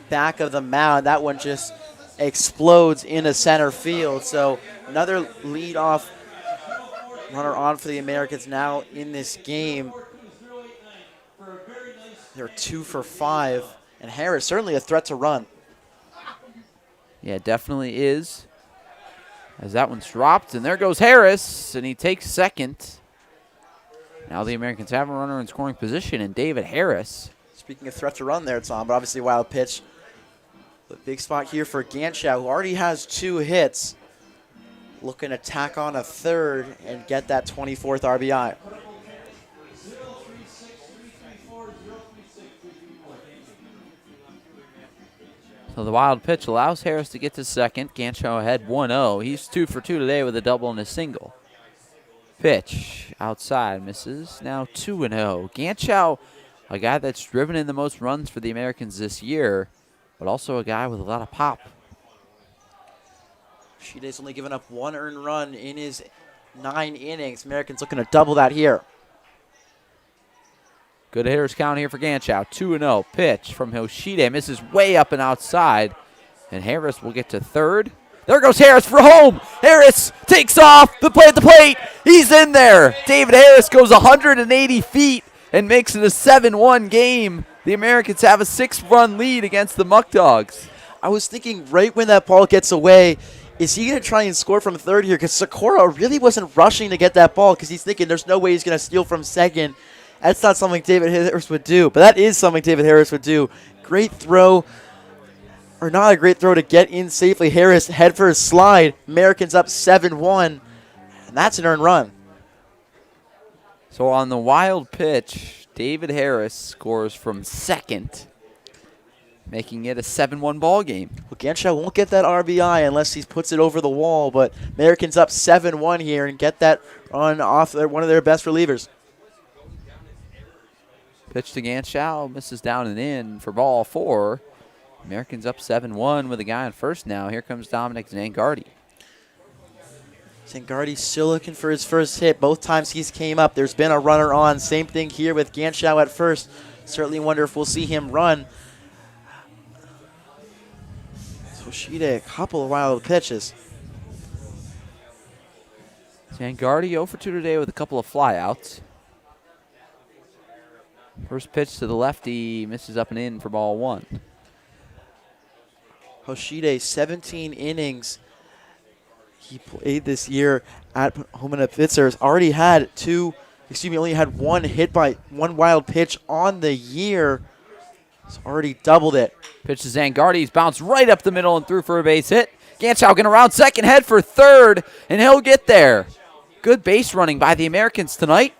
Speaker 2: back of the mound, that one just explodes into center field. So another leadoff runner on for the Americans now in this game. They're 2 for 5. And Harris certainly a threat to run.
Speaker 4: Yeah, definitely is. As that one's dropped, and there goes Harris, and he takes second. Now the Americans have a runner in scoring position, and David Harris.
Speaker 2: Speaking of threat to run there, Tom, but obviously wild pitch. The big spot here for Ganschow, who already has 2 hits. Looking to tack on a third and get that 24th RBI.
Speaker 4: So the wild pitch allows Harris to get to second. Ganschow ahead 1-0. He's 2 for 2 today with a double and a single. Pitch outside misses. Now 2-0. Ganschow, a guy that's driven in the most runs for the Americans this year, but also a guy with a lot of pop.
Speaker 2: Shide's only given up 1 earned run in his 9 innings. Americans looking to double that here.
Speaker 4: Good hitters count here for Ganschow. 2-0. Pitch from Hoshide. Misses way up and outside. And Harris will get to third. There goes Harris for home. Harris takes off. The play at the plate. He's in there. David Harris goes 180 feet and makes it a 7-1 game. The Americans have a 6-run lead against the Muckdogs.
Speaker 2: I was thinking right when that ball gets away, is he going to try and score from third here? Because Sikora really wasn't rushing to get that ball because he's thinking there's no way he's going to steal from second. That's not something David Harris would do, but that is something David Harris would do. Great throw, or not a great throw to get in safely. Harris head for his slide. Americans up 7-1, and that's an earned run.
Speaker 4: So on the wild pitch David Harris scores from second, making it a 7-1 ball game.
Speaker 2: Well, Ganshaw won't get that RBI unless he puts it over the wall, but Americans up 7-1 here and get that run off one of their best relievers.
Speaker 4: Pitch to Ganshaw, misses down and in for ball 4. Americans up 7-1 with a guy on first now. Here comes Dominic Zangardi.
Speaker 2: Zangardi still looking for his first hit. Both times he's came up, there's been a runner on. Same thing here with Ganshaw at first. Certainly wonder if we'll see him run. Hoshide, a couple of wild pitches.
Speaker 4: Zangardi 0 for 2 today with a couple of flyouts. First pitch to the lefty, misses up and in for ball 1.
Speaker 2: Hoshide, 17 innings he played this year at Homina Fitzers. Already had only had one hit by one wild pitch on the year. He's already doubled it.
Speaker 4: Pitch to Zangardi, he's bounced right up the middle and through for a base hit. Ganshaw going around second, head for third, and he'll get there. Good base running by the Americans tonight.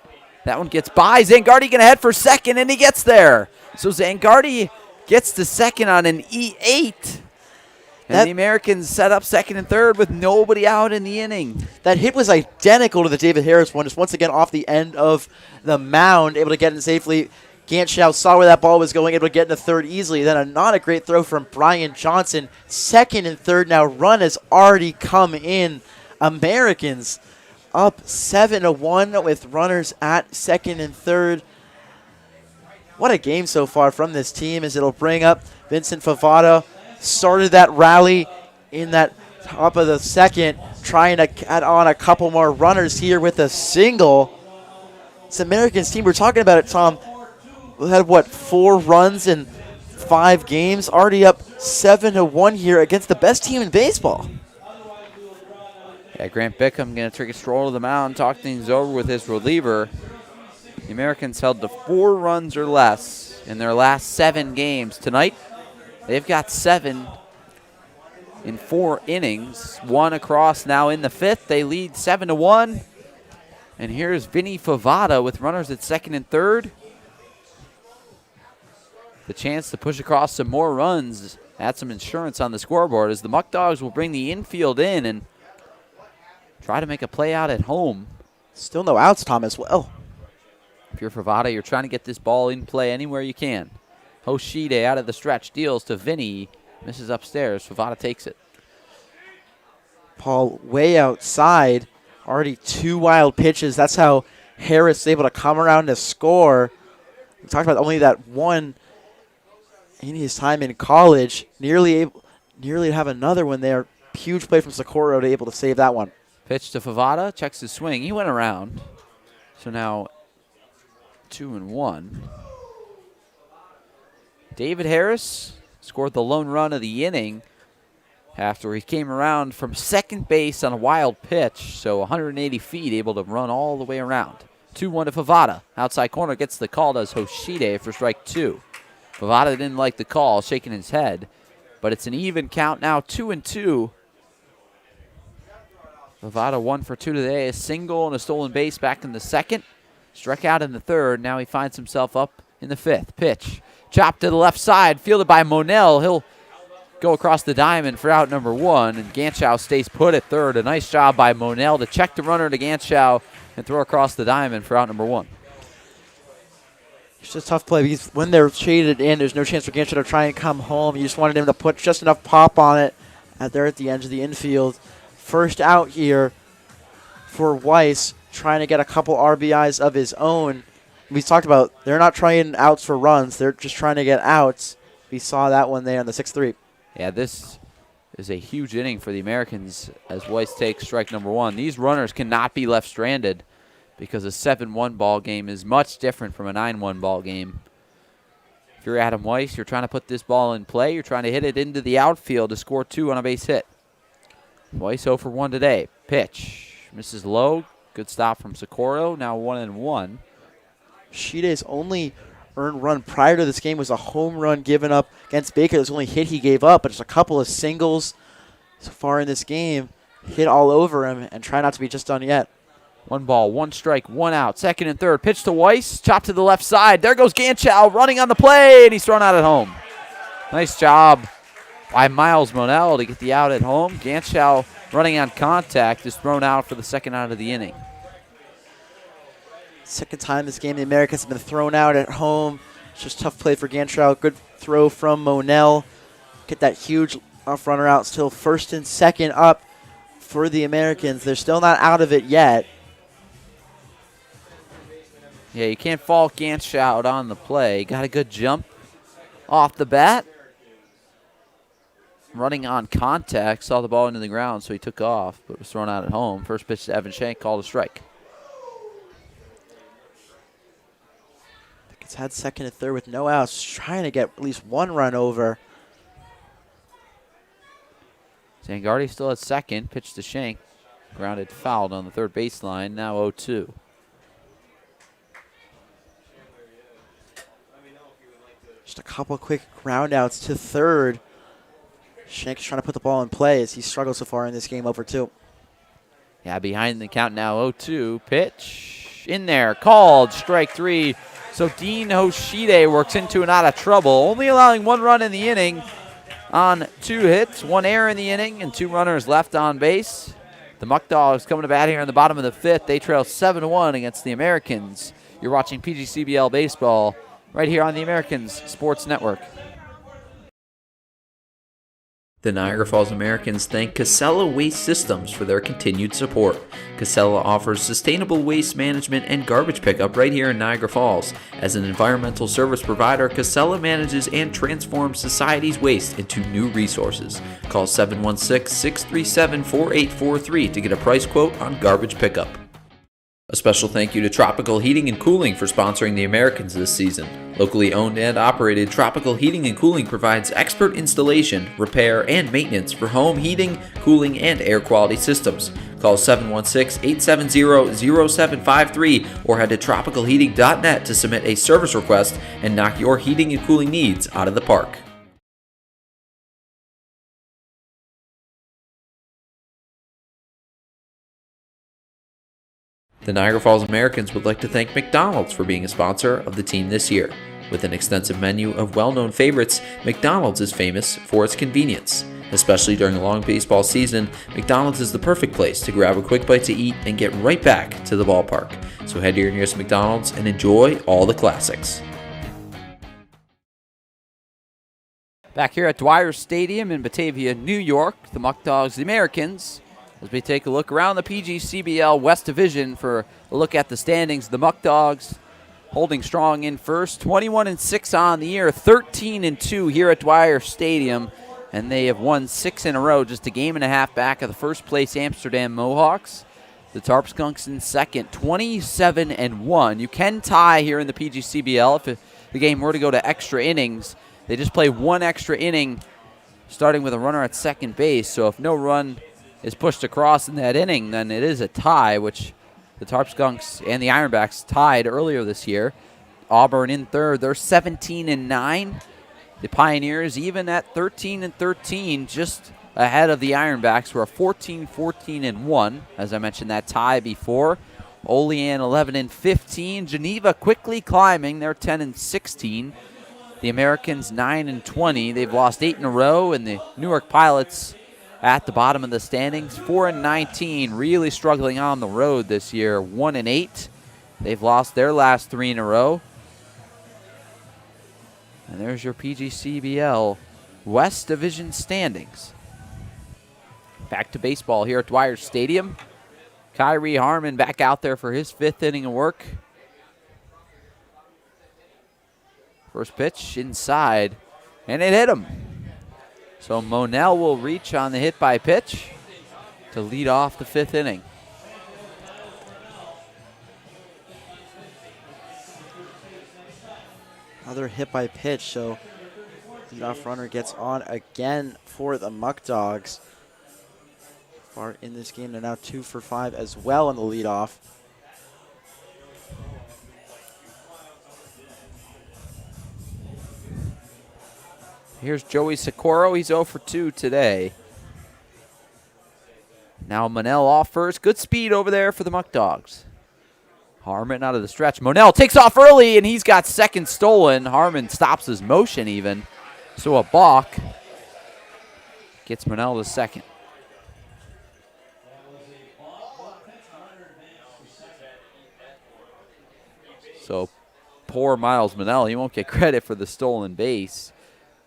Speaker 4: That one gets by. Zangardi going to head for second, and he gets there. So Zangardi gets to second on an E8. And the Americans set up second and third with nobody out in the inning.
Speaker 2: That hit was identical to the David Harris one. Just once again off the end of the mound, able to get in safely. Ganshaw saw where that ball was going, able to get into third easily. Then not a great throw from Brian Johnson. Second and third now. Run has already come in. Americans up 7-1 with runners at second and third. What a game so far from this team as it'll bring up Vincent Favada. Started that rally in that top of the second, trying to add on a couple more runners here with a single. This Americans team, we're talking about it, Tom. We had, 4 runs in 5 games? Already up 7-1 here against the best team in baseball.
Speaker 4: Yeah, Grant Bickham going to take a stroll to the mound, talk things over with his reliever. The Americans held to 4 runs or less in their last 7 games. Tonight, they've got 7 in 4 innings. 1 across now in the 5th. They lead 7-1. And here's Vinny Favada with runners at second and third. The chance to push across some more runs, add some insurance on the scoreboard as the Muckdogs will bring the infield in and try to make a play out at home.
Speaker 2: Still no outs, Tom, as well.
Speaker 4: If you're Favada, you're trying to get this ball in play anywhere you can. Hoshide out of the stretch, deals to Vinny, misses upstairs. Favada takes it.
Speaker 2: Paul way outside, already 2 wild pitches. That's how Harris is able to come around to score. We talked about only that one in his time in college. Nearly to have another one there. Huge play from Socorro to able to save that one.
Speaker 4: Pitch to Favada, checks his swing. He went around. So now 2-1. David Harris scored the lone run of the inning after he came around from second base on a wild pitch. So 180 feet, able to run all the way around. 2-1 to Favada. Outside corner gets the call, does Hoshide for strike 2. Favada didn't like the call, shaking his head. But it's an even count now, 2-2. Favada 1 for 2 today, a single and a stolen base back in the second. Struck out in the third. Now he finds himself up in the 5th. Pitch. Chopped to the left side, fielded by Monell. He'll go across the diamond for out number 1, and Ganshaw stays put at third. A nice job by Monell to check the runner to Ganshaw and throw across the diamond for out number 1.
Speaker 2: It's just a tough play because when they're shaded in, there's no chance for Ganshaw to try and come home. You just wanted him to put just enough pop on it at the edge of the infield. First out here for Weiss, trying to get a couple RBIs of his own. We talked about they're not trying outs for runs. They're just trying to get outs. We saw that one there in the 6-3.
Speaker 4: Yeah, this is a huge inning for the Americans as Weiss takes strike number 1. These runners cannot be left stranded because a 7-1 ball game is much different from a 9-1 ball game. If you're Adam Weiss, you're trying to put this ball in play. You're trying to hit it into the outfield to score 2 on a base hit. Weiss 0 for 1 today. Pitch. Misses low. Good stop from Socorro. Now 1-1.
Speaker 2: Shide's only earned run prior to this game was a home run given up against Baker. It was the only hit he gave up, but just a couple of singles so far in this game. Hit all over him and try not to be just done yet.
Speaker 4: 1 ball, 1 strike, 1 out. Second and third. Pitch to Weiss. Chop to the left side. There goes Ganchow running on the play, and he's thrown out at home. Nice job by Miles Monell to get the out at home. Ganchow running on contact is thrown out for the second out of the inning.
Speaker 2: Second time this game the Americans have been thrown out at home. It's just tough play for Ganchow. Good throw from Monell. Get that huge off runner out. Still first and second up for the Americans. They're still not out of it yet.
Speaker 4: Yeah, you can't fault Ganchow out on the play. Got a good jump off the bat. Running on contact, saw the ball into the ground, so he took off, but was thrown out at home. First pitch to Evan Shank, called a strike.
Speaker 2: It's had second and third with no outs, trying to get at least 1 run over.
Speaker 4: Zangardi still at second, pitch to Shank. Grounded fouled on the third baseline, now 0-2.
Speaker 2: Just a couple quick ground outs to third. Shank's trying to put the ball in play as he struggles so far in this game, over 2.
Speaker 4: Yeah, behind the count now, 0-2. Pitch in there, called, strike 3. So Dean Hoshide works into and out of trouble, only allowing 1 run in the inning on 2 hits, 1 error in the inning, and 2 runners left on base. The Muckdogs coming to bat here in the bottom of the 5th. They trail 7-1 against the Americans. You're watching PGCBL Baseball right here on the Americans Sports Network.
Speaker 5: The Niagara Falls Americans thank Casella Waste Systems for their continued support. Casella offers sustainable waste management and garbage pickup right here in Niagara Falls. As an environmental service provider, Casella manages and transforms society's waste into new resources. Call 716-637-4843 to get a price quote on garbage pickup. A special thank you to Tropical Heating and Cooling for sponsoring the Americans this season. Locally owned and operated, Tropical Heating and Cooling provides expert installation, repair, and maintenance for home heating, cooling, and air quality systems. Call 716-870-0753 or head to tropicalheating.net to submit a service request and knock your heating and cooling needs out of the park. The Niagara Falls Americans would like to thank McDonald's for being a sponsor of the team this year. With an extensive menu of well-known favorites, McDonald's is famous for its convenience. Especially during a long baseball season, McDonald's is the perfect place to grab a quick bite to eat and get right back to the ballpark. So head to your nearest McDonald's and enjoy all the classics.
Speaker 4: Back here at Dwyer Stadium in Batavia, New York, the Muckdogs, the Americans, as we take a look around the PGCBL West Division for a look at the standings. The Muckdogs holding strong in first, 21-6 on the year, 13-2 here at Dwyer Stadium, and they have won 6 in a row, just a game and a half back of the first place Amsterdam Mohawks. The Tarp Skunks in second, 27-1. You can tie here in the PGCBL if the game were to go to extra innings. They just play 1 extra inning, starting with a runner at second base, so if no run is pushed across in that inning, then it is a tie, which the Tarp Skunks and the Ironbacks tied earlier this year. Auburn in third, they're 17-9. The Pioneers even at 13-13, just ahead of the Ironbacks, who are 14-14-1. As I mentioned, that tie before. Olean 11-15. Geneva quickly climbing, they're 10-16. The Americans 9-20. They've lost 8 in a row, and the Newark Pilots at the bottom of the standings, 4-19, really struggling on the road this year, 1-8. They've lost their last 3 in a row. And there's your PGCBL West Division standings. Back to baseball here at Dwyer Stadium. Kyrie Harmon back out there for his 5th inning of work. First pitch inside, and it hit him. So Monell will reach on the hit by pitch to lead off the 5th inning.
Speaker 2: Another hit by pitch, so leadoff runner gets on again for the Muckdogs. Far in this game, they're now 2 for 5 as well on the leadoff. Here's Joey Socorro. He's 0 for 2 today.
Speaker 4: Now Monell off first. Good speed over there for the Muckdogs. Harmon out of the stretch. Monell takes off early, and he's got second stolen. Harmon stops his motion even. So a balk gets Monell to second. So poor Miles Monell. He won't get credit for the stolen base,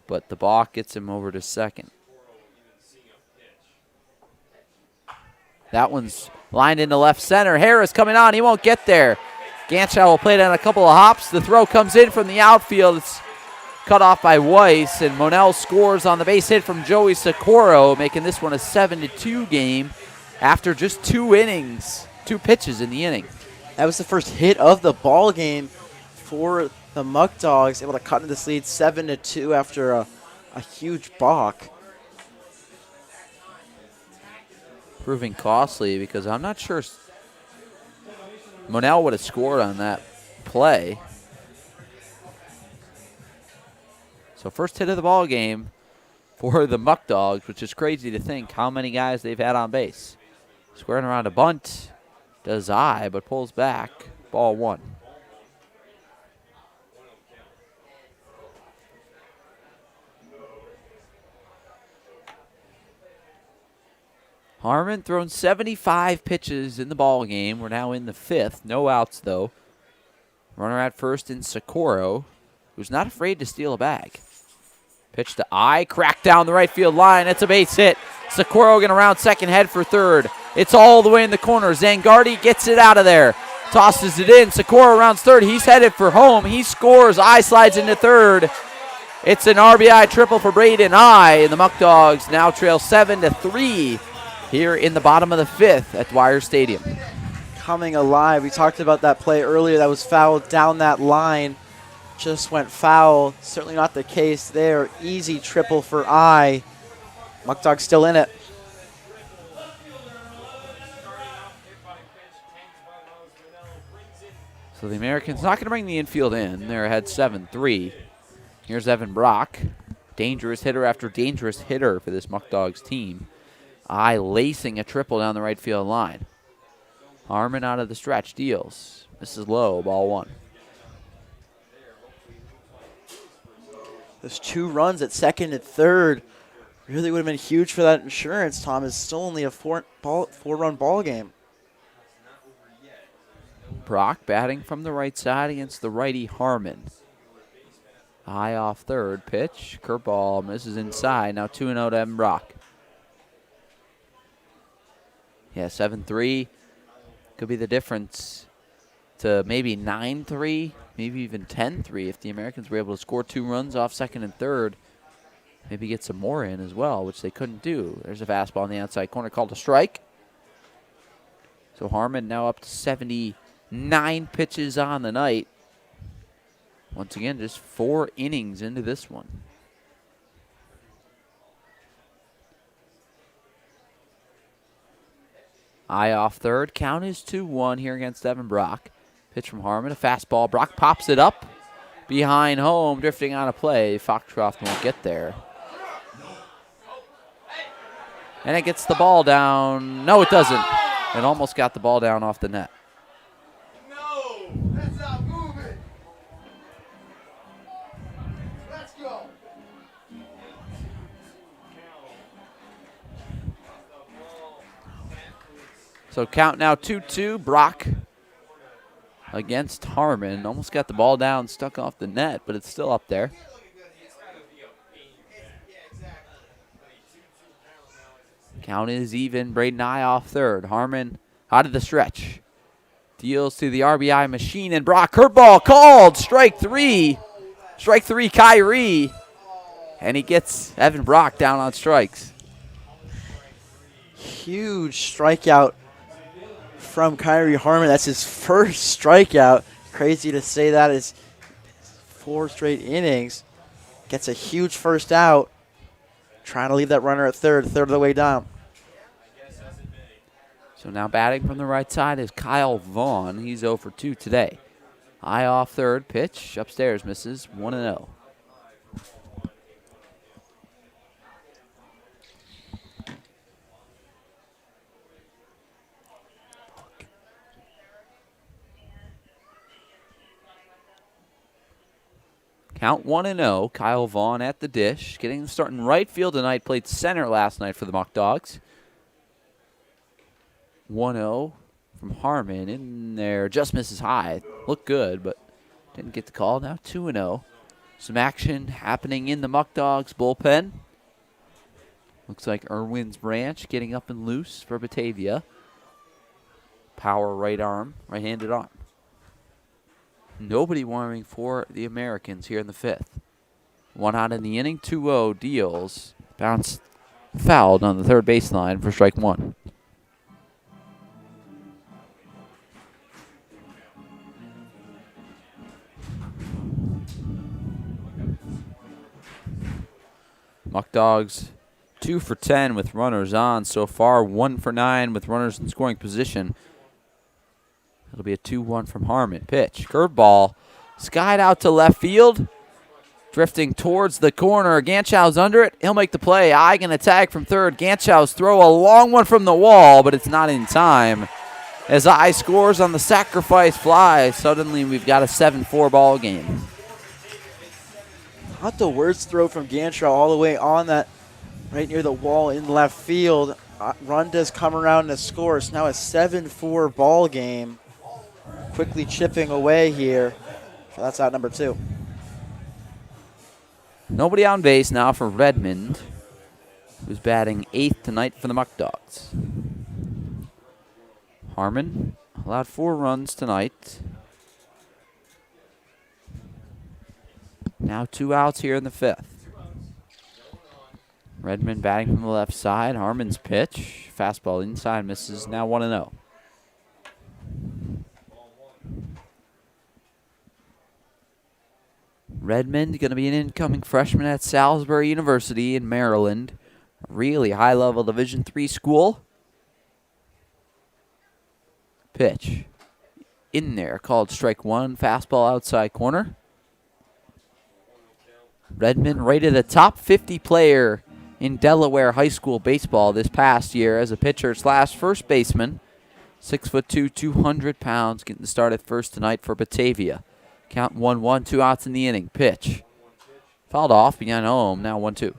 Speaker 4: but the balk gets him over to second. That one's lined into left center. Harris coming on. He won't get there. Ganschow will play it on a couple of hops. The throw comes in from the outfield. It's cut off by Weiss, and Monell scores on the base hit from Joey Socorro, making this one a 7-2 game after just 2 innings, 2 pitches in the inning.
Speaker 2: That was the first hit of the ball game for the Muckdogs, able to cut into this lead 7-2 after a huge balk.
Speaker 4: Proving costly because I'm not sure Monell would have scored on that play. So first hit of the ball game for the Muckdogs, which is crazy to think how many guys they've had on base. Squaring around a bunt, does but pulls back. Ball 1. Harmon thrown 75 pitches in the ball game. We're now in the 5th. No outs, though. Runner at first in Socorro, who's not afraid to steal a bag. Pitch to cracked down the right field line. It's a base hit. Socorro going to round second, head for third. It's all the way in the corner. Zangardi gets it out of there. Tosses it in. Socorro rounds third. He's headed for home. He scores. Slides into third. It's an RBI triple for Braden and the Muckdogs now trail 7-3. Here in the bottom of the 5th at Dwyer Stadium.
Speaker 2: Coming alive. We talked about that play earlier that was fouled down that line. Just went foul. Certainly not the case there. Easy triple for Muckdogs still in it.
Speaker 4: So the Americans not going to bring the infield in. They're ahead 7-3. Here's Evan Brock. Dangerous hitter after dangerous hitter for this Muckdogs team. Lacing a triple down the right field line. Harmon out of the stretch, deals. This is low, ball 1.
Speaker 2: Those 2 runs at second and third really would have been huge for that insurance, Tom. It's still only a 4-run ball game.
Speaker 4: Brock batting from the right side against the righty Harmon. Off third, pitch. Curveball misses inside. Now 2-0 to Evan Brock. Yeah, 7-3 could be the difference to maybe 9-3, maybe even 10-3 if the Americans were able to score 2 runs off second and third. Maybe get some more in as well, which they couldn't do. There's a fastball in the outside corner called a strike. So Harmon now up to 79 pitches on the night. Once again, just 4 innings into this one. Off third. Count is 2-1 here against Evan Brock. Pitch from Harmon. A fastball. Brock pops it up behind home, drifting on a play. Foxcroft won't get there. And it gets the ball down. No, it doesn't. It almost got the ball down off the net.
Speaker 6: No, that's not moving. Let's go.
Speaker 4: So count now 2-2. Brock against Harmon. Almost got the ball down, stuck off the net, but it's still up there. Count is even. Braden off third. Harmon out of the stretch. Deals to the RBI machine, and Brock, curveball called. Strike 3. Strike 3, Kyrie. And he gets Evan Brock down on strikes.
Speaker 2: Huge strikeout from Kyrie Harmon. That's his first strikeout. Crazy to say that is 4 straight innings. Gets a huge first out. Trying to leave that runner at third of the way down.
Speaker 4: So now batting from the right side is Kyle Vaughn. He's 0 for 2 today. Off third, pitch upstairs, misses 1-0. Count 1-0. Kyle Vaughn at the dish. Getting the start in right field tonight. Played center last night for the Muckdogs. 1-0 from Harmon in there. Just misses high. Looked good, but didn't get the call. Now 2-0. Some action happening in the Muckdogs bullpen. Looks like Irwin's Branch getting up and loose for Batavia. Power right arm, right-handed arm. Nobody warming for the Americans here in the fifth. One out in the inning, 2-0 deals. Bounced fouled on the third baseline for strike one. Muckdogs 2 for 10 with runners on so far. 1 for 9 with runners in scoring position. It'll be a 2-1 from Harmon. Pitch, curveball, skied out to left field. Drifting towards the corner. Ganshaw's under it. He'll make the play. Eye gonna tag from third. Ganshaw's throw, a long one from the wall, but it's not in time. As Eye scores on the sacrifice fly, suddenly we've got a 7-4 ball game.
Speaker 2: Not the worst throw from Ganshaw all the way on that right near the wall in left field. Run does come around to score. It's now a 7-4 ball game. Quickly chipping away here. So that's out number 2.
Speaker 4: Nobody on base now for Redmond, who's batting 8th tonight for the Muckdogs. Harmon allowed 4 runs tonight. Now 2 outs here in the 5th. Redmond batting from the left side. Harmon's pitch. Fastball inside, misses. Now 1-0. Redmond going to be an incoming freshman at Salisbury University in Maryland. A really high-level Division III school. Pitch. In there, called strike one. Fastball outside corner. Redmond rated a top 50 player in Delaware high school baseball this past year as a pitcher / first baseman. 6'2", 200 pounds, getting the start at first tonight for Batavia. Count 1-1, 2 outs in the inning. Pitch. Fouled off behind home, now 1-2.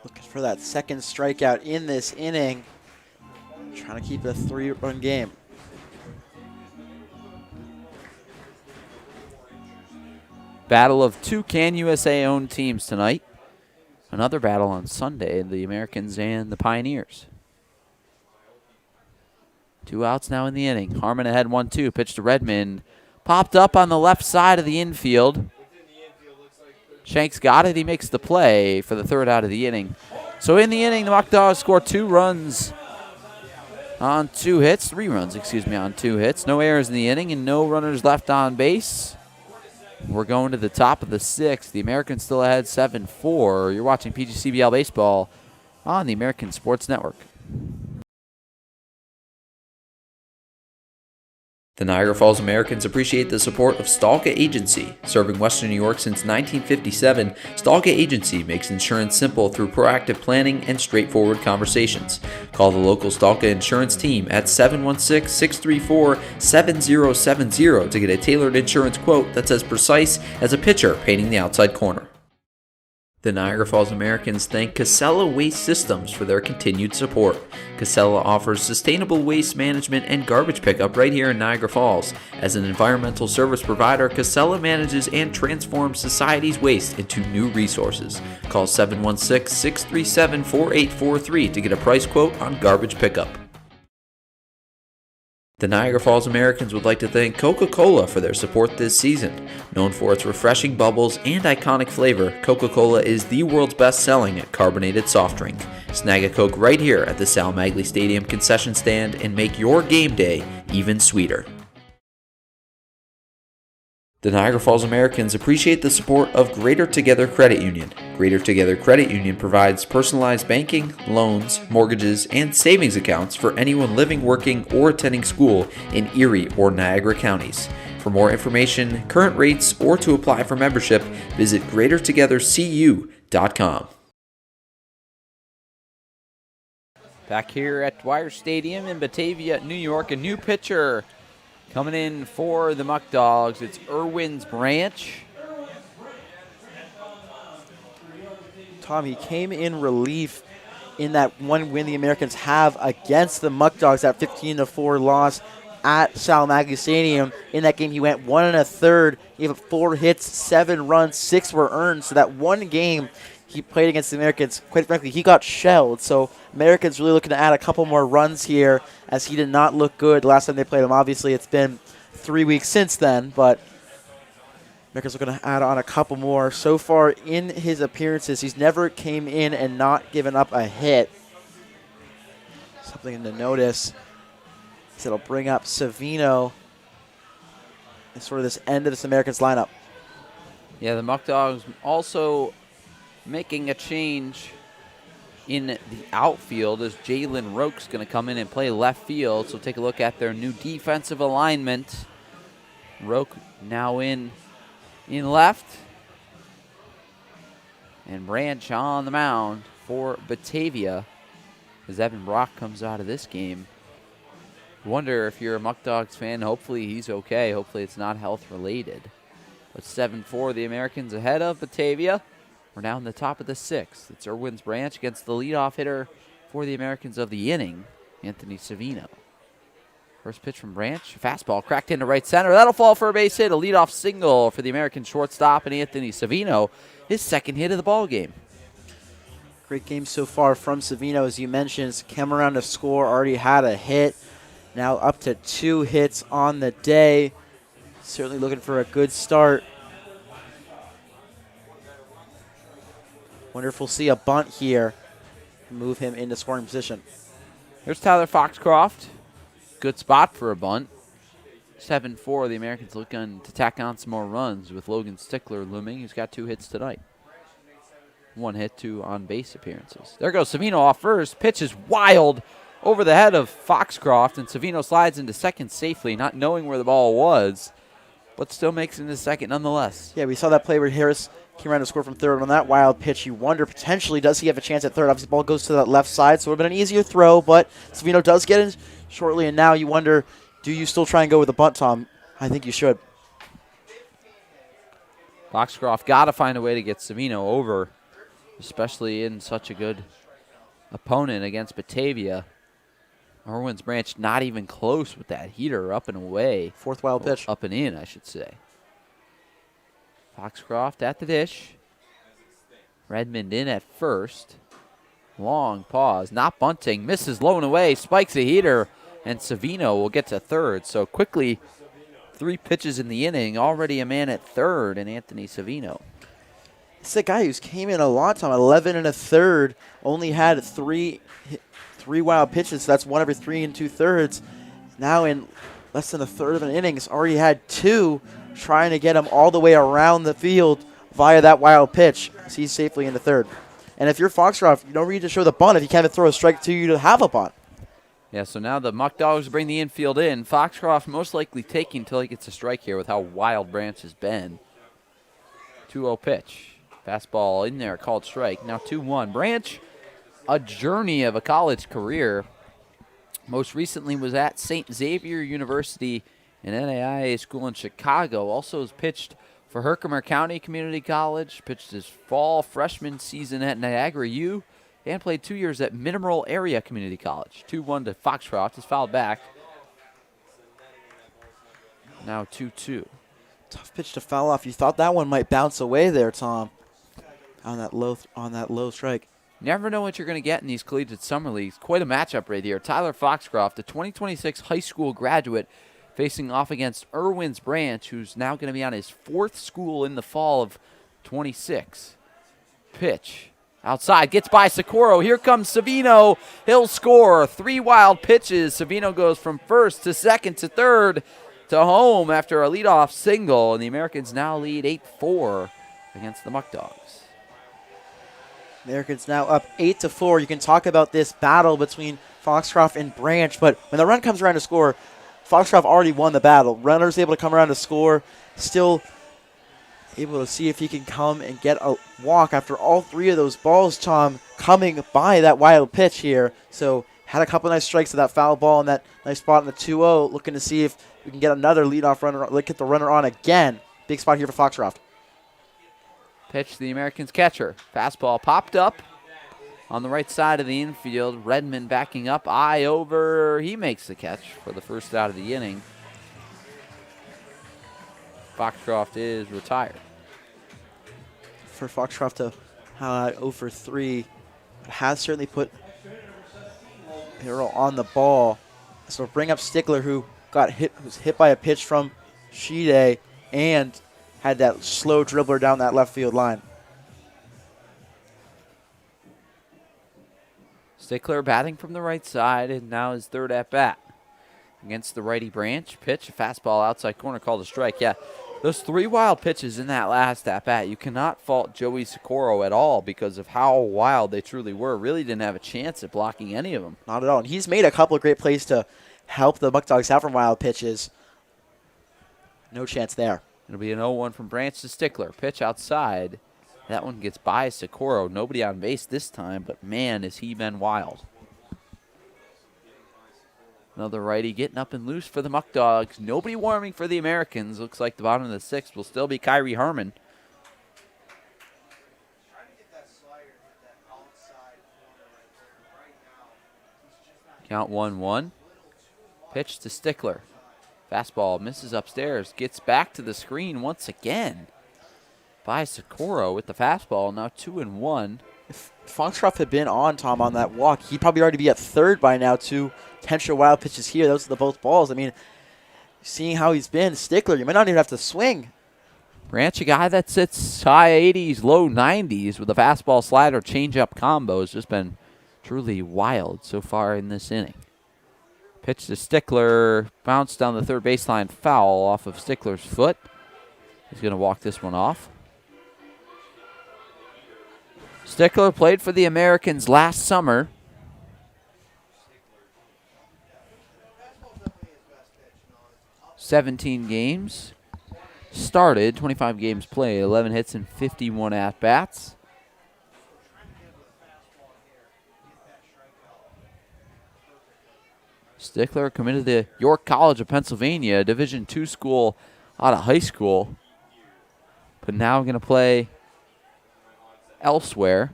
Speaker 2: Looking for that second strikeout in this inning. Trying to keep it a 3-run game.
Speaker 4: Battle of 2 Can USA-owned teams tonight. Another battle on Sunday, the Americans and the Pioneers. 2 outs now in the inning. Harmon ahead 1-2. Pitch to Redmond. Popped up on the left side of the infield. Shanks got it. He makes the play for the 3rd out of the inning. So in the inning, the Muckdogs score 2 runs on 2 hits. 3 runs, on 2 hits. No errors in the inning and no runners left on base. We're going to the top of the 6th. The Americans still ahead 7-4. You're watching PGCBL Baseball on the American Sports Network.
Speaker 5: The Niagara Falls Americans appreciate the support of Stalka Agency. Serving Western New York since 1957, Stalka Agency makes insurance simple through proactive planning and straightforward conversations. Call the local Stalka Insurance team at 716-634-7070 to get a tailored insurance quote that's as precise as a pitcher painting the outside corner. The Niagara Falls Americans thank Casella Waste Systems for their continued support. Casella offers sustainable waste management and garbage pickup right here in Niagara Falls. As an environmental service provider, Casella manages and transforms society's waste into new resources. Call 716-637-4843 to get a price quote on garbage pickup. The Niagara Falls Americans would like to thank Coca-Cola for their support this season. Known for its refreshing bubbles and iconic flavor, Coca-Cola is the world's best-selling carbonated soft drink. Snag a Coke right here at the Sal Magley Stadium concession stand and make your game day even sweeter. The Niagara Falls Americans appreciate the support of Greater Together Credit Union. Greater Together Credit Union provides personalized banking, loans, mortgages, and savings accounts for anyone living, working, or attending school in Erie or Niagara counties. For more information, current rates, or to apply for membership, visit greatertogethercu.com.
Speaker 4: Back here at Dwyer Stadium in Batavia, New York, a new pitcher Coming in for the Muckdogs, it's Irwin's Branch.
Speaker 2: Tom, he came in relief in that one win the Americans have against the Muckdogs, that 15-4 loss at Salamaggie Stadium. In that game, he went 1 1/3. He gave up 4 hits, 7 runs, 6 were earned. So that one game he played against the Americans, quite frankly, he got shelled. So Americans really looking to add a couple more runs here, as he did not look good last time they played him. Obviously, it's been 3 weeks since then, but Americans are going to add on a couple more. So far in his appearances, he's never came in and not given up a hit. Something to notice is it'll bring up Savino and sort of this end of this Americans lineup.
Speaker 4: Yeah, the Muckdogs also making a change in the outfield as Jalen Rook's going to come in and play left field. So take a look at their new defensive alignment. Rook now in left. And Branch on the mound for Batavia as Evan Brock comes out of this game. Wonder if you're a Muckdogs fan, hopefully he's okay. Hopefully it's not health related. But 7-4, the Americans ahead of Batavia. We're now in the top of the 6th. It's Irwin's Branch against the leadoff hitter for the Americans of the inning, Anthony Savino. First pitch from Branch, fastball cracked into right center. That'll fall for a base hit, a leadoff single for the American shortstop and Anthony Savino, his second hit of the ball game.
Speaker 2: Great game so far from Savino, as you mentioned. Came around to score, already had a hit. Now up to 2 hits on the day. Certainly looking for a good start. Wonder if we'll see a bunt here. Move him into scoring position.
Speaker 4: Here's Tyler Foxcroft. Good spot for a bunt. 7-4, the Americans looking to tack on some more runs with Logan Stickler looming. He's got 2 hits tonight. 1 hit, 2 on-base appearances. There goes Savino off first. Pitch is wild over the head of Foxcroft, and Savino slides into second safely, not knowing where the ball was, but still makes it into second nonetheless.
Speaker 2: Yeah, we saw that play where Harris came around to score from third on that wild pitch. You wonder potentially, does he have a chance at third? Obviously, the ball goes to that left side, so it would have been an easier throw, but Savino does get in shortly, and now you wonder, do you still try and go with the bunt, Tom? I think you should.
Speaker 4: Foxcroft got to find a way to get Savino over, especially in such a good opponent against Batavia. Irwin's Branch not even close with that heater, up and away.
Speaker 2: Fourth wild pitch.
Speaker 4: Up and in, I should say. Foxcroft at the dish. Redmond in at first. Long pause, not bunting, misses low and away, spikes a heater, and Savino will get to third. So quickly, 3 pitches in the inning, already a man at third, and Anthony Savino.
Speaker 2: It's a guy who's came in a lot, Tom. 11 1/3, only had three wild pitches. So that's 1 every 3 2/3. Now in less than a third of an inning, he's already had 2, trying to get him all the way around the field via that wild pitch. He's safely into third. And if you're Foxcroft, you don't need to show the bunt if you can't even throw a strike to you to have a bunt.
Speaker 4: Yeah, so now the Muckdogs bring the infield in. Foxcroft most likely taking until he gets a strike here with how wild Branch has been. 2-0 pitch. Fastball in there, called strike. Now 2-1. Branch, a journey of a college career. Most recently was at St. Xavier University, an NAIA school in Chicago. Also has pitched for Herkimer County Community College, pitched his fall freshman season at Niagara U, and played 2 years at Mineral Area Community College. 2-1 to Foxcroft. He's fouled back. Now 2-2.
Speaker 2: Tough pitch to foul off. You thought that one might bounce away there, Tom, on that low strike.
Speaker 4: Never know what you're going to get in these collegiate summer leagues. Quite a matchup right here. Tyler Foxcroft, a 2026 high school graduate, facing off against Irwin's Branch, who's now going to be on his 4th school in the fall of 26. Pitch. Outside, gets by Socorro. Here comes Savino. He'll score. 3 wild pitches. Savino goes from first to second to third to home after a leadoff single, and the Americans now lead 8-4 against the Muckdogs.
Speaker 2: Americans now up 8-4. You can talk about this battle between Foxcroft and Branch, but when the run comes around to score, Foxcroft already won the battle. Runner's able to come around to score, still able to see if he can come and get a walk after all 3 of those balls, Tom, coming by that wild pitch here. So had a couple nice strikes to that foul ball and that nice spot in the 2-0. Looking to see if we can get another leadoff runner, get the runner on again. Big spot here for Foxcroft.
Speaker 4: Pitch to the Americans catcher. Fastball popped up on the right side of the infield. Redmond backing up, eye over. He makes the catch for the first out of the inning. Foxcroft is retired.
Speaker 2: For Foxcroft to 0 for 3, but has certainly put Harrell on the ball. So bring up Stickler, who was hit by a pitch from Shide and had that slow dribbler down that left field line.
Speaker 4: Stickler batting from the right side, and now his third at bat against the righty Branch. Pitch, a fastball outside corner, called a strike. Yeah, those 3 wild pitches in that last at bat, you cannot fault Joey Socorro at all because of how wild they truly were. Really didn't have a chance at blocking any of them.
Speaker 2: Not at all. And he's made a couple of great plays to help the Muckdogs out from wild pitches. No chance there.
Speaker 4: It'll be an 0-1 from Branch to Stickler. Pitch outside. That one gets by Socorro. Nobody on base this time, but man, has he been wild. Another righty getting up and loose for the Muckdogs. Nobody warming for the Americans. Looks like the bottom of the 6th will still be Kyrie Herman. Count 1-1. Pitch to Stickler. Fastball misses upstairs. Gets back to the screen once again by Socorro with the fastball. Now 2-1.
Speaker 2: If Foxcroft had been on Tom on that walk, he'd probably already be at third by now. 2 potential wild pitches here. Those are the both balls. I mean, seeing how he's been, Stickler, you might not even have to swing.
Speaker 4: Branch, a guy that sits high 80s, low 90s with a fastball slider changeup combo, has just been truly wild so far in this inning. Pitch to Stickler, bounce down the third baseline, foul off of Stickler's foot. He's going to walk this one off. Stickler played for the Americans last summer. "17 games. Started, 25 games played, 11 hits and 51 at-bats. Stickler committed to York College of Pennsylvania, Division II school out of high school. But now going to play elsewhere.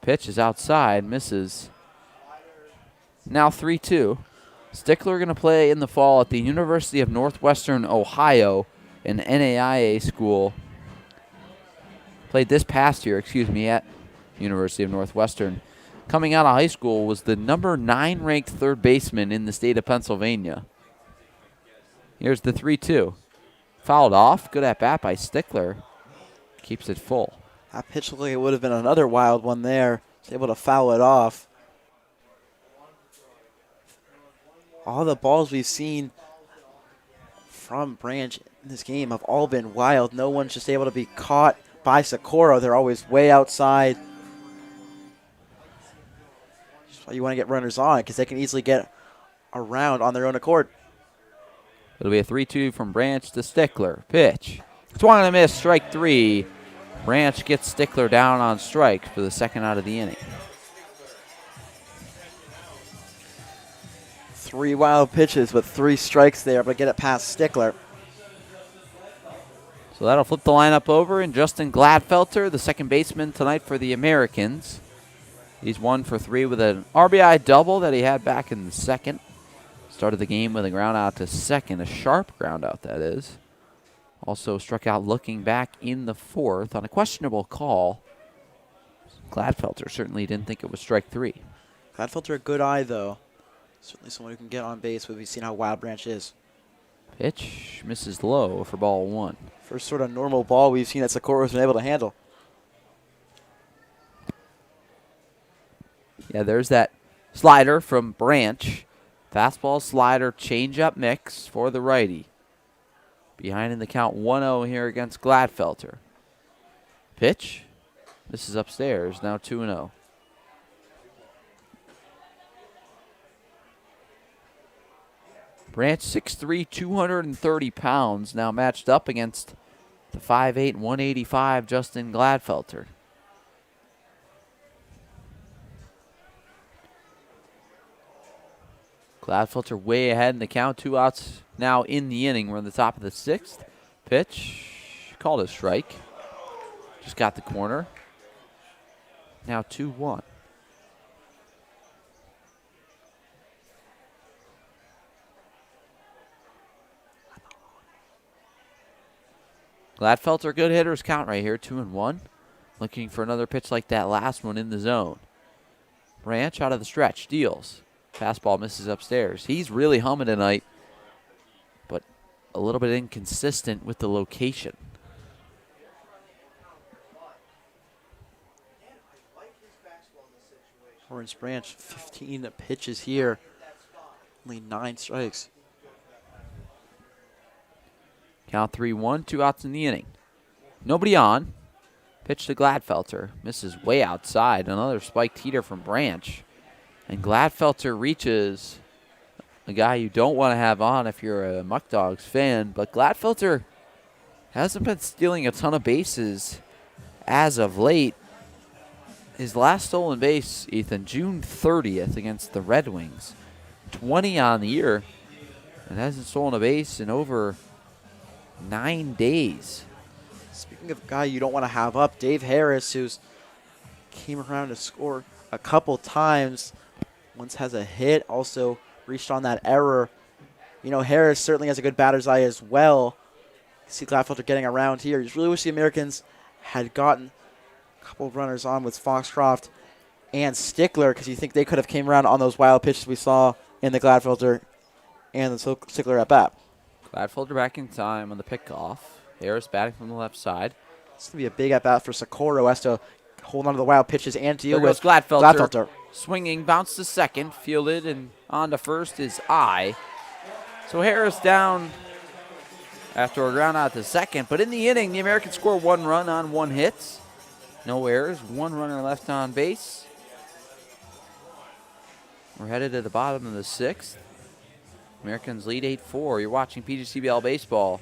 Speaker 4: Pitch is outside, misses. Now 3-2. Stickler going to play in the fall at the University of Northwestern Ohio, an NAIA school. Played this past year, at University of Northwestern. Coming out of high school, was the number 9 ranked third baseman in the state of Pennsylvania. Here's the 3-2. Fouled off. Good at bat by Stickler. Keeps it full.
Speaker 2: That pitch looked like it would have been another wild one there. He's able to foul it off. All the balls we've seen from Branch in this game have all been wild. No one's just able to be caught by Socorro. They're always way outside. That's why you want to get runners on, because they can easily get around on their own accord.
Speaker 4: It'll be a 3-2 from Branch to Stickler. Pitch. Swung and a miss, strike 3. Branch gets Stickler down on strike for the second out of the inning.
Speaker 2: 3 wild pitches with 3 strikes there, but get it past Stickler.
Speaker 4: So that'll flip the lineup over, and Justin Gladfelter, the second baseman tonight for the Americans. He's 1 for 3 with an RBI double that he had back in the second. Started the game with a ground out to second, a sharp ground out, that is. Also struck out looking back in the fourth on a questionable call. Gladfelter certainly didn't think it was strike 3.
Speaker 2: Gladfelter, a good eye, though. Certainly someone who can get on base. We've seen how wild Branch is.
Speaker 4: Pitch misses low for ball 1.
Speaker 2: First sort of normal ball we've seen that Socorro's been able to handle.
Speaker 4: Yeah, there's that slider from Branch. Fastball, slider, changeup mix for the righty. Behind in the count 1-0 here against Gladfelter. Pitch. This is upstairs. Now 2-0. Branch 6'3", 230 pounds, now matched up against the 5'8", 185 Justin Gladfelter. Gladfelter way ahead in the count. 2 outs now in the inning. We're in the top of the 6th. Pitch called a strike. Just got the corner. Now 2-1. Gladfelter, good hitters count right here, 2-1. Looking for another pitch like that last one in the zone. Branch out of the stretch, deals. Fastball misses upstairs. He's really humming tonight, but a little bit inconsistent with the location.
Speaker 2: Orange Branch, 15 pitches here. Only 9 strikes.
Speaker 4: Count 3-1, 2 outs in the inning. Nobody on. Pitch to Gladfelter. Misses way outside. Another spiked heater from Branch. And Gladfelter reaches a guy you don't want to have on if you're a Muckdogs fan. But Gladfelter hasn't been stealing a ton of bases as of late. His last stolen base, Ethan, June 30th against the Red Wings. 20 on the year. And hasn't stolen a base in over 9 days.
Speaker 2: Speaking of a guy you don't want to have up, Dave Harris, who's came around to score a couple times. Once has a hit, also reached on that error. You know, Harris certainly has a good batter's eye as well. See Gladfelter getting around here. You just really wish the Americans had gotten a couple of runners on with Foxcroft and Stickler, because you think they could have came around on those wild pitches we saw in the Gladfelter and the Stickler at bat.
Speaker 4: Gladfelter back in time on the pickoff. Harris batting from the left side.
Speaker 2: It's going to be a big at-bat for Socorro. Has to hold on to the wild pitches and deal
Speaker 4: There
Speaker 2: with
Speaker 4: goes Gladfelter.
Speaker 2: Gladfelter.
Speaker 4: Swinging, bounced to second, fielded, and on to first is I. So Harris down after a ground out to second. But in the inning, the Americans score 1 run on 1 hit. No errors, 1 runner left on base. We're headed to the bottom of the 6th. Americans lead 8-4. You're watching PGCBL Baseball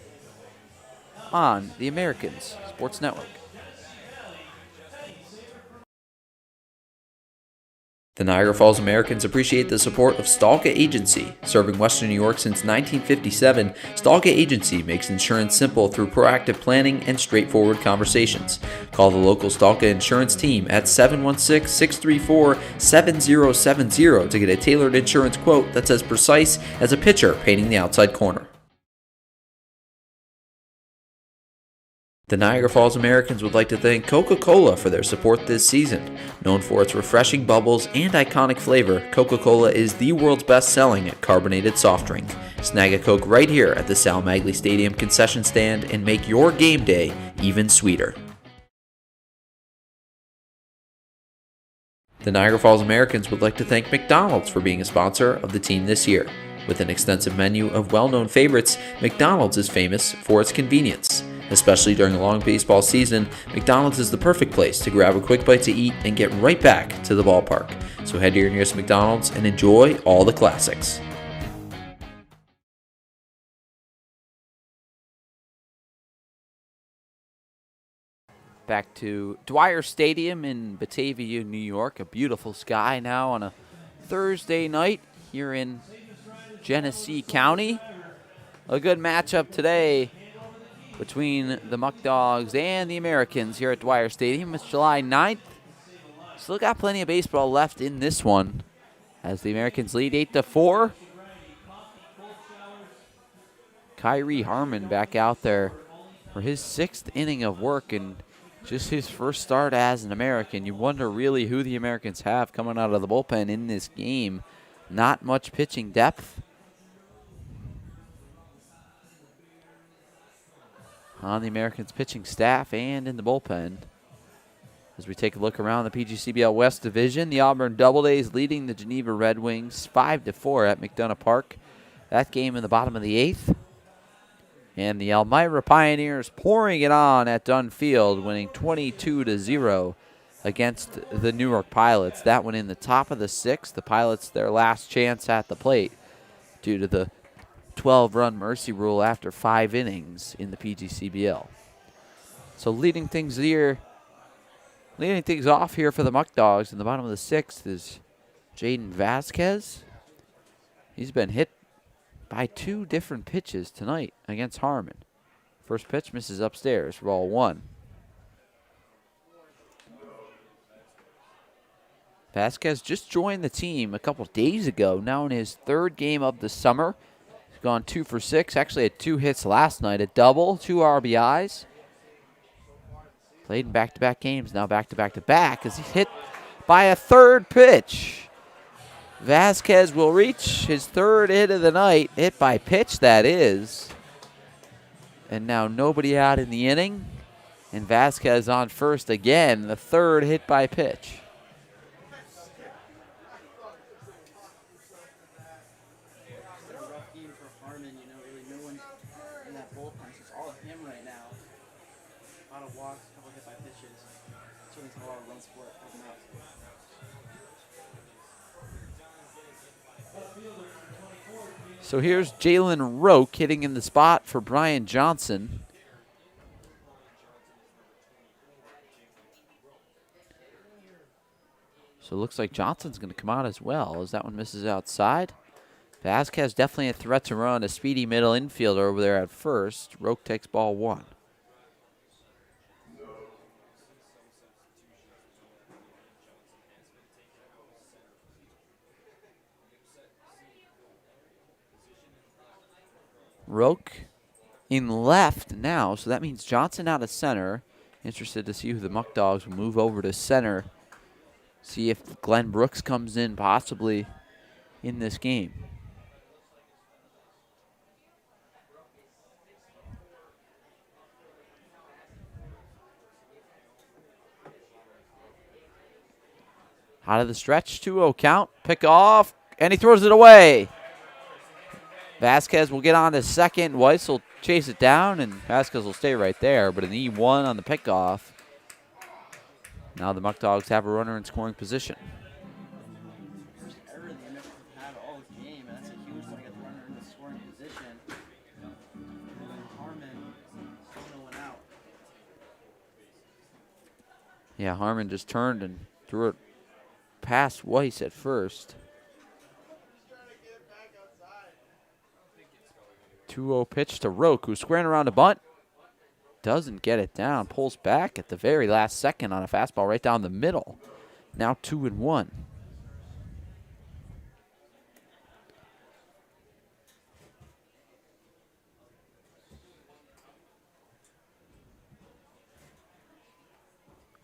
Speaker 4: on the Americans Sports Network.
Speaker 5: The Niagara Falls Americans appreciate the support of Stalka Agency. Serving Western New York since 1957, Stalka Agency makes insurance simple through proactive planning and straightforward conversations. Call the local Stalka insurance team at 716-634-7070 to get a tailored insurance quote that's as precise as a pitcher painting the outside corner. The Niagara Falls Americans would like to thank Coca-Cola for their support this season. Known for its refreshing bubbles and iconic flavor, Coca-Cola is the world's best-selling carbonated soft drink. Snag a Coke right here at the Sal Magley Stadium concession stand and make your game day even sweeter. The Niagara Falls Americans would like to thank McDonald's for being a sponsor of the team this year. With an extensive menu of well-known favorites, McDonald's is famous for its convenience. Especially during a long baseball season, McDonald's is the perfect place to grab a quick bite to eat and get right back to the ballpark. So head to your nearest McDonald's and enjoy all the classics.
Speaker 4: Back to Dwyer Stadium in Batavia, New York. A beautiful sky now on a Thursday night here in Genesee County. A good matchup today between the Muckdogs and the Americans here at Dwyer Stadium. It's July 9th. Still got plenty of baseball left in this one as the Americans lead 8-4. Kyrie Harmon back out there for his 6th inning of work and just his first start as an American. You wonder really who the Americans have coming out of the bullpen in this game. Not much pitching depth on the Americans pitching staff and in the bullpen. As we take a look around the PGCBL West Division, the Auburn Doubledays leading the Geneva Red Wings 5-4 at McDonough Park. That game in the bottom of the 8th. And the Elmira Pioneers pouring it on at Dunn Field, winning 22-0 against the Newark Pilots. That one in the top of the 6th. The Pilots their last chance at the plate due to the 12-run mercy rule after 5 innings in the PGCBL. So leading things off here for the Muckdogs in the bottom of the 6th is Jaden Vasquez. He's been hit by 2 different pitches tonight against Harmon. First pitch misses upstairs, ball 1. Vasquez just joined the team a couple days ago, now in his 3rd game of the summer. He's gone 2 for 6, actually had 2 hits last night, a double, 2 RBIs. Played in back-to-back games, now back-to-back-to-back as he's hit by a 3rd pitch. Vasquez will reach his 3rd hit of the night, hit by pitch that is. And now nobody out in the inning. And Vasquez on first again, the 3rd hit by pitch.
Speaker 2: It's a rough game for Harmon, really no one in that bullpen. So it's all of him right now. A lot of walks, a couple hit by pitches. Certainly a lot of runs for it.
Speaker 4: So here's Jalen Rook hitting in the spot for Brian Johnson. So it looks like Johnson's going to come out as well as that one misses outside. Vasquez definitely a threat to run. A speedy middle infielder over there at first. Rook takes ball 1. Rook in left now, so that means Johnson out of center. Interested to see who the Muckdogs will move over to center. See if Glenn Brooks comes in possibly in this game. Out of the stretch, 2-0 count, pick off, and he throws it away. Vasquez will get on to second. Weiss will chase it down, and Vasquez will stay right there. But an E1 on the pickoff. Now the Muckdogs have a runner in scoring position.
Speaker 2: First error the Americans have had all game, and that's a huge one to get the runner in the scoring position. And Harmon, still no one out.
Speaker 4: Yeah, Harmon just turned and threw it past Weiss at first. 2-0 pitch to Rook, who's squaring around a bunt. Doesn't get it down. Pulls back at the very last second on a fastball right down the middle. Now 2-1.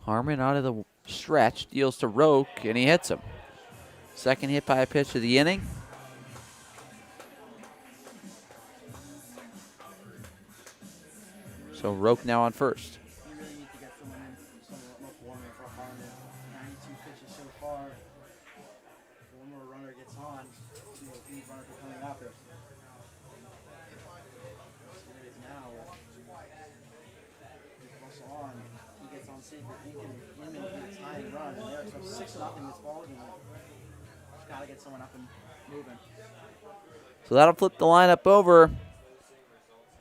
Speaker 4: Harmon out of the stretch, deals to Rook, and he hits him. Second hit by a pitch of the inning. So Rook now on first.
Speaker 2: You really need to get someone in some warming for Harmon. 92 pitches so far. One more runner gets on. Lead runner for coming up. Here it is now. Russell on. He gets on safe. He can him and get a tying run. And they're 6-0 this ball game. Just gotta get someone up and moving.
Speaker 4: So that'll flip the lineup over.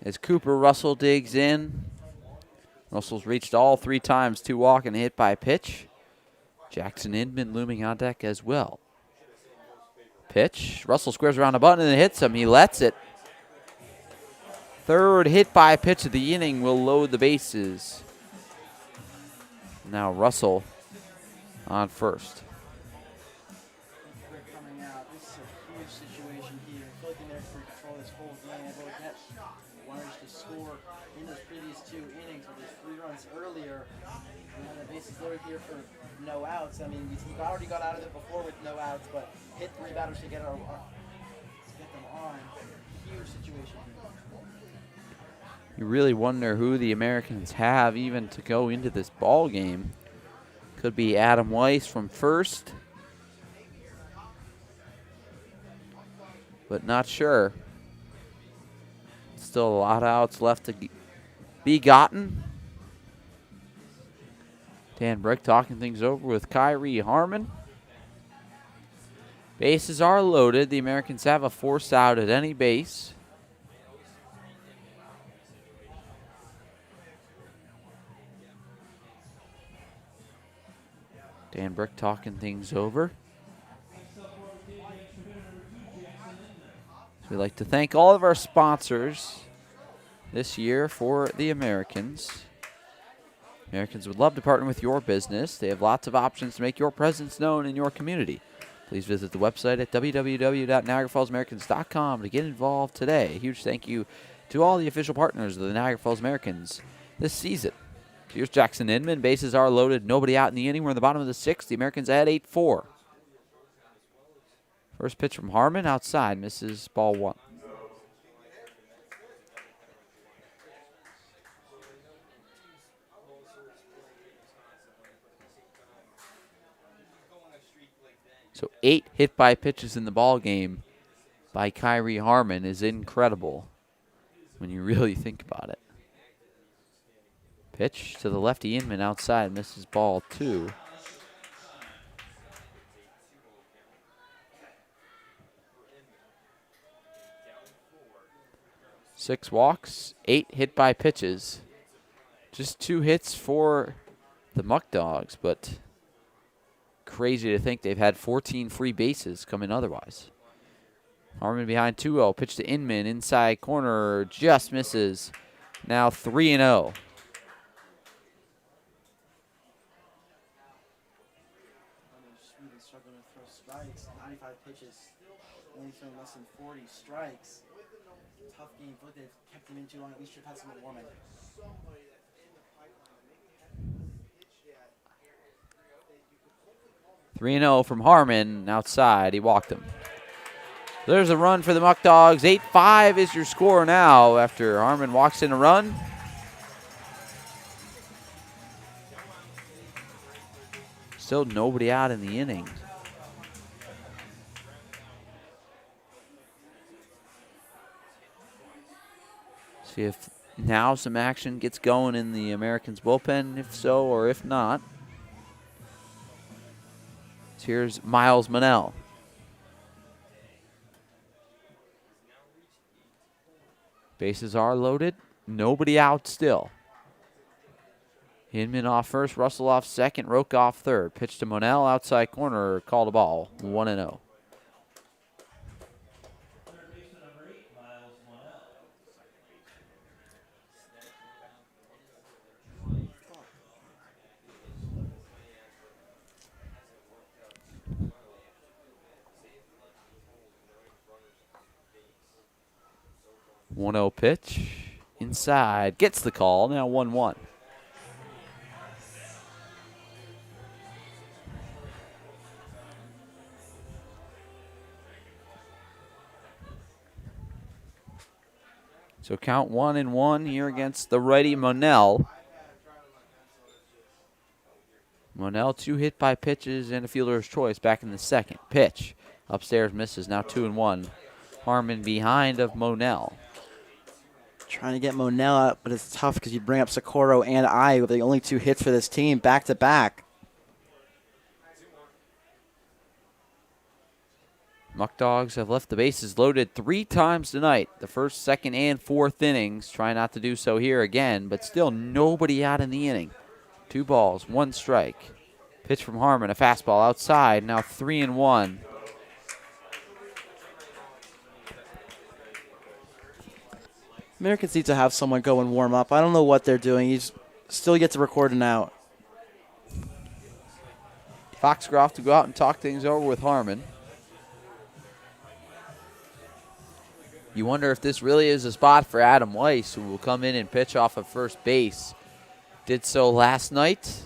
Speaker 4: As Cooper Russell digs in. Russell's reached all 3 times, 2 walk and a hit by pitch. Jackson Inman looming on deck as well. Pitch. Russell squares around a button and hits him. He lets it. Third hit by pitch of the inning will load the bases. Now Russell on first.
Speaker 2: Coming out. This is a huge situation here. I feel like the Americans can control this whole game. They've always had runners to score in those previous 2 innings where there's 3 runs earlier. And the bases loaded here for no outs. I mean, we've already got out of it before with no outs, but hit 3 batters to get them on. Huge situation here.
Speaker 4: You really wonder who the Americans have even to go into this ball game. Could be Adam Weiss from first, but not sure. Still a lot of outs left to be gotten. Dan Brick talking things over with Kyrie Harmon. Bases are loaded. The Americans have a force out at any base. Dan Brick talking things over. We'd like to thank all of our sponsors this year for the Americans. Americans would love to partner with your business. They have lots of options to make your presence known in your community. Please visit the website at www.niagarafallsamericans.com to get involved today. A huge thank you to all the official partners of the Niagara Falls Americans this season. Here's Jackson Inman. Bases are loaded. Nobody out in the inning. We're in the bottom of the sixth. The Americans add 8-4. First pitch from Harmon outside. Misses ball one. So 8 hit by pitches in the ball game by Kyrie Harmon is incredible when you really think about it. Pitch to the lefty Inman outside, misses ball two. Six walks, 8 hit by pitches. Just 2 hits for the Muckdogs, but crazy to think they've had 14 free bases come in otherwise. Harmon behind 2-0. Pitch to Inman. Inside corner. Just misses. Now 3-0.
Speaker 2: Struggling to throw strikes. 95 pitches. Only thrown less than 40 strikes. Tough game. But they've kept him in too long. At least should have had someone warming.
Speaker 4: 3-0 from Harmon outside. He walked him. There's a run for the Muckdogs. 8-5 is your score now after Harmon walks in a run. Still nobody out in the inning. See if now some action gets going in the Americans bullpen, if so or if not. So here's Miles Monell. Bases are loaded. Nobody out still. Hinman off first, Russell off second, Rook off third. Pitch to Monell, outside corner, called a ball, 1-0. Pitch inside, gets the call, now 1-1. So count 1-1 here against the righty Monell. Monell 2 hit by pitches and a fielder's choice back in the second. Pitch upstairs misses, now 2-1. Harmon behind of Monell.
Speaker 2: Trying to get Monell out, but it's tough because you bring up Socorro and I with the only 2 hits for this team back to back.
Speaker 4: Muckdogs have left the bases loaded 3 times tonight. The first, second, and fourth innings. Try not to do so here again, but still nobody out in the inning. 2 balls, 1 strike. Pitch from Harmon, a fastball outside, now 3-1.
Speaker 2: Americans need to have someone go and warm up. I don't know what they're doing. He's still yet to record an out.
Speaker 4: Foxcroft to go out and talk things over with Harmon. You wonder if this really is a spot for Adam Weiss, who will come in and pitch off of first base. Did so last night.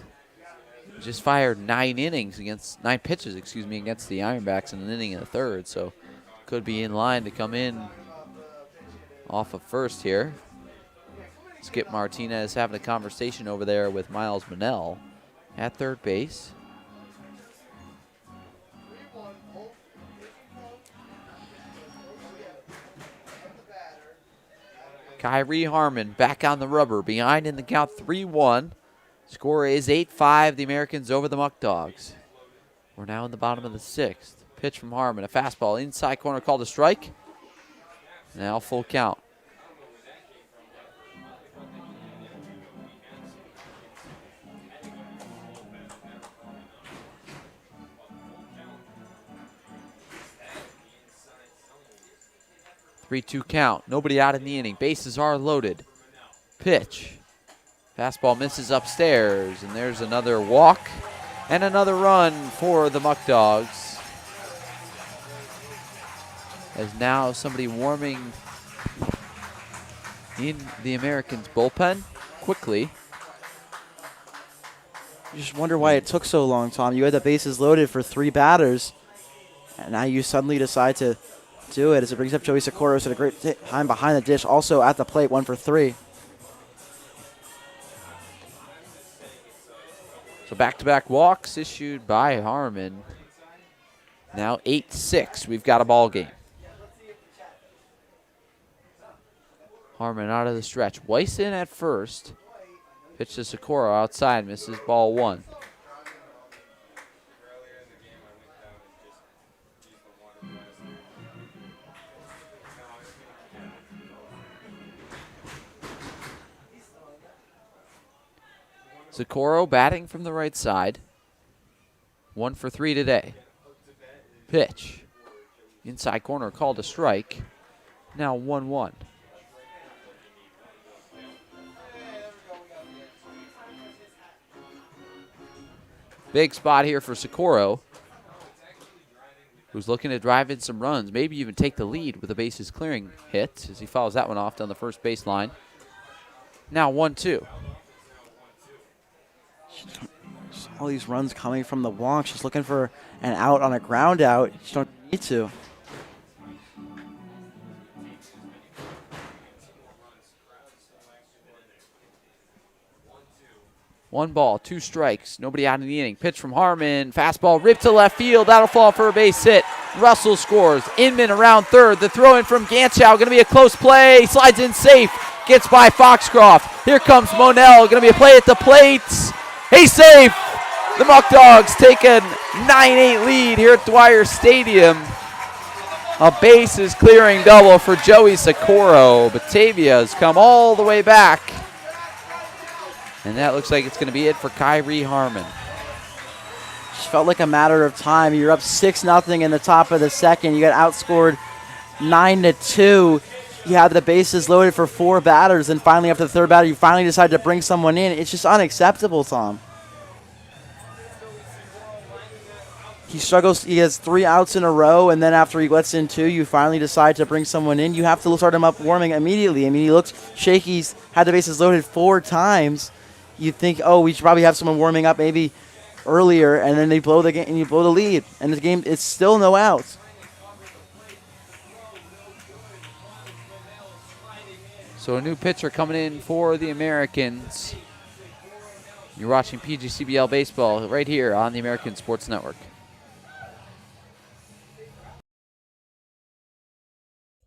Speaker 4: Just fired 9 pitches, against the Ironbacks in an inning in the third. So could be in line to come in off of first here. Skip Martinez having a conversation over there with Miles Monell at third base. Kyrie Harmon back on the rubber, behind in the count 3-1. Score is 8-5, the Americans over the Muckdogs. We're now in the bottom of the sixth. Pitch from Harmon, a fastball inside corner called a strike. Now full count. 3-2 count. Nobody out in the inning. Bases are loaded. Pitch. Fastball misses upstairs, and there's another walk and another run for the Muckdogs. As now somebody warming in the Americans' bullpen quickly.
Speaker 2: You just wonder why it took so long, Tom. You had the bases loaded for 3 batters, and now you suddenly decide to do it as it brings up Joey Socorro at a great time behind the dish, also at the plate, 1 for 3.
Speaker 4: So back-to-back walks issued by Harmon. Now 8-6. We've got a ball game. Harmon out of the stretch. Weiss in at first. Pitch to Socorro outside. Misses ball 1. Socorro batting from the right side. 1 for 3 today. Pitch. Inside corner called a strike. Now 1-1. Big spot here for Socorro, who's looking to drive in some runs, maybe even take the lead with a bases clearing hit as he follows that one off down the first baseline. Now 1-2.
Speaker 2: All these runs coming from the walk. She's looking for an out on a ground out. She don't need to.
Speaker 4: One ball, 2 strikes, nobody out in the inning. Pitch from Harmon, fastball ripped to left field. That'll fall for a base hit. Russell scores. Inman around third. The throw in from Ganschow, going to be a close play. Slides in safe, gets by Foxcroft. Here comes Monell, going to be a play at the plate. He's safe. The Muckdogs take a 9-8 lead here at Dwyer Stadium. A bases clearing double for Joey Socorro. Batavia has come all the way back. And that looks like it's going to be it for Kyrie Harmon.
Speaker 2: Just felt like a matter of time. You're up 6-0 in the top of the second. You got outscored 9-2. You have the bases loaded for 4 batters, and finally after the third batter, you finally decide to bring someone in. It's just unacceptable, Tom. He struggles. He has 3 outs in a row, and then after he lets in 2, you finally decide to bring someone in. You have to start him up warming immediately. I mean, he looks shaky. He's had the bases loaded 4 times. You think, oh, we should probably have someone warming up maybe earlier, and then they blow the game and you blow the lead, and the game it's still no outs.
Speaker 4: So a new pitcher coming in for the Americans. You're watching PGCBL baseball right here on the American Sports Network.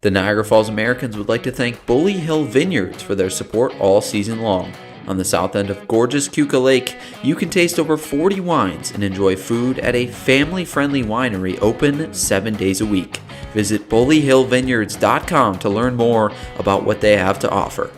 Speaker 5: The Niagara Falls Americans would like to thank Bully Hill Vineyards for their support all season long. On the south end of gorgeous Keuka Lake, you can taste over 40 wines and enjoy food at a family-friendly winery open 7 days a week. Visit bullyhillvineyards.com to learn more about what they have to offer.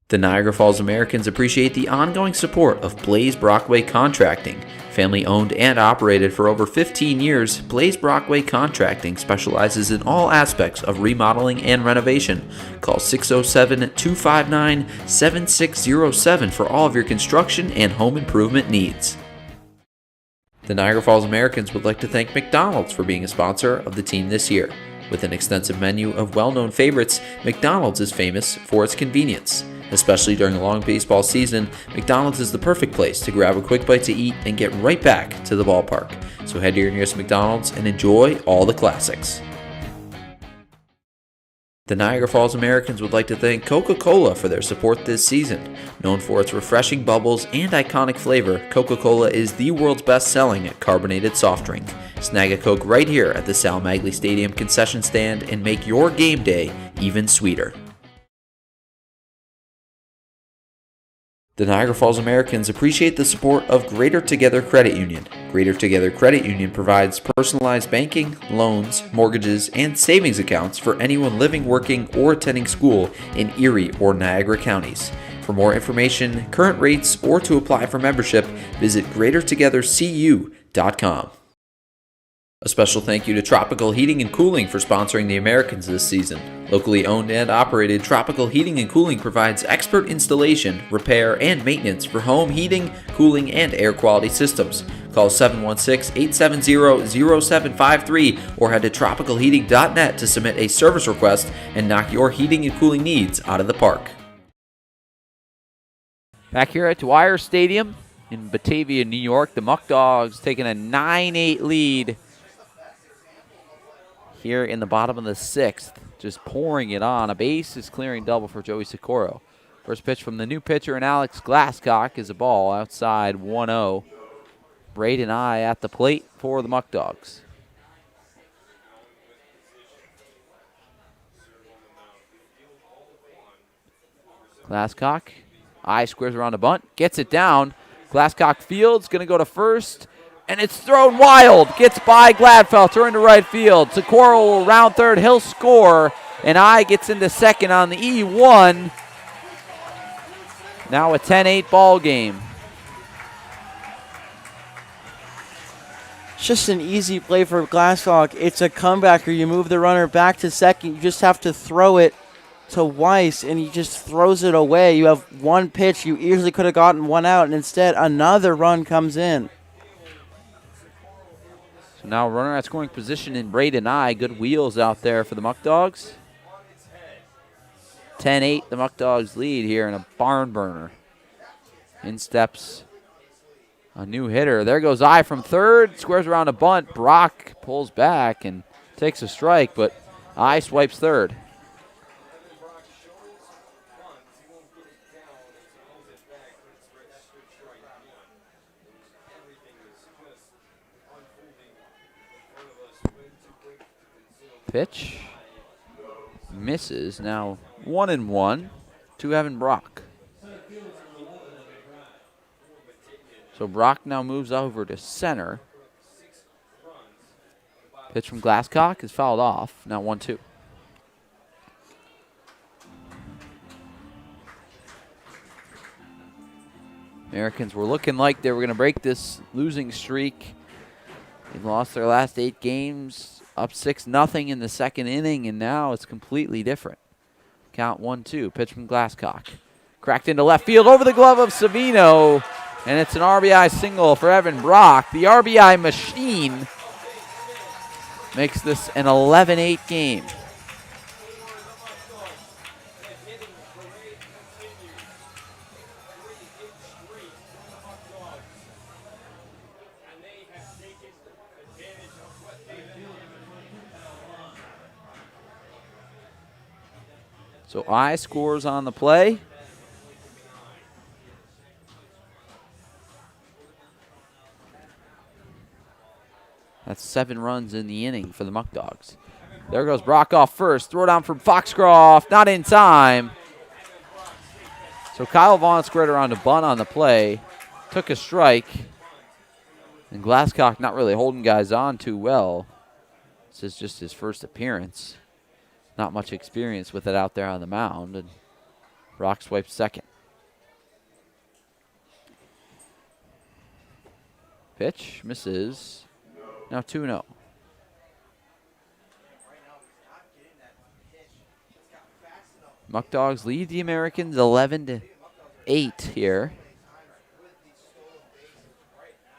Speaker 5: The Niagara Falls Americans appreciate the ongoing support of Blaze Brockway Contracting. Family owned and operated for over 15 years, Blaze Brockway Contracting specializes in all aspects of remodeling and renovation. Call 607-259-7607 for all of your construction and home improvement needs. The Niagara Falls Americans would like to thank McDonald's for being a sponsor of the team this year. With an extensive menu of well-known favorites, McDonald's is famous for its convenience. Especially during a long baseball season, McDonald's is the perfect place to grab a quick bite to eat and get right back to the ballpark. So head to your nearest McDonald's and enjoy all the classics. The Niagara Falls Americans would like to thank Coca-Cola for their support this season. Known for its refreshing bubbles and iconic flavor, Coca-Cola is the world's best-selling carbonated soft drink. Snag a Coke right here at the Sal Magley Stadium concession stand and make your game day even sweeter. The Niagara Falls Americans appreciate the support of Greater Together Credit Union. Greater Together Credit Union provides personalized banking, loans, mortgages, and savings accounts for anyone living, working, or attending school in Erie or Niagara counties. For more information, current rates, or to apply for membership, visit greatertogethercu.com. A special thank you to Tropical Heating and Cooling for sponsoring the Americans this season. Locally owned and operated, Tropical Heating and Cooling provides expert installation, repair, and maintenance for home heating, cooling, and air quality systems. Call 716-870-0753 or head to tropicalheating.net to submit a service request and knock your heating and cooling needs out of the park.
Speaker 4: Back here at Dwyer Stadium in Batavia, New York, the Muckdogs taking a 9-8 lead here in the bottom of the 6th, just pouring it on. A base is clearing double for Joey Socorro. First pitch from the new pitcher, and Alex Glasscock is a ball outside 1-0. Braden I at the plate for the Muckdogs. Glasscock, I squares around a bunt, gets it down. Glasscock fields, going to go to first. And it's thrown wild. Gets by Gladfelter into right field. Socorro will round third. He'll score. And I gets into second on the E1. Now a 10-8 ball game.
Speaker 2: It's just an easy play for Glasscock. It's a comebacker. You move the runner back to second. You just have to throw it to Weiss, and he just throws it away. You have one pitch. You easily could have gotten one out, and instead another run comes in.
Speaker 4: So now runner at scoring position in Braden I. Good wheels out there for the Muckdogs. 10-8, the Muckdogs lead here in a barn burner. In steps a new hitter. There goes I from third. Squares around a bunt. Brock pulls back and takes a strike, but I swipes third. Pitch misses. Now 1-1 to Evan Brock. So Brock now moves over to center. Pitch from Glasscock is fouled off. Now 1-2. Americans were looking like they were going to break this losing streak. They lost their last 8 games. Up 6-0 in the second inning, and now it's completely different. Count 1-2. Pitch from Glasscock. Cracked into left field over the glove of Savino, and it's an RBI single for Evan Brock. The RBI machine makes this an 11-8 game. So I scores on the play. That's 7 runs in the inning for the Muckdogs. There goes Brock off first. Throw down from Foxcroft. Not in time. So Kyle Vaughn squared around a bunt on the play. Took a strike. And Glasscock not really holding guys on too well. This is just his first appearance. Not much experience with it out there on the mound. And Brock swipes second. Pitch misses. Now 2-0. Muckdogs lead the Americans 11-8 here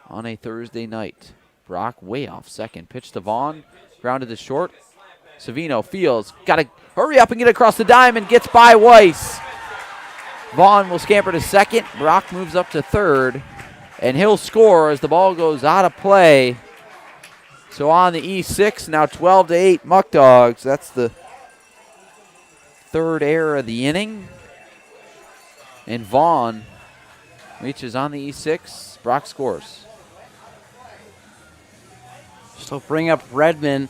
Speaker 4: on a Thursday night. Brock way off second. Pitch to Vaughn. Grounded to short. Savino fields. Got to hurry up and get across the diamond. Gets by Weiss. Vaughn will scamper to second. Brock moves up to third. And he'll score as the ball goes out of play. So on the E6, now 12-8 Muckdogs. That's the third error of the inning. And Vaughn reaches on the E6. Brock scores.
Speaker 2: So bring up Redmond.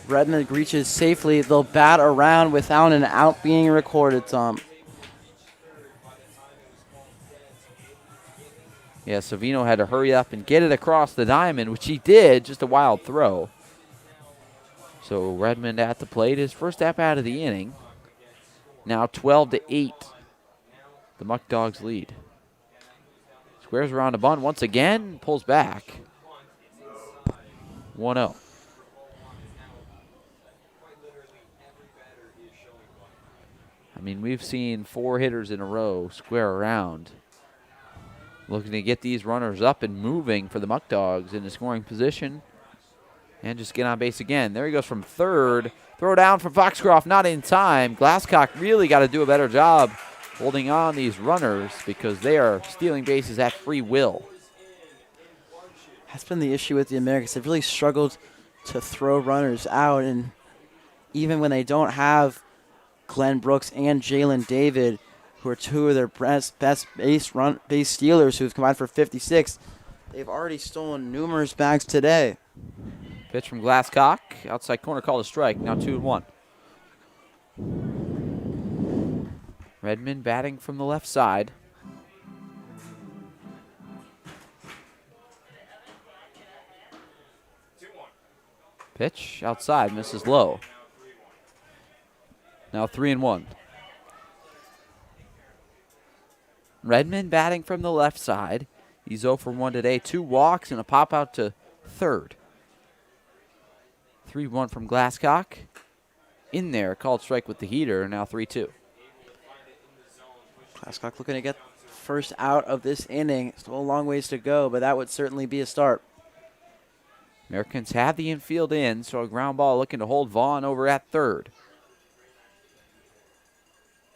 Speaker 2: Redmond reaches safely. They'll bat around without an out being recorded, Tom.
Speaker 4: Yeah, Savino had to hurry up and get it across the diamond, which he did. Just a wild throw. So Redmond at the plate. His first at-bat of the inning. Now 12-8. The Muckdogs lead. Squares around a bunt once again. Pulls back. 1-0. mean, we've seen 4 hitters in a row square around. Looking to get these runners up and moving for the Muckdogs in the scoring position. And just get on base again. There he goes from third. Throw down from Foxcroft, not in time. Glasscock really got to do a better job holding on these runners because they are stealing bases at free will.
Speaker 2: That's been the issue with the Americans. They've really struggled to throw runners out, and even when they don't have Glenn Brooks and Jalen David, who are two of their best base stealers who've combined for 56, they've already stolen numerous bags today.
Speaker 4: Pitch from Glasscock. Outside corner called a strike. Now 2-1. Redmond batting from the left side. Pitch outside, misses low. Now 3-1. Redmond batting from the left side. He's 0 for 1 today. 2 walks and a pop out to third. 3-1 from Glasscock. In there, called strike with the heater. Now 3-2.
Speaker 2: Glasscock looking to get first out of this inning. Still a long ways to go, but that would certainly be a start.
Speaker 4: Americans have the infield in, so a ground ball looking to hold Vaughn over at third.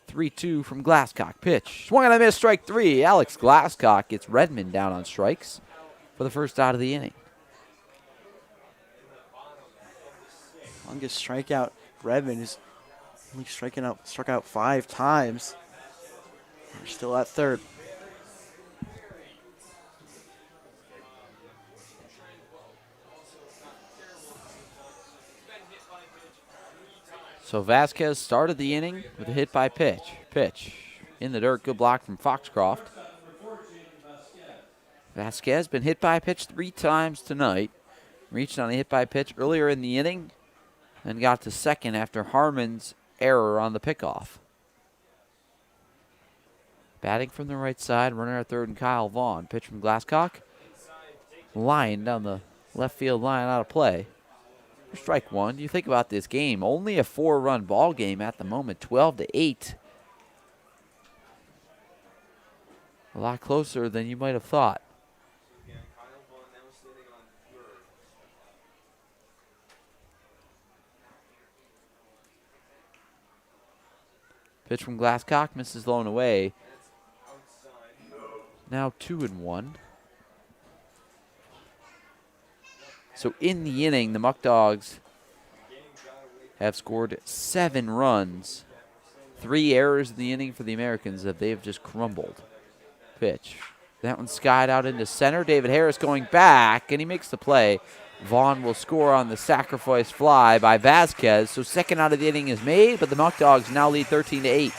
Speaker 4: 3-2 from Glasscock. Pitch. Swung and a miss, strike 3. Alex Glasscock gets Redmond down on strikes for the first out of the inning.
Speaker 2: Longest strikeout, Redmond is only struck out 5 times. We're still at third.
Speaker 4: So Vasquez started the inning with a hit by pitch. Pitch in the dirt. Good block from Foxcroft. Vasquez been hit by a pitch 3 times tonight. Reached on a hit by pitch earlier in the inning and got to second after Harmon's error on the pickoff. Batting from the right side, runner at third, and Kyle Vaughn. Pitch from Glasscock. Line down the left field line, out of play. Strike 1. You think about this game, only a 4-run ball game at the moment, 12-8. A lot closer than you might have thought. Pitch from Glasscock, misses low and away. Now 2-1. So in the inning, the Muckdogs have scored 7 runs. 3 errors in the inning for the Americans that they have just crumbled. Pitch. That one skied out into center. David Harris going back, and he makes the play. Vaughn will score on the sacrifice fly by Vasquez. So second out of the inning is made, but the Muckdogs now lead 13-8.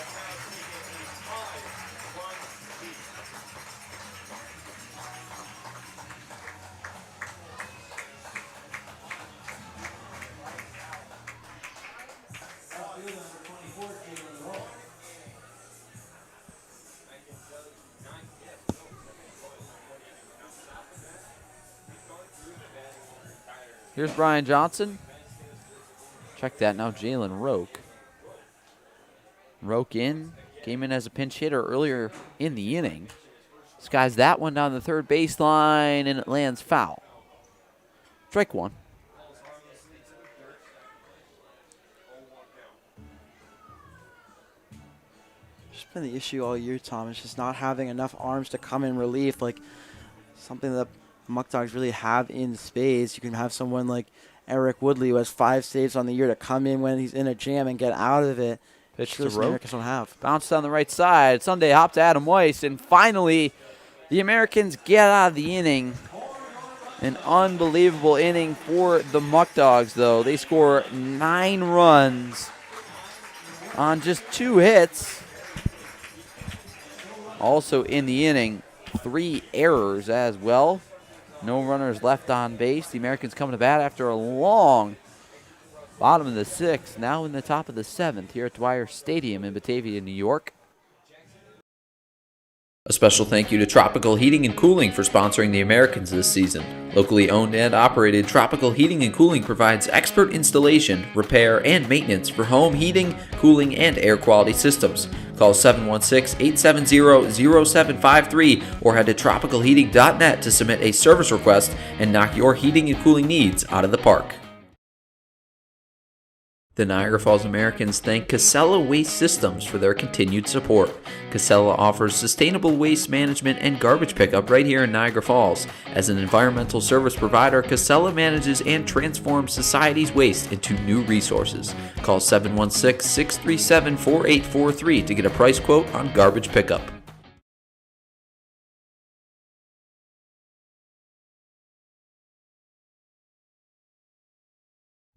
Speaker 4: Here's Brian Johnson. Check that now, Jalen Rook. Rook came in as a pinch hitter earlier in the inning. Skies that one down the third baseline, and it lands foul. Strike 1.
Speaker 2: It's been the issue all year, Tom. It's just not having enough arms to come in relief. Like something that Muckdogs really have in spades. You can have someone like Eric Woodley, who has 5 saves on the year, to come in when he's in a jam and get out of it.
Speaker 4: Pitch
Speaker 2: sure
Speaker 4: to Rook.
Speaker 2: Americans don't have.
Speaker 4: Bounced down the right side. Sunday hop to Adam Weiss, and finally the Americans get out of the inning. An unbelievable inning for the Muckdogs, though. They score 9 runs on just 2 hits. Also in the inning, 3 errors as well. No runners left on base. The Americans coming to bat after a long bottom of the 6th, now in the top of the 7th here at Dwyer Stadium in Batavia, New York.
Speaker 5: A special thank you to Tropical Heating and Cooling for sponsoring the Americans this season. Locally owned and operated, Tropical Heating and Cooling provides expert installation, repair, and maintenance for home heating, cooling, and air quality systems. Call 716-870-0753 or head to tropicalheating.net to submit a service request and knock your heating and cooling needs out of the park. The Niagara Falls Americans thank Casella Waste Systems for their continued support. Casella offers sustainable waste management and garbage pickup right here in Niagara Falls. As an environmental service provider, Casella manages and transforms society's waste into new resources. Call 716-637-4843 to get a price quote on garbage pickup.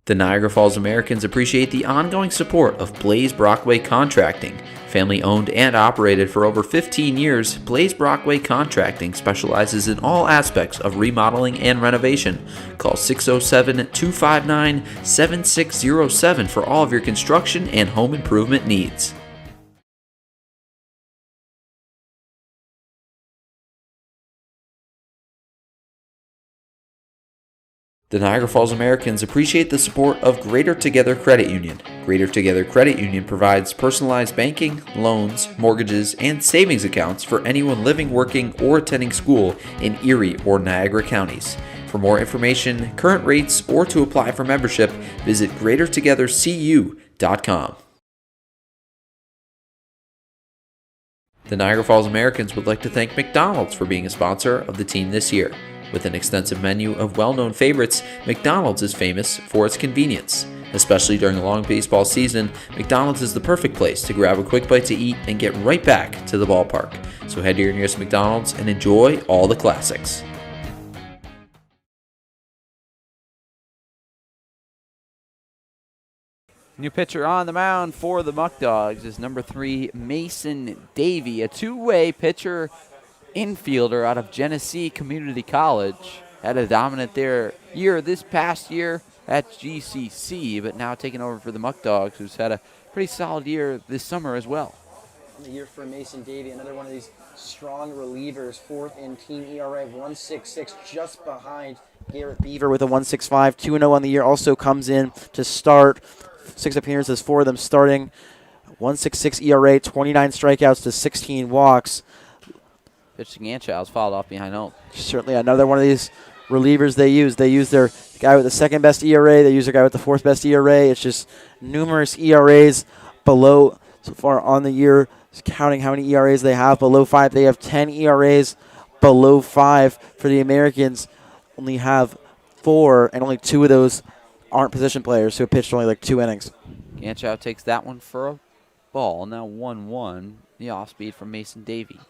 Speaker 5: The Niagara Falls Americans appreciate the ongoing support of Blaze Brockway Contracting. Family owned and operated for over 15 years, Blaze Brockway Contracting specializes in all aspects of remodeling and renovation. Call 607-259-7607 for all of your construction and home improvement needs. The Niagara Falls Americans appreciate the support of Greater Together Credit Union. Greater Together Credit Union provides personalized banking, loans, mortgages, and savings accounts for anyone living, working, or attending school in Erie or Niagara counties. For more information, current rates, or to apply for membership, visit greatertogethercu.com. The Niagara Falls Americans would like to thank McDonald's for being a sponsor of the team this year. With an extensive menu of well-known favorites, McDonald's is famous for its convenience. Especially during a long baseball season, McDonald's is the perfect place to grab a quick bite to eat and get right back to the ballpark. So head to your nearest McDonald's and enjoy all the classics.
Speaker 4: New pitcher on the mound for the Muckdogs is number 3, Mason Davey, a two-way pitcher, infielder out of Genesee Community College. Had a dominant year this past year at GCC, but now taking over for the Muckdogs, who's had a pretty solid year this summer as well.
Speaker 7: The year for Mason Davey, another one of these strong relievers, 4th in team ERA of 1.66, just behind Garrett
Speaker 2: Beaver with a 1.65, 2-0 on the year. Also comes in to start. 6 appearances, 4 of them starting. 1.66 ERA, 29 strikeouts to 16 walks.
Speaker 4: Pitch to Ganchow's fouled off behind home.
Speaker 2: Certainly another one of these relievers they use. They use their guy with the second best ERA. They use their guy with the 4th best ERA. It's just numerous ERAs below so far on the year. Just counting how many ERAs they have below 5. They have 10 ERAs below 5 for the Americans. Only have 4, and only 2 of those aren't position players who have pitched only like 2 innings.
Speaker 4: Ganchow takes that one for a ball. Now 1-1. The off speed from Mason Davey.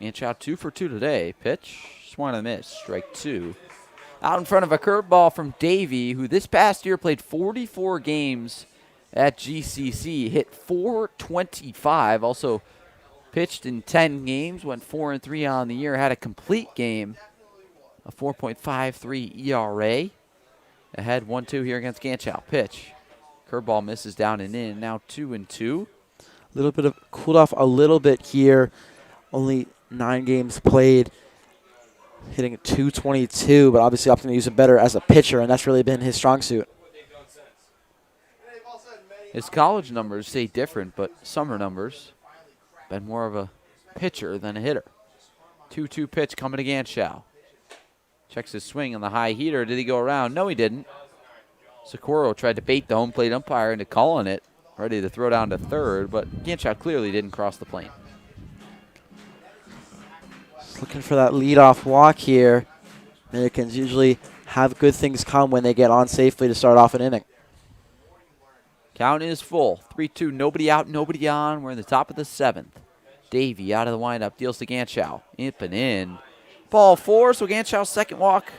Speaker 4: Ganchow 2 for 2 today. Pitch, swung and a miss, strike 2. Out in front of a curveball from Davey, who this past year played 44 games at GCC, hit .425, also pitched in 10 games, went 4-3 on the year, had a complete game, a 4.53 ERA. Ahead 1-2 here against Ganchow. Pitch, curveball misses down and in, now 2-2.
Speaker 2: A little bit of cooled off a little bit here. Only 9 games played, hitting .222, but obviously opting to use him better as a pitcher, and that's really been his strong suit.
Speaker 4: His college numbers say different, but summer numbers been more of a pitcher than a hitter. 2-2 pitch coming to Ganchow. Checks his swing on the high heater. Did he go around? No, he didn't. Socorro tried to bait the home plate umpire into calling it, ready to throw down to third, but Ganchow clearly didn't cross the plane.
Speaker 2: Looking for that leadoff walk here. Americans usually have good things come when they get on safely to start off an inning.
Speaker 4: Count is full. 3-2, nobody out, nobody on. We're in the top of the 7th. Davey out of the windup, deals to Ganchow. Up and in. Ball 4, so Ganchow's second walk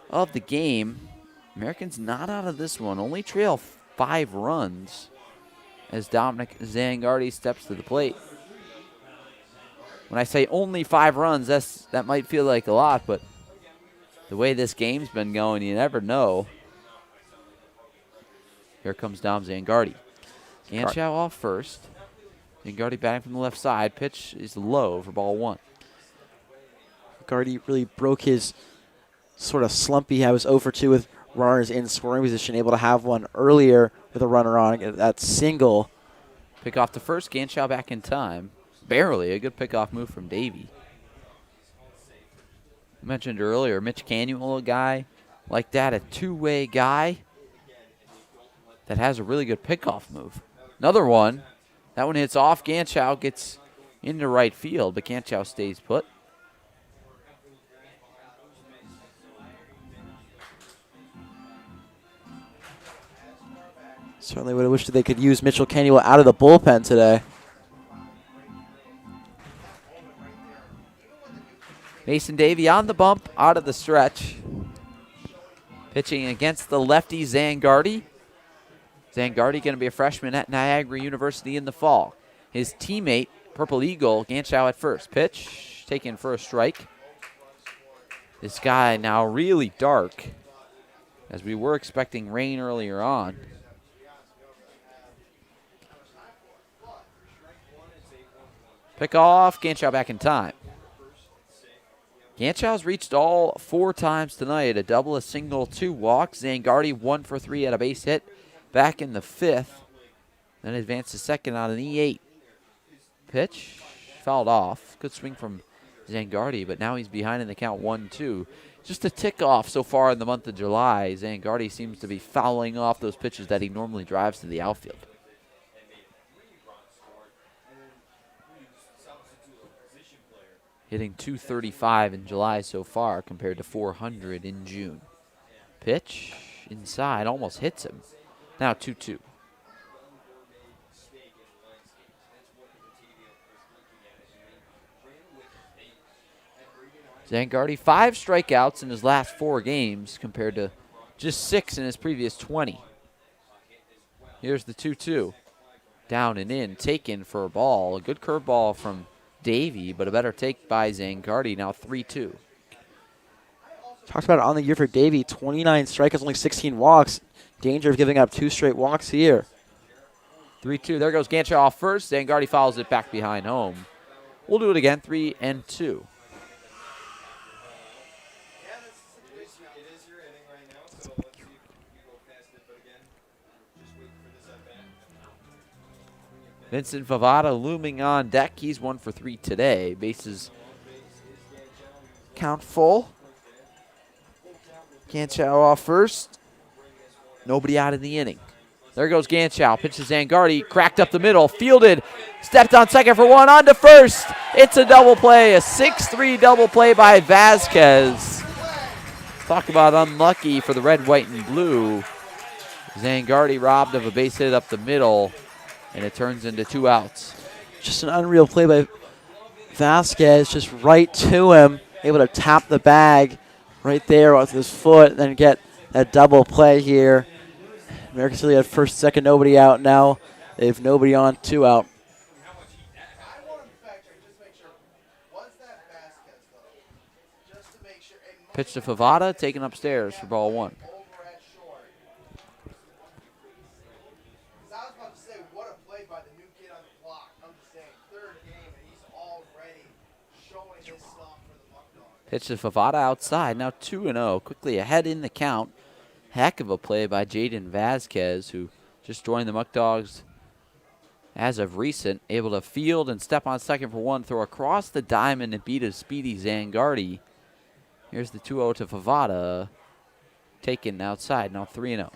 Speaker 4: of the game. Americans not out of this one. Only trail 5 runs as Dominic Zangardi steps to the plate. When I say only 5 runs, that might feel like a lot, but the way this game's been going, you never know. Here comes Dom Zangardi. Ganschow off first. Zangardi batting from the left side. Pitch is low for ball 1.
Speaker 2: Gardy really broke his sort of slump he had. Was 0 for 2 with runners in scoring position, able to have one earlier with a runner on. That single.
Speaker 4: Pick off to first. Ganschow back in time. Barely. A good pickoff move from Davey. I mentioned earlier, Mitch Canuel, a guy like that, a two-way guy that has a really good pickoff move. Another one. That one hits off. Ganschow gets into right field, but Ganschow stays put.
Speaker 2: Certainly would have wished that they could use Mitchell Canuel out of the bullpen today.
Speaker 4: Mason Davey on the bump, out of the stretch. Pitching against the lefty Zangardi. Zangardi going to be a freshman at Niagara University in the fall. His teammate, Purple Eagle, Ganschow at first. Pitch taken for a strike. This guy now really dark, as we were expecting rain earlier on. Pick off, Ganschow back in time. Ganschow's reached all 4 times tonight. A double, a single, 2 walks. Zangardi 1 for 3 at a base hit back in the 5th. Then advanced to second on an E8. Pitch fouled off. Good swing from Zangardi, but now he's behind in the count 1-2. Just a tick off so far in the month of July. Zangardi seems to be fouling off those pitches that he normally drives to the outfield. Hitting 235 in July so far compared to 400 in June. Pitch inside, almost hits him. Now 2-2. Zangardi 5 strikeouts in his last 4 games compared to just 6 in his previous 20. Here's the 2-2. Down and in, taken for a ball. A good curveball from Davey, but a better take by Zangardi. Now 3-2.
Speaker 2: Talked about it on the year for Davey. 29 strikeouts, only 16 walks. Danger of giving up 2 straight walks here.
Speaker 4: 3-2. There goes Ganschow off first. Zangardi fouls it back behind home. We'll do it again. 3-2. Vincent Favada looming on deck. He's 1 for 3 today. Bases count full. Ganschow off first. Nobody out in the inning. There goes Ganschow. Pitch to Zangardi. Cracked up the middle. Fielded. Stepped on second for 1. On to first. It's a double play. A 6-3 double play by Vasquez. Talk about unlucky for the red, white, and blue. Zangardi robbed of a base hit up the middle, and it turns into 2 outs.
Speaker 2: Just an unreal play by Vasquez, just right to him, able to tap the bag right there with his foot, then get that double play here. American City had first, second, nobody out. Now they have nobody on, 2 out.
Speaker 4: Pitch to Favada, taken upstairs for ball 1. Pitch to Favada outside, now 2-0, quickly ahead in the count. Heck of a play by Jaden Vasquez, who just joined the Muckdogs as of recent. Able to field and step on second for 1, throw across the diamond and beat a speedy Zangardi. Here's the 2-0 to Favada, taken outside, now 3-0.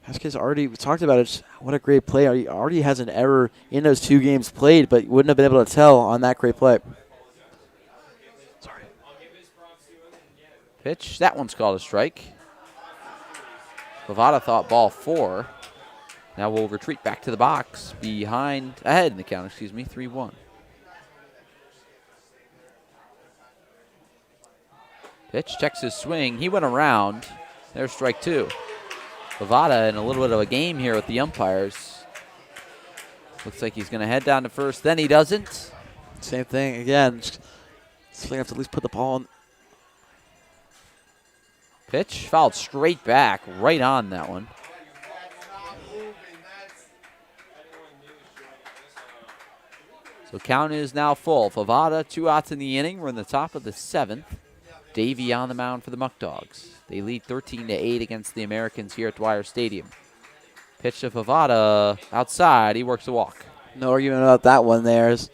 Speaker 2: Vasquez already, we talked about it, what a great play. He already has an error in those 2 games played, but wouldn't have been able to tell on that great play.
Speaker 4: Pitch, that one's called a strike. Favada thought ball 4. Now we'll retreat back to the box, ahead in the count, 3-1. Pitch, checks his swing. He went around. There's strike 2. Favada in a little bit of a game here with the umpires. Looks like he's going to head down to first. Then he doesn't.
Speaker 2: Same thing again. Just have to at least put the ball on.
Speaker 4: Pitch fouled straight back, right on that one. So count is now full. Favada, 2 outs in the inning. We're in the top of the 7th. Davey on the mound for the Muckdogs. They lead 13-8 against the Americans here at Dwyer Stadium. Pitch to Favada outside. He works a walk.
Speaker 2: No argument about that one. There's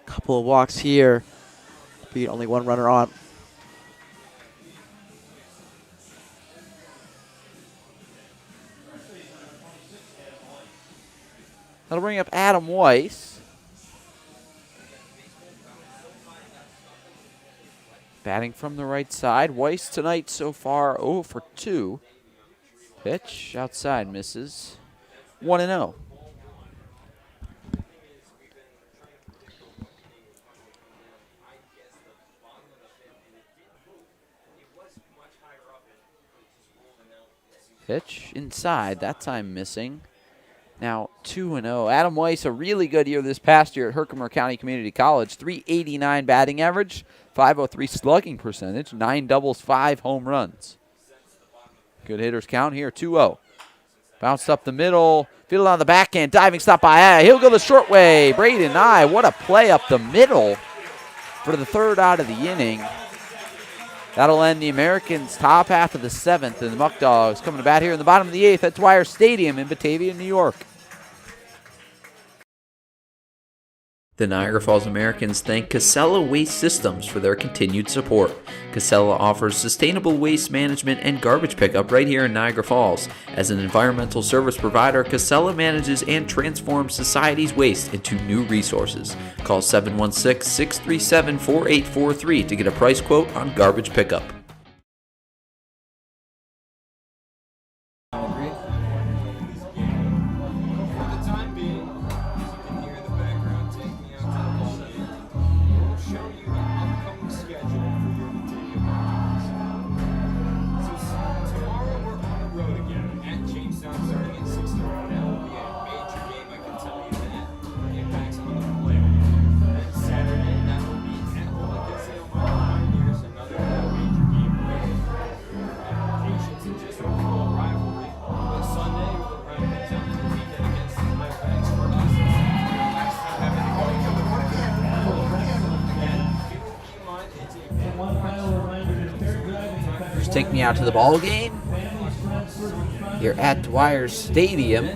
Speaker 2: a couple of walks here. Beat only one runner on.
Speaker 4: That'll bring up Adam Weiss. Batting from the right side. Weiss tonight so far 0 for 2. Pitch outside misses. 1-0. Pitch inside, that time missing. Now 2-0. Adam Weiss, a really good year this past year at Herkimer County Community College. 389 batting average, 503 slugging percentage, 9 doubles, 5 home runs. Good hitters count here, 2-0. Bounced up the middle, fielded on the backhand, diving stop by. He'll go the short way. Braden Nye, what a play up the middle for the 3rd out of the inning. That'll end the Americans' top half of the 7th, and the Muckdogs coming to bat here in the bottom of the 8th at Dwyer Stadium in Batavia, New York.
Speaker 5: The Niagara Falls Americans thank Casella Waste Systems for their continued support. Casella offers sustainable waste management and garbage pickup right here in Niagara Falls. As an environmental service provider, Casella manages and transforms society's waste into new resources. Call 716-637-4843 to get a price quote on garbage pickup.
Speaker 4: Take me out to the ball game here at Dwyer Stadium.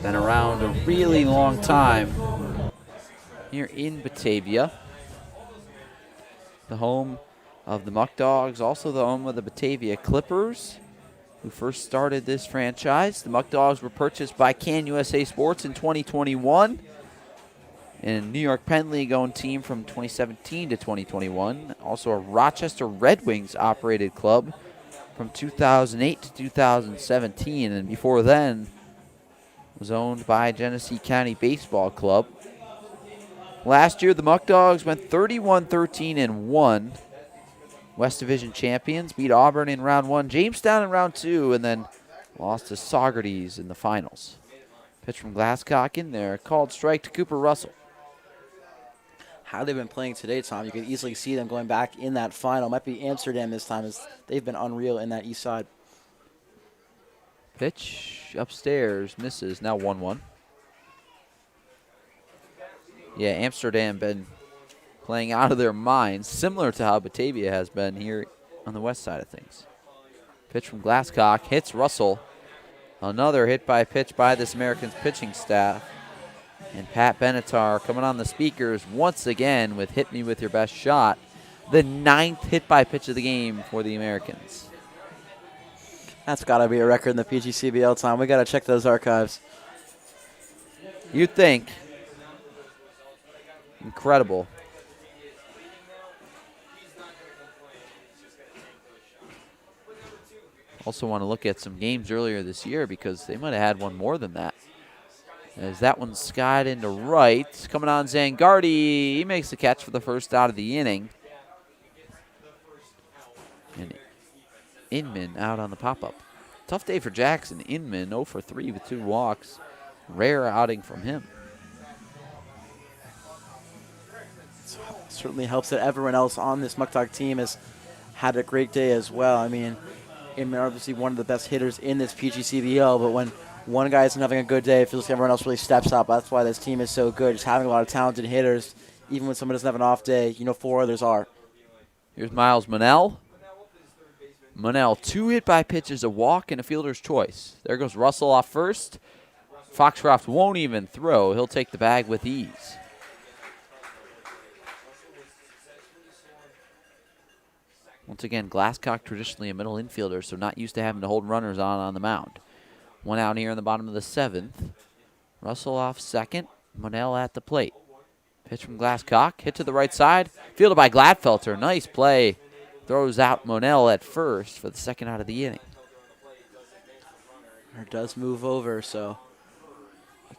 Speaker 4: Been around a really long time here in Batavia. The home of the Muckdogs, also the home of the Batavia Clippers, who first started this franchise. The Muckdogs were purchased by Can USA Sports in 2021. And New York Penn League owned team from 2017 to 2021. Also a Rochester Red Wings operated club from 2008 to 2017. And before then was owned by Genesee County Baseball Club. Last year the Muckdogs went 31-13-1. West Division champions, beat Auburn in round 1, Jamestown in round 2, and then lost to Saugerties in the finals. Pitch from Glasscock in there, called strike to Cooper Russell.
Speaker 2: How they've been playing today, Tom, you can easily see them going back in that final. Might be Amsterdam this time, as they've been unreal in that east side.
Speaker 4: Pitch upstairs, misses, now 1-1. Yeah, Amsterdam been playing out of their minds, similar to how Batavia has been here on the west side of things. Pitch from Glasscock, hits Russell. Another hit by pitch by this Americans pitching staff. And Pat Benatar coming on the speakers once again with hit me with your best shot. The 9th hit by pitch of the game for the Americans.
Speaker 2: That's got to be a record in the PGCBL, Tom. We got to check those archives.
Speaker 4: You'd think. Incredible. Also want to look at some games earlier this year because they might have had one more than that. As that one skied into right. Coming on Zangardi. He makes the catch for the first out of the inning. And Inman out on the pop-up. Tough day for Jackson. Inman 0 for 3 with 2 walks. Rare outing from him.
Speaker 2: Certainly helps that everyone else on this Muckdog team has had a great day as well. I mean, Inman obviously one of the best hitters in this PGCBL, but when one guy isn't having a good day, it feels like everyone else really steps up. That's why this team is so good, just having a lot of talented hitters. Even when someone doesn't have an off day, 4 others are.
Speaker 4: Here's Miles Monell. Monell, 2 hit by pitches, a walk, and a fielder's choice. There goes Russell off first. Foxcroft won't even throw. He'll take the bag with ease. Once again, Glasscock traditionally a middle infielder, so not used to having to hold runners on the mound. 1 out here in the bottom of the 7th. Russell off second. Monell at the plate. Pitch from Glasscock. Hit to the right side. Fielded by Gladfelter. Nice play. Throws out Monell at first for the 2nd out of the inning.
Speaker 2: It does move over, so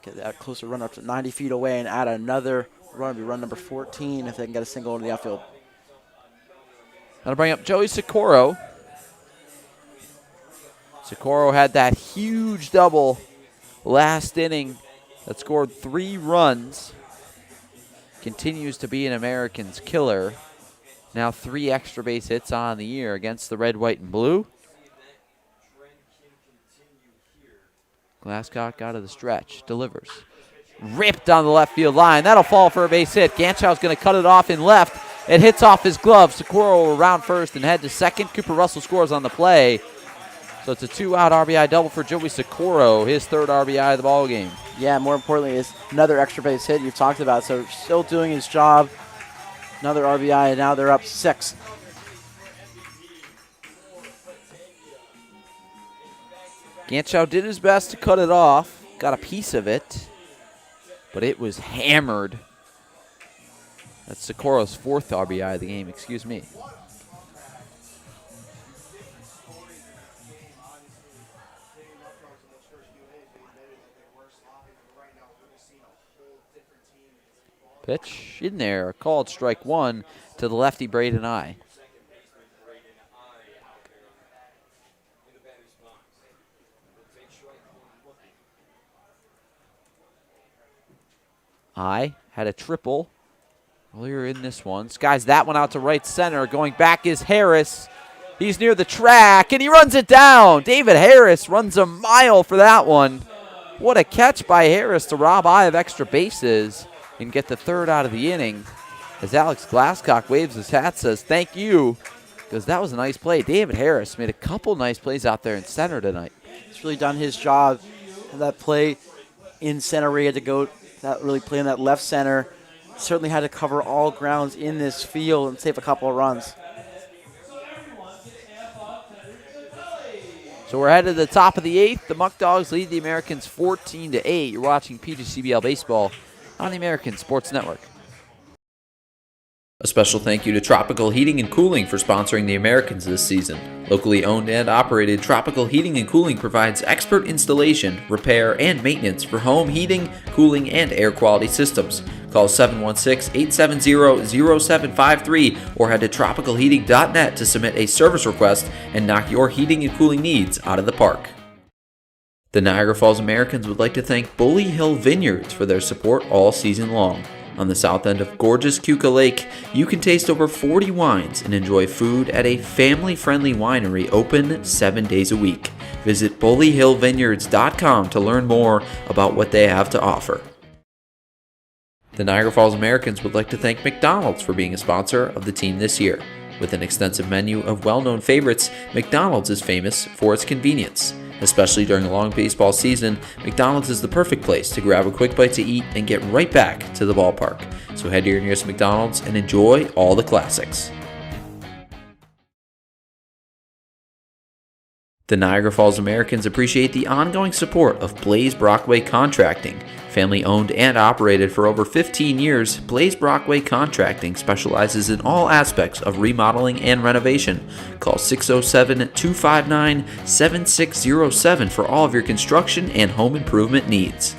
Speaker 2: get that closer run up to 90 feet away and add another run. It'll be run number 14 if they can get a single into the outfield.
Speaker 4: That'll bring up Joey Socorro. Socorro had that huge double last inning that scored 3 runs. Continues to be an Americans killer. Now 3 extra base hits on the year against the red, white, and blue. Glasscock out of the stretch. Delivers. Ripped on the left field line. That'll fall for a base hit. Ganshaw's going to cut it off in left. It hits off his glove. Socorro will round first and head to second. Cooper Russell scores on the play. So it's a 2-out RBI double for Joey Socorro, his 3rd RBI of the ball game.
Speaker 2: Yeah, more importantly, is another extra base hit you've talked about. So still doing his job. Another RBI, and now they're up 6.
Speaker 4: Ganshaw did his best to cut it off. Got a piece of it, but it was hammered. That's Socorro's 4th RBI of the game, excuse me. Pitch in there, called strike 1 to the lefty Braden Eye. Eye had a triple earlier in this one. Skies that one out to right center. Going back is Harris. He's near the track, and he runs it down. David Harris runs a mile for that one. What a catch by Harris to rob Eye of extra bases and get the 3rd out of the inning. As Alex Glasscock waves his hat, says thank you, because that was a nice play. David Harris made a couple nice plays out there in center tonight.
Speaker 2: He's really done his job. That play in center where he had to go, that really play in that left center. Certainly had to cover all grounds in this field and save a couple of runs.
Speaker 4: So we're headed to the top of the 8th. The Muckdogs lead the Americans 14-8. You're watching PGCBL Baseball on the American Sports Network.
Speaker 5: A special thank you to Tropical Heating and Cooling for sponsoring the Americans this season. Locally owned and operated, Tropical Heating and Cooling provides expert installation, repair, and maintenance for home heating, cooling, and air quality systems. Call 716-870-0753 or head to tropicalheating.net to submit a service request and knock your heating and cooling needs out of the park. The Niagara Falls Americans would like to thank Bully Hill Vineyards for their support all season long. On the south end of gorgeous Keuka Lake, you can taste over 40 wines and enjoy food at a family-friendly winery open 7 days a week. Visit bullyhillvineyards.com to learn more about what they have to offer. The Niagara Falls Americans would like to thank McDonald's for being a sponsor of the team this year. With an extensive menu of well-known favorites, McDonald's is famous for its convenience. Especially during a long baseball season, McDonald's is the perfect place to grab a quick bite to eat and get right back to the ballpark. So head to your nearest McDonald's and enjoy all the classics. The Niagara Falls Americans appreciate the ongoing support of Blaze Brockway Contracting. Family owned and operated for over 15 years, Blaze Brockway Contracting specializes in all aspects of remodeling and renovation. Call 607-259-7607 for all of your construction and home improvement needs.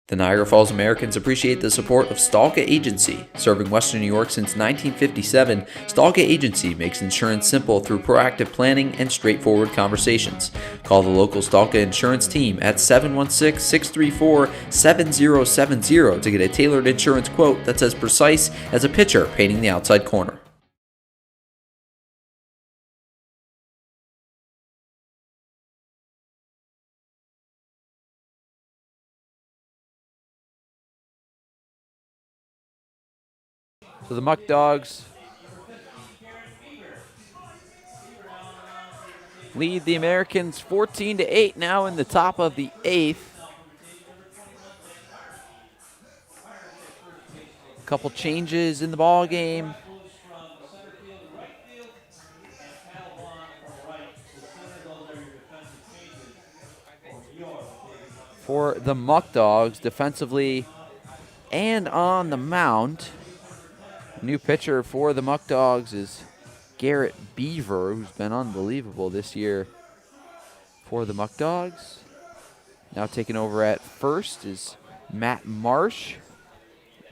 Speaker 5: The Niagara Falls Americans appreciate the support of Stalka Agency. Serving Western New York since 1957, Stalka Agency makes insurance simple through proactive planning and straightforward conversations. Call the local Stalka Insurance team at 716-634-7070 to get a tailored insurance quote that's as precise as a pitcher painting the outside corner.
Speaker 4: So the Muckdogs lead the Americans 14-8 now in the top of the 8th. Couple changes in the ball game. For the Muckdogs, defensively and on the mound. New pitcher for the Muckdogs is Garrett Beaver, who's been unbelievable this year for the Muckdogs. Now taking over at first is Matt Marsh.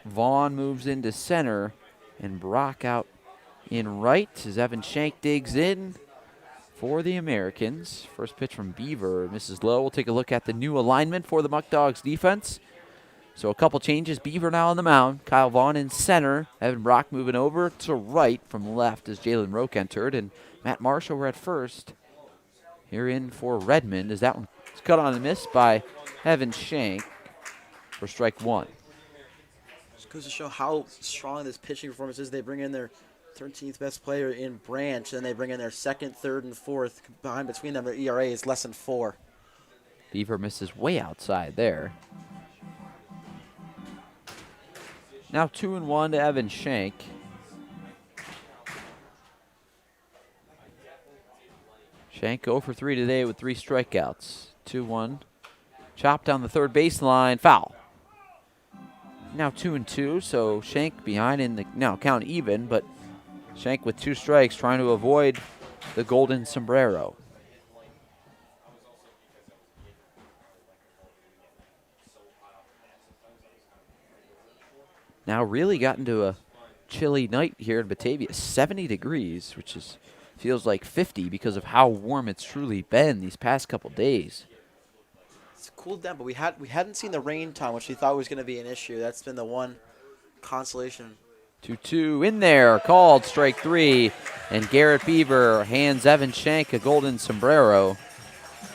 Speaker 4: Vaughn moves into center, and Brock out in right as Evan Shank digs in for the Americans. First pitch from Beaver misses low. We'll take a look at the new alignment for the Muckdogs defense. So a couple changes. Beaver now on the mound. Kyle Vaughn in center. Evan Brock moving over to right from left as Jalen Rook entered. And Matt Marsh over at first. Here in for Redmond as that one is cut on and missed by Evan Shank for strike one.
Speaker 2: Just goes to show how strong this pitching performance is. They bring in their 13th best player in Branch, then they bring in their second, third, and fourth. Behind between them, their ERA is less than 4.
Speaker 4: Beaver misses way outside there. Now 2-1 to Evan Shank. Shank 0 for 3 today with 3 strikeouts. 2-1. Chop down the third baseline. Foul. Now 2-2, so Shank behind in the now count even, but Shank with 2 strikes trying to avoid the golden sombrero. Now really got into a chilly night here in Batavia. 70 degrees, which is feels like 50 because of how warm it's truly been these past couple days.
Speaker 2: It's cooled down, but we hadn't seen the rain time, which we thought was going to be an issue. That's been the one consolation.
Speaker 4: 2-2 in there, called strike 3, and Garrett Beaver hands Evan Shank a golden sombrero,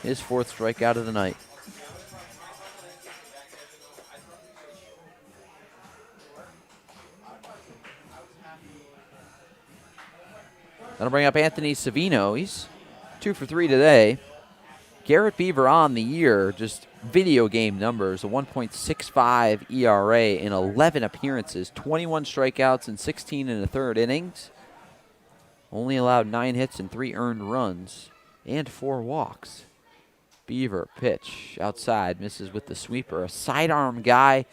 Speaker 4: his 4th strikeout of the night. That'll bring up Anthony Savino. He's 2 for 3 today. Garrett Beaver on the year, just video game numbers, a 1.65 ERA in 11 appearances, 21 strikeouts in 16 1/3 innings. Only allowed 9 hits and 3 earned runs and 4 walks. Beaver pitch outside, misses with the sweeper. A sidearm guy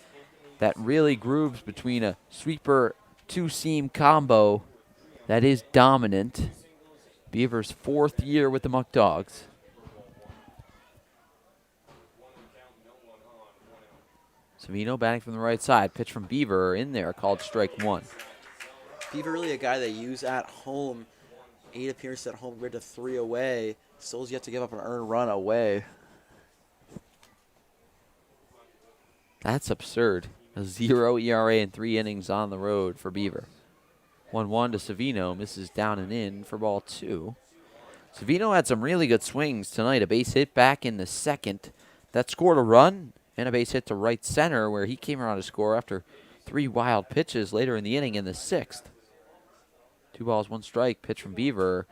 Speaker 4: that really grooves between a sweeper 2-seam combo that is dominant. Beaver's 4th year with the Muckdogs. Savino batting from the right side. Pitch from Beaver in there, called strike 1.
Speaker 2: Beaver really a guy they use at home. 8 appearances at home compared to 3 away. Still has yet to give up an earned run away.
Speaker 4: That's absurd. A 0 ERA in 3 innings on the road for Beaver. 1-1 to Savino, misses down and in for ball 2. Savino had some really good swings tonight. A base hit back in the 2nd that scored a run, and a base hit to right center where he came around to score after 3 wild pitches later in the inning in the 6th. 2 balls, 1 strike. Pitch from Beaver.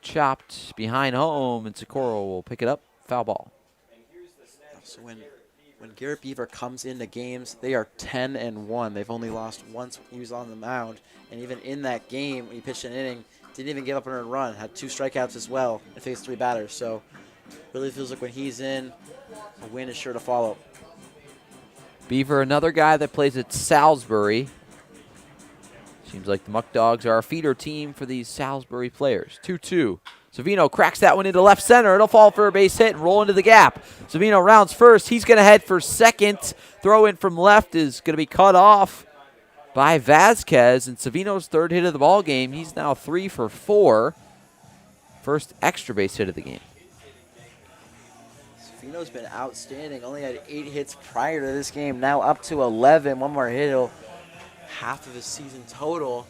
Speaker 4: Chopped behind home, and Socorro will pick it up. Foul ball.
Speaker 2: So when Garrett Beaver comes into games, they are 10-1. They've only lost once when he was on the mound. And even in that game, when he pitched an inning, didn't even give up an earned run. Had 2 strikeouts as well and faced 3 batters. So really feels like when he's in, a win is sure to follow.
Speaker 4: Beaver, another guy that plays at Salisbury. Seems like the Muckdogs are a feeder team for these Salisbury players. 2-2. Savino cracks that one into left center. It'll fall for a base hit and roll into the gap. Savino rounds first. He's going to head for second. Throw in from left is going to be cut off by Vasquez. And Savino's 3rd hit of the ball game. He's now 3 for 4. First extra base hit of the game.
Speaker 2: Savino's been outstanding. Only had 8 hits prior to this game. Now up to 11. One more hit. He'll half of his season total.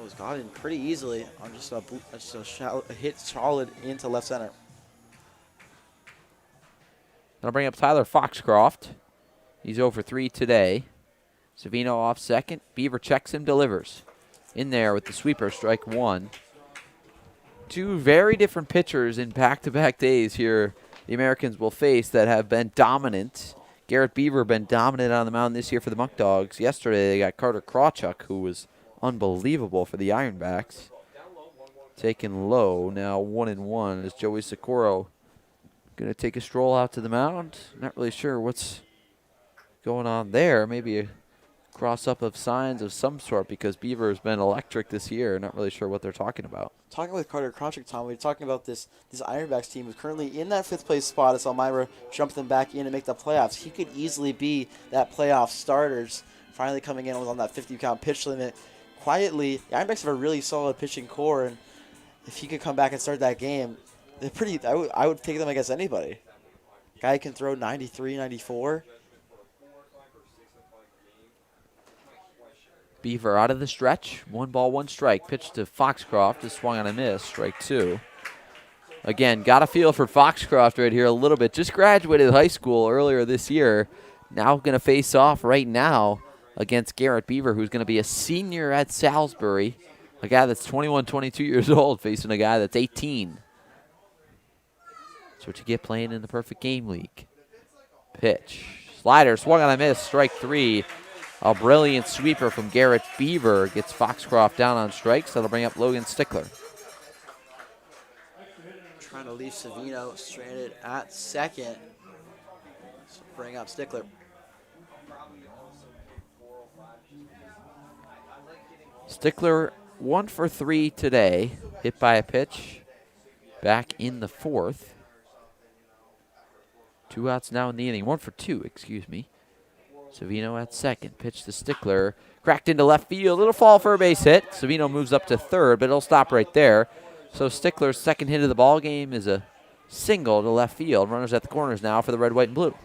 Speaker 2: Has got in pretty easily on just a hit solid into left center.
Speaker 4: That'll bring up Tyler Foxcroft. He's 0 for 3 today. Savino off second. Beaver checks him, delivers. In there with the sweeper, strike one. Two very different pitchers in back-to-back days here the Americans will face that have been dominant. Garrett Beaver been dominant on the mound this year for the Muckdogs. Yesterday they got Carter Krawchuk, who was unbelievable for the Ironbacks. Taken low, now 1-1 is Joey Socorro. Going to take a stroll out to the mound. Not really sure what's going on there. Maybe a cross-up of signs of some sort because Beaver has been electric this year. Not really sure what they're talking about.
Speaker 2: Talking with Carter Krawchuk, Tom, we were talking about this Ironbacks team who's currently in that 5th place spot as Elmira jump them back in and make the playoffs. He could easily be that playoff starters, finally coming in on that 50-count pitch limit. Quietly, the Ironbacks have a really solid pitching core, and if he could come back and start that game, they're pretty. I would take them against anybody. Guy can throw 93, 94.
Speaker 4: Beaver out of the stretch. 1 ball, 1 strike. Pitch to Foxcroft. Just swung on a miss. Strike 2. Again, got a feel for Foxcroft right here a little bit. Just graduated high school earlier this year. Now going to face off right now against Garrett Beaver, who's going to be a senior at Salisbury. A guy that's 21, 22 years old facing a guy that's 18. That's what you get playing in the Perfect Game League. Pitch. Slider swung on a miss. Strike 3. A brilliant sweeper from Garrett Beaver gets Foxcroft down on strikes. That'll bring up Logan Stickler.
Speaker 2: Trying to leave Savino stranded at second. So bring up Stickler.
Speaker 4: Stickler 1 for 3 today. Hit by a pitch. Back in the 4th. 2 outs now in the inning. 1 for 2, excuse me. Savino at second. Pitch to Stickler. Cracked into left field. Little fall for a base hit. Savino moves up to third, but it'll stop right there. So Stickler's second hit of the ball game is a single to left field. Runners at the corners now for the red, white, and blue.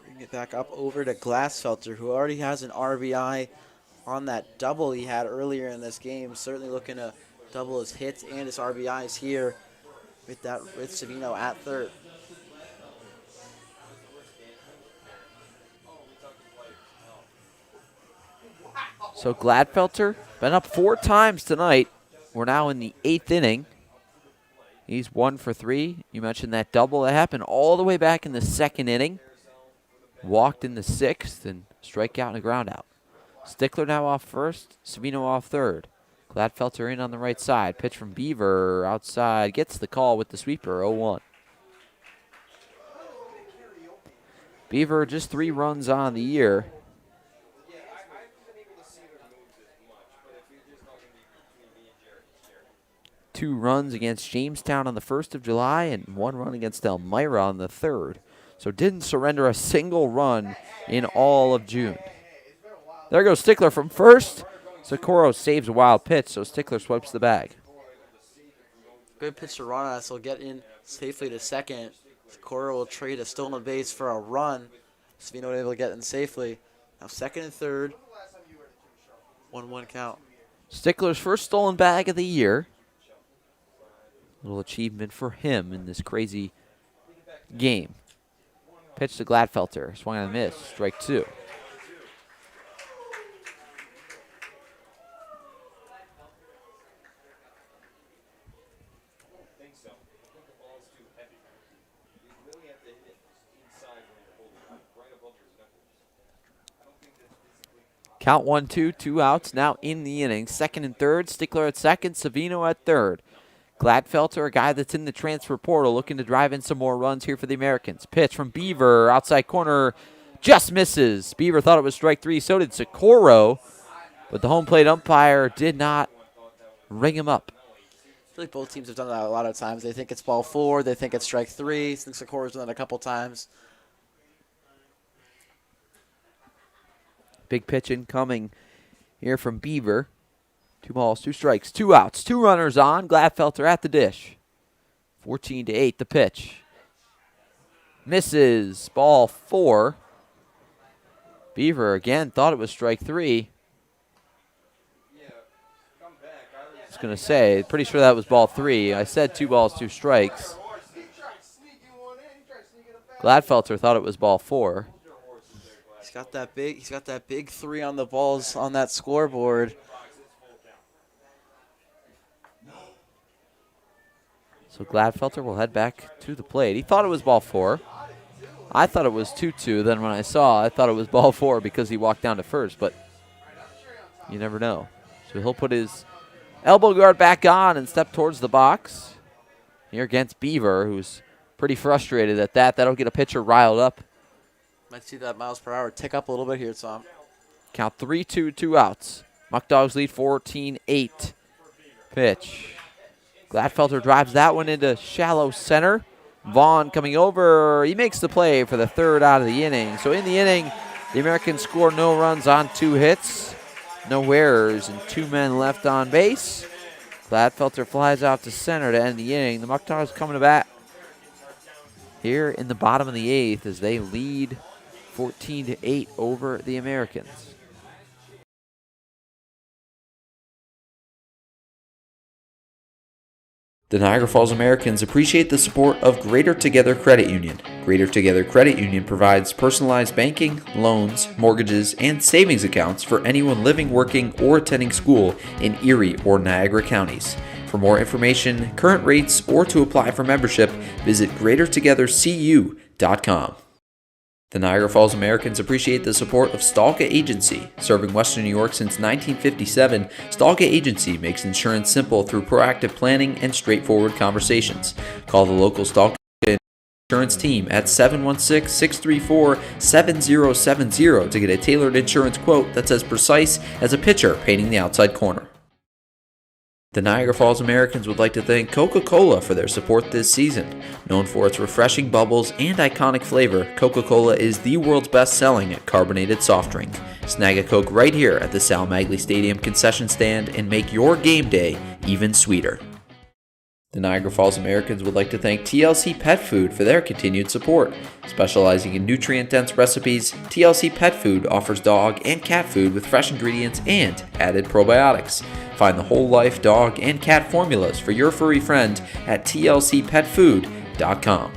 Speaker 2: Bring it back up over to Glassfelter, who already has an RBI on that double he had earlier in this game. Certainly looking to double his hits and his RBIs here with Savino at third.
Speaker 4: So Gladfelter been up 4 times tonight. We're now in the 8th inning. He's 1 for 3. You mentioned that double that happened all the way back in the 2nd inning. Walked in the 6th and strikeout and a ground out. Stickler now off first, Savino off third. Gladfelter in on the right side. Pitch from Beaver outside. Gets the call with the sweeper, 0-1. Beaver just 3 runs on the year. 2 runs against Jamestown on the 1st of July and 1 run against Elmira on the 3rd. So didn't surrender a single run in all of June. There goes Stickler from first. Socorro saves a wild pitch, so Stickler swipes the bag.
Speaker 2: Good pitch to Ronas. He'll get in safely to second. Socorro will trade a stolen base for a run. Savino able to get in safely. Now second and third. 1-1 count.
Speaker 4: Stickler's first stolen bag of the year. Little achievement for him in this crazy game. Pitch to Gladfelter. Swung on a miss. Strike 2. Count 1-2, 2 outs now in the inning. Second and third. Stickler at second. Savino at third. Gladfelter, a guy that's in the transfer portal, looking to drive in some more runs here for the Americans. Pitch from Beaver, outside corner, just misses. Beaver thought it was strike 3, so did Socorro, but the home plate umpire did not ring him up.
Speaker 2: I feel like both teams have done that a lot of times. They think it's ball 4, they think it's strike 3. I think Socorro's done that a couple times.
Speaker 4: Big pitch incoming here from Beaver. 2 balls, 2 strikes, 2 outs, 2 runners on. Gladfelter at the dish. 14-8 the pitch. Misses. Ball 4. Beaver again thought it was strike 3. I was going to say, pretty sure that was ball 3. I said 2 balls, 2 strikes. Gladfelter thought it was ball 4.
Speaker 2: He's got that big 3 on the balls on that scoreboard.
Speaker 4: So Gladfelter will head back to the plate. He thought it was ball 4. I thought it was 2-2. Then when I thought it was ball 4 because he walked down to first, but you never know. So he'll put his elbow guard back on and step towards the box. Here against Beaver, who's pretty frustrated at that. That'll get a pitcher riled up.
Speaker 2: Might see that miles per hour tick up a little bit here, Tom.
Speaker 4: Count 3-2, 2 outs. Muckdogs lead 14-8. Pitch. Gladfelter drives that one into shallow center. Vaughn coming over. He makes the play for the 3rd out of the inning. So in the inning, the Americans score no runs on 2 hits. No errors and 2 men left on base. Gladfelter flies out to center to end the inning. The Muckdogs coming to bat here in the bottom of the 8th as they lead 14-8 over the Americans.
Speaker 5: The Niagara Falls Americans appreciate the support of Greater Together Credit Union. Greater Together Credit Union provides personalized banking, loans, mortgages, and savings accounts for anyone living, working, or attending school in Erie or Niagara counties. For more information, current rates, or to apply for membership, visit greatertogethercu.com. The Niagara Falls Americans appreciate the support of Stalka Agency. Serving Western New York since 1957, Stalka Agency makes insurance simple through proactive planning and straightforward conversations. Call the local Stalka Insurance team at 716-634-7070 to get a tailored insurance quote that's as precise as a pitcher painting the outside corner. The Niagara Falls Americans would like to thank Coca-Cola for their support this season. Known for its refreshing bubbles and iconic flavor, Coca-Cola is the world's best-selling carbonated soft drink. Snag a Coke right here at the Sal Magley Stadium concession stand and make your game day even sweeter. The Niagara Falls Americans would like to thank TLC Pet Food for their continued support. Specializing in nutrient-dense recipes, TLC Pet Food offers dog and cat food with fresh ingredients and added probiotics. Find the whole life dog and cat formulas for your furry friend at tlcpetfood.com.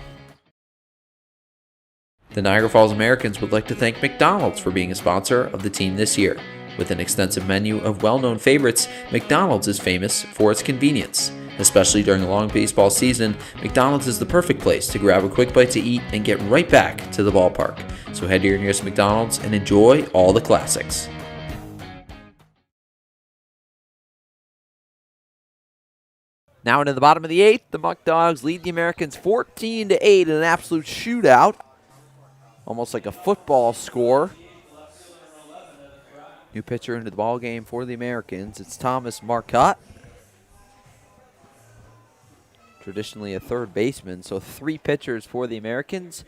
Speaker 5: The Niagara Falls Americans would like to thank McDonald's for being a sponsor of the team this year. With an extensive menu of well-known favorites, McDonald's is famous for its convenience. Especially during a long baseball season, McDonald's is the perfect place to grab a quick bite to eat and get right back to the ballpark. So head to your nearest McDonald's and enjoy all the classics.
Speaker 4: Now into the bottom of the 8th, the Muckdogs lead the Americans 14-8 in an absolute shootout. Almost like a football score. New pitcher into the ball game for the Americans. It's Thomas Marcotte. Traditionally a third baseman, so 3 pitchers for the Americans,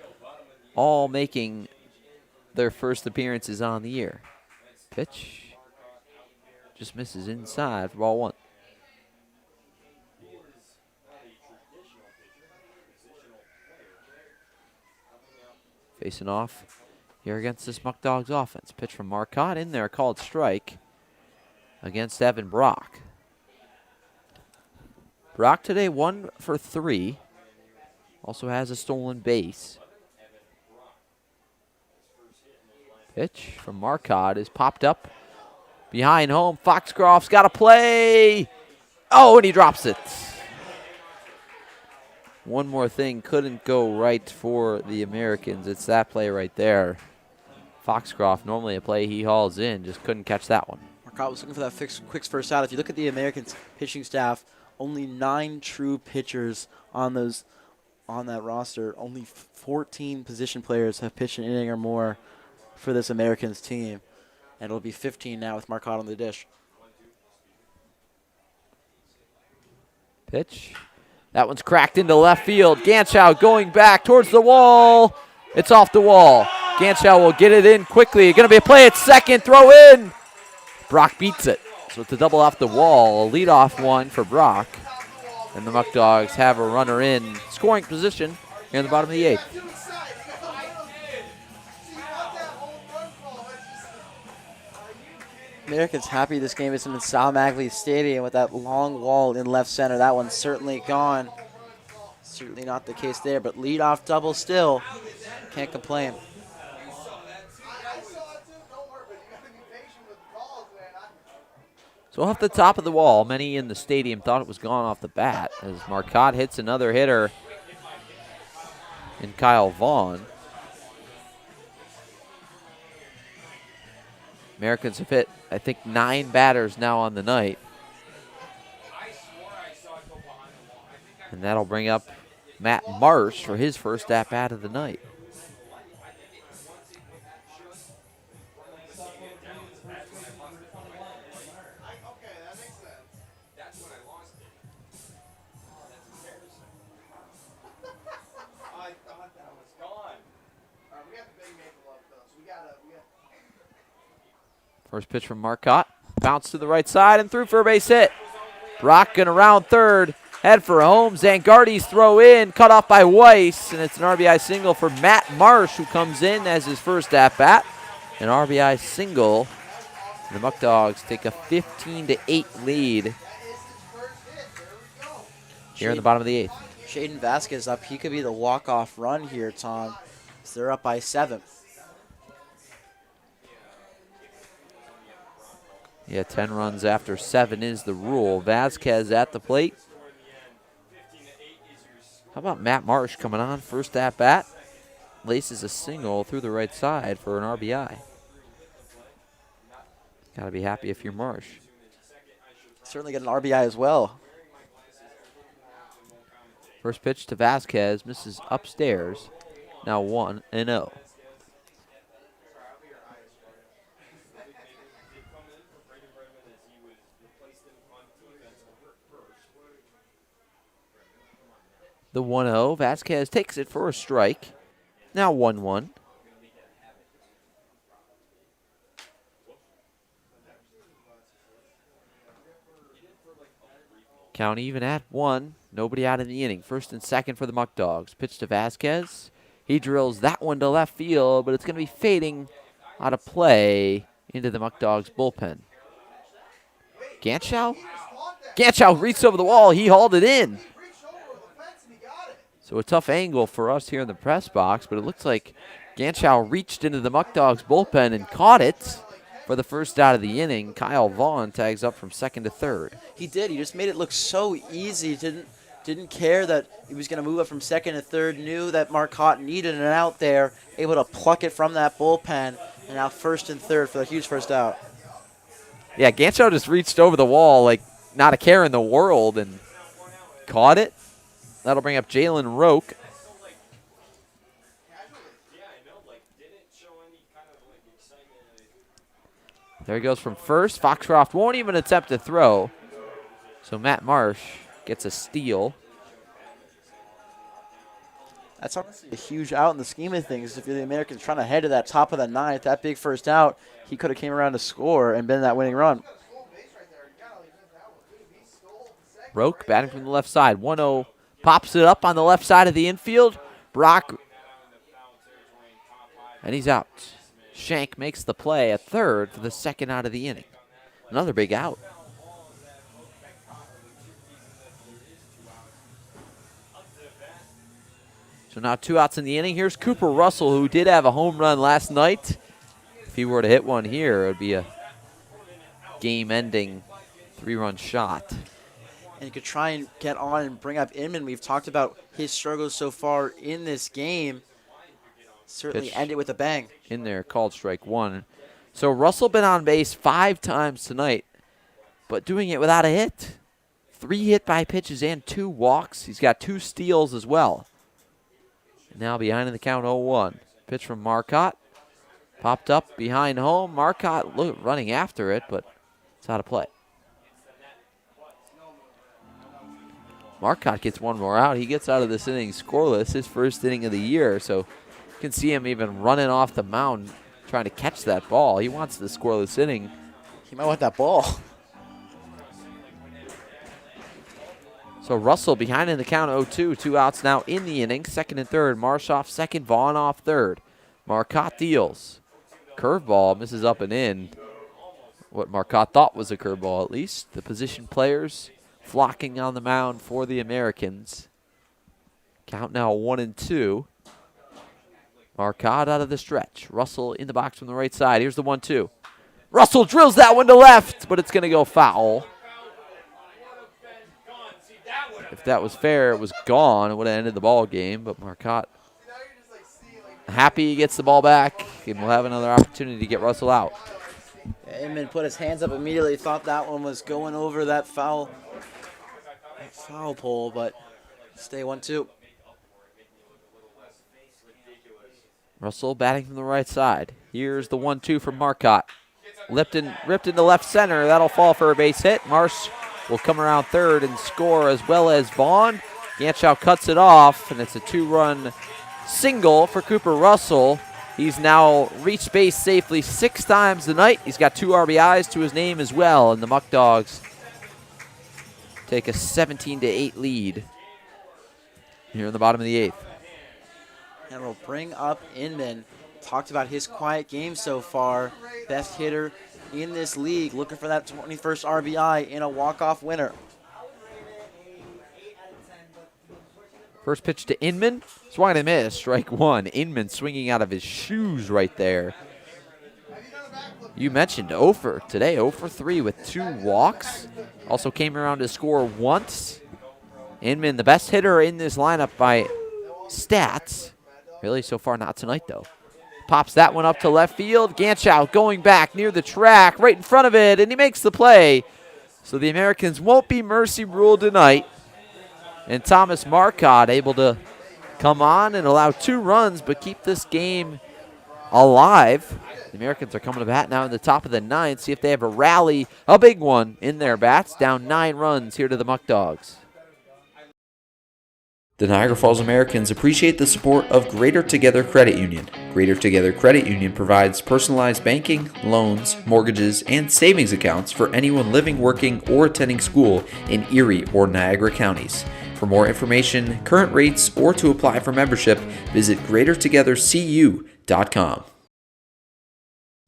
Speaker 4: all making their first appearances on the year. Pitch just misses inside for ball 1. Facing off here against this Muckdogs offense. Pitch from Marcotte in there, called strike against Evan Brock. Brock today 1 for 3. Also has a stolen base. Pitch from Marcotte is popped up behind home. Foxcroft's got a play. Oh, and he drops it. One more thing couldn't go right for the Americans. It's that play right there. Foxcroft, normally a play he hauls in, just couldn't catch that one.
Speaker 2: Marcotte was looking for that quick first out. If you look at the Americans pitching staff, only 9 true pitchers on that roster. Only 14 position players have pitched an inning or more for this Americans team. And it'll be 15 now with Marcotte on the dish.
Speaker 4: Pitch. That one's cracked into left field. Ganschow going back towards the wall. It's off the wall. Ganschow will get it in quickly. Going to be a play at second. Throw in. Brock beats it. So it's a double off the wall, a leadoff one for Brock. And the Muckdogs have a runner in scoring position here in the bottom of the 8th.
Speaker 2: Americans happy this game isn't in Sal Magley Stadium with that long wall in left center. That one's certainly gone. Certainly not the case there, but leadoff double still. Can't complain.
Speaker 4: So off the top of the wall, many in the stadium thought it was gone off the bat as Marcotte hits another hitter in Kyle Vaughn. Americans have hit, I think, 9 batters now on the night. And that'll bring up Matt Marsh for his first at-bat of the night. First pitch from Marcotte. Bounce to the right side and through for a base hit. Brock going around third. Head for home. Zangardi's throw in. Cut off by Weiss. And it's an RBI single for Matt Marsh, who comes in as his first at-bat. An RBI single. The Muckdogs take a 15-8 lead here in the bottom of the 8th.
Speaker 2: Shaden Vasquez up. He could be the walk-off run here, Tom. So they're up by 7.
Speaker 4: Yeah, 10 runs after 7 is the rule. Vasquez at the plate. How about Matt Marsh coming on first at bat? Laces a single through the right side for an RBI. Got to be happy if you're Marsh.
Speaker 2: Certainly get an RBI as well.
Speaker 4: First pitch to Vasquez, misses upstairs. Now 1-0. The 1-0. Vasquez takes it for a strike. Now 1-1. Count even at 1. Nobody out in the inning. First and second for the Muckdogs. Pitch to Vasquez. He drills that one to left field, but it's going to be fading out of play into the Muckdogs bullpen. Ganschow? Ganschow reached over the wall. He hauled it in. So a tough angle for us here in the press box, but it looks like Ganschow reached into the Muckdogs bullpen and caught it for the first out of the inning. Kyle Vaughn tags up from second to third.
Speaker 2: He did. He just made it look so easy. Didn't care that he was going to move up from second to third. Knew that Marcotte needed an out there. Able to pluck it from that bullpen. And now first and third for the huge first out.
Speaker 4: Yeah, Ganschow just reached over the wall like not a care in the world and caught it. That'll bring up Jalen Rook. There he goes from first. Foxcroft won't even attempt to throw. So Matt Marsh gets a steal.
Speaker 2: That's honestly a huge out in the scheme of things. If you're the Americans trying to head to that top of the 9th, that big first out, he could have came around to score and been that winning run.
Speaker 4: Rook batting from the left side. 1-0. Pops it up on the left side of the infield. Brock. And he's out. Shank makes the play at third for the second out of the inning. Another big out. So now 2 outs in the inning. Here's Cooper Russell, who did have a home run last night. If he were to hit one here, it would be a game-ending 3-run shot.
Speaker 2: And you could try and get on and bring up Inman. We've talked about his struggles so far in this game. Certainly
Speaker 4: Pitch
Speaker 2: end it with a bang.
Speaker 4: In there, called strike 1. So Russell been on base 5 times tonight, but doing it without a hit. 3 hit by pitches and 2 walks. He's got 2 steals as well. And now behind in the count 0-1. Pitch from Marcotte. Popped up behind home. Marcotte running after it, but it's out of play. Marcotte gets one more out. He gets out of this inning scoreless, his first inning of the year. So you can see him even running off the mound trying to catch that ball. He wants the scoreless inning.
Speaker 2: He might want that ball.
Speaker 4: So Russell behind in the count 0-2. 2 outs now in the inning. Second and third. Marsh off second. Vaughn off third. Marcotte deals. Curveball misses up and in. What Marcotte thought was a curveball at least. The position players flocking on the mound for the Americans. Count now 1-2. Marcotte out of the stretch. Russell in the box from the right side. Here's the 1-2. Russell drills that one to left, but it's going to go foul. If that was fair, it was gone. It would have ended the ball game, but Marcotte happy he gets the ball back, and we'll have another opportunity to get Russell out.
Speaker 2: Inman put his hands up immediately, thought that one was going over that foul pole, but stay 1-2.
Speaker 4: Russell batting from the right side. Here's the 1-2 from Marcotte. Ripped into left center. That'll fall for a base hit. Marsh will come around third and score, as well as Vaughn. Ganschow cuts it off, and it's a 2-run single for Cooper Russell. He's now reached base safely 6 times tonight. He's got 2 RBIs to his name as well, and the Muckdogs take a 17-8 lead here in the bottom of the 8th.
Speaker 2: And we'll bring up Inman. Talked about his quiet game so far. Best hitter in this league, looking for that 21st RBI in a walk-off winner.
Speaker 4: First pitch to Inman. Swung and a miss. Strike 1. Inman swinging out of his shoes right there. You mentioned Ofer today. 0 for 3 with 2 walks. Also came around to score once. Inman, the best hitter in this lineup by stats. Really, so far not tonight, though. Pops that one up to left field. Ganschow going back near the track, right in front of it, and he makes the play. So the Americans won't be mercy ruled tonight. And Thomas Marcotte able to come on and allow 2 runs, but keep this game alive. The Americans are coming to bat now in the top of the 9th. See if they have a rally, a big one in their bats. Down 9 runs here to the Muckdogs.
Speaker 5: The Niagara Falls Americans appreciate the support of Greater Together Credit Union. Greater Together Credit Union provides personalized banking, loans, mortgages, and savings accounts for anyone living, working, or attending school in Erie or Niagara counties. For more information, current rates, or to apply for membership, visit greatertogethercu.com.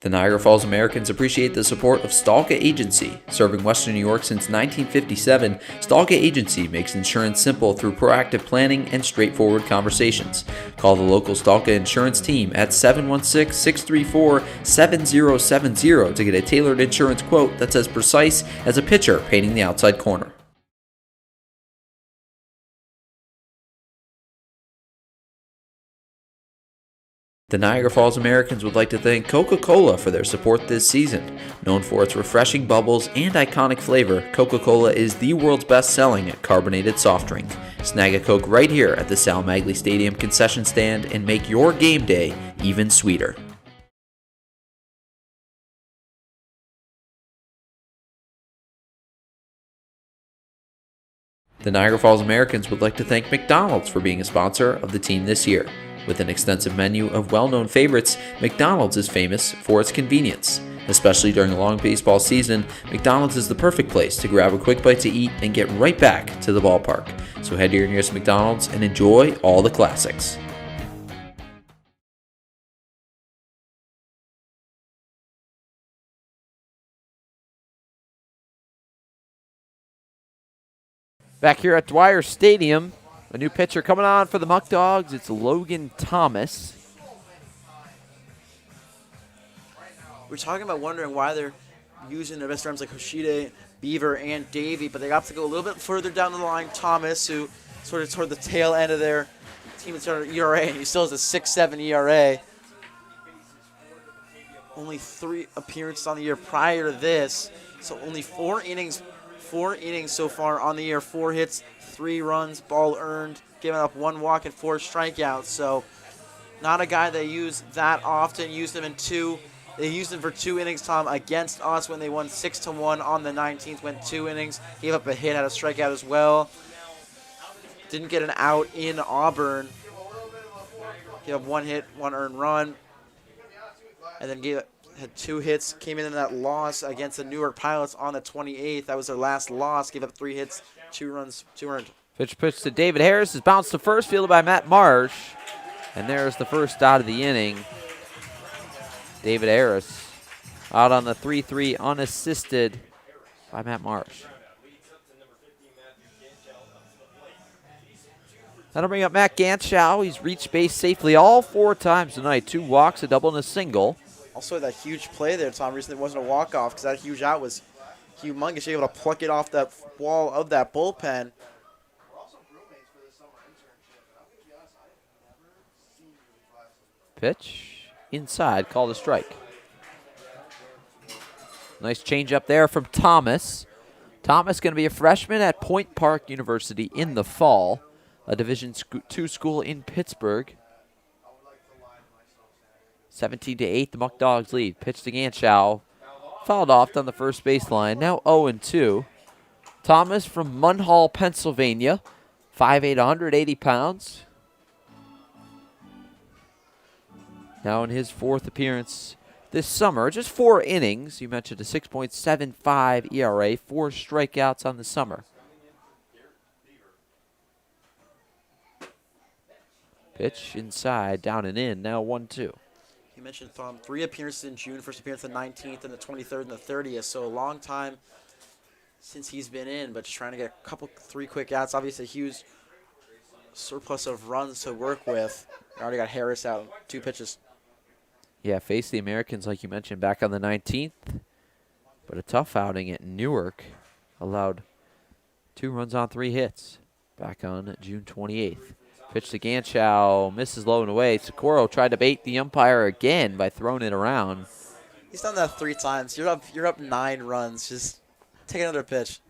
Speaker 5: The Niagara Falls Americans appreciate the support of Stalka Agency. Serving Western New York since 1957, Stalka Agency makes insurance simple through proactive planning and straightforward conversations. Call the local Stalka insurance team at 716-634-7070 to get a tailored insurance quote that's as precise as a pitcher painting the outside corner. The Niagara Falls Americans would like to thank Coca-Cola for their support this season. Known for its refreshing bubbles and iconic flavor, Coca-Cola is the world's best-selling carbonated soft drink. Snag a Coke right here at the Sal Magley Stadium concession stand and make your game day even sweeter. The Niagara Falls Americans would like to thank McDonald's for being a sponsor of the team this year. With an extensive menu of well-known favorites, McDonald's is famous for its convenience. Especially during a long baseball season, McDonald's is the perfect place to grab a quick bite to eat and get right back to the ballpark. So head to your nearest McDonald's and enjoy all the classics.
Speaker 4: Back here at Dwyer Stadium, a new pitcher coming on for the Muckdogs. It's Logan Thomas.
Speaker 2: We're talking about wondering why they're using their best arms like Hoshide, Beaver, and Davey, but they got to go a little bit further down the line. Thomas, who sort of toward the tail end of their team sort of ERA, and he still has a 6.7 ERA. Only 3 appearances on the year prior to this, so only 4 innings so far on the year. 4 hits, 3 runs, ball earned, giving up 1 walk and 4 strikeouts. So not a guy they use that often. Used him in 2. They used him for 2 innings, Tom, against us when they won 6-1 on the 19th. Went 2 innings, gave up a hit, had a strikeout as well. Didn't get an out in Auburn. Gave up 1 hit, 1 earned run, and then had 2 hits. Came in that loss against the Newark Pilots on the 28th. That was their last loss. Gave up 3 hits, 2 runs, 2 earned.
Speaker 4: Pitch to David Harris is bounced to first, fielded by Matt Marsh. And there's the first out of the inning. David Harris out on the 3-3 unassisted by Matt Marsh. That'll bring up Matt Ganschow. He's reached base safely all 4 times tonight. 2 walks, a double, and a single.
Speaker 2: Also, that huge play there, Tom, recently wasn't a walk-off because that huge out was humongous. You're able to pluck it off that wall of that bullpen.
Speaker 4: Pitch inside, called a strike. Nice change up there from Thomas. Thomas going to be a freshman at Point Park University in the fall, a Division II school in Pittsburgh. 17-8, the Muckdogs lead. Pitch to Ganschow. Fouled off on the first baseline. Now 0-2. Thomas from Munhall, Pennsylvania. 5'8", 180 pounds. Now in his fourth appearance this summer, just 4 innings. You mentioned a 6.75 ERA, 4 strikeouts on the summer. Pitch inside, down and in, now 1-2.
Speaker 2: You mentioned, Tom, 3 appearances in June, first appearance the 19th and the 23rd and the 30th, so a long time since he's been in, but just trying to get a couple, 3 quick outs. Obviously a huge surplus of runs to work with. Already got Harris out, 2 pitches.
Speaker 4: Yeah, faced the Americans, like you mentioned, back on the 19th, but a tough outing at Newark. Allowed 2 runs on 3 hits back on June 28th. Pitch to Ganschow, misses low and away. Socorro tried to bait the umpire again by throwing it around.
Speaker 2: He's done that 3 times. You're up 9 runs. Just take another pitch.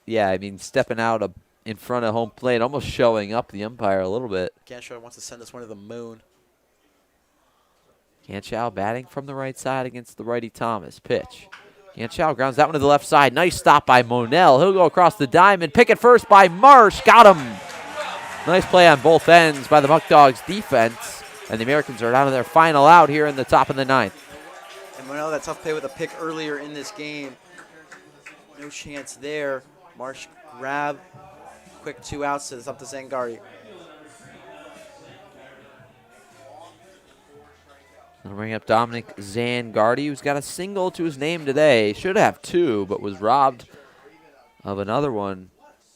Speaker 4: Yeah, I mean, stepping out in front of home plate, almost showing up the umpire a little bit.
Speaker 2: Ganschow wants to send this one to the moon.
Speaker 4: Ganschow batting from the right side against the righty Thomas. Pitch. Ganschow grounds that one to the left side. Nice stop by Monell. He'll go across the diamond. Pick it first by Marsh. Got him. Nice play on both ends by the Muckdogs defense. And the Americans are down to their final out here in the top of the 9th.
Speaker 2: And Monell, that tough play with a pick earlier in this game. No chance there. Marsh grab. Quick 2 outs. It's up to Zangardi.
Speaker 4: That'll bring up Dominic Zangardi, who's got a single to his name today. Should have 2, but was robbed of another one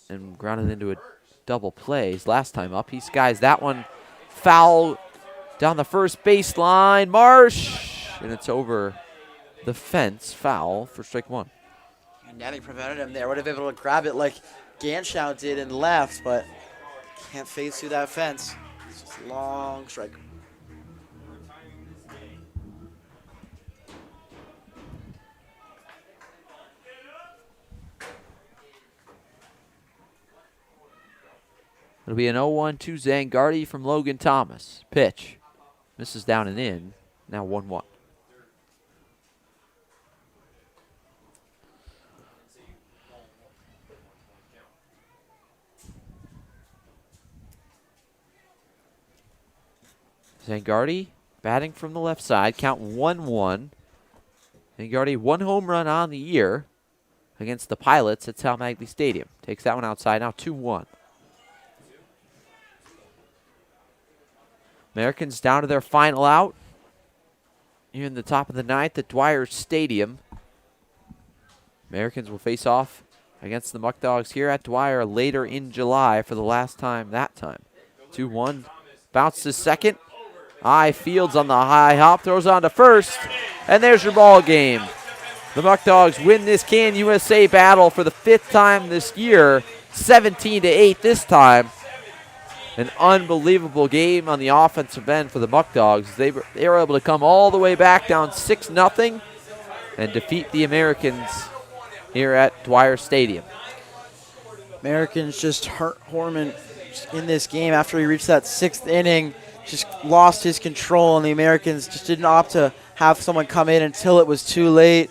Speaker 4: and grounded into a double play. His last time up, he skies that one foul down the first baseline. Marsh, and it's over the fence. Foul for strike 1.
Speaker 2: And Natty prevented him there. Would have been able to grab it like Ganschow did and left, but can't phase through that fence. It's just a long strike.
Speaker 4: It'll be an 0-1 to Zangardi from Logan Thomas. Pitch. Misses down and in. Now 1-1. Zangardi batting from the left side. Count 1-1. Zangardi 1 home run on the year against the Pilots at Sal Maglie Stadium. Takes that one outside. Now 2-1. Americans down to their final out here in the top of the 9th at Dwyer Stadium. Americans will face off against the Muckdogs here at Dwyer later in July for the last time that time. 2-1. Bounce to second. Fields on the high hop. Throws on to first. And there's your ball game. The Muckdogs win this Can USA battle for the 5th time this year. 17-8 this time. An unbelievable game on the offensive end for the Muckdogs. They were able to come all the way back down 6-0 and defeat the Americans here at Dwyer Stadium.
Speaker 2: Americans just hurt Horman in this game after he reached that 6th inning. Just lost his control, and the Americans just didn't opt to have someone come in until it was too late.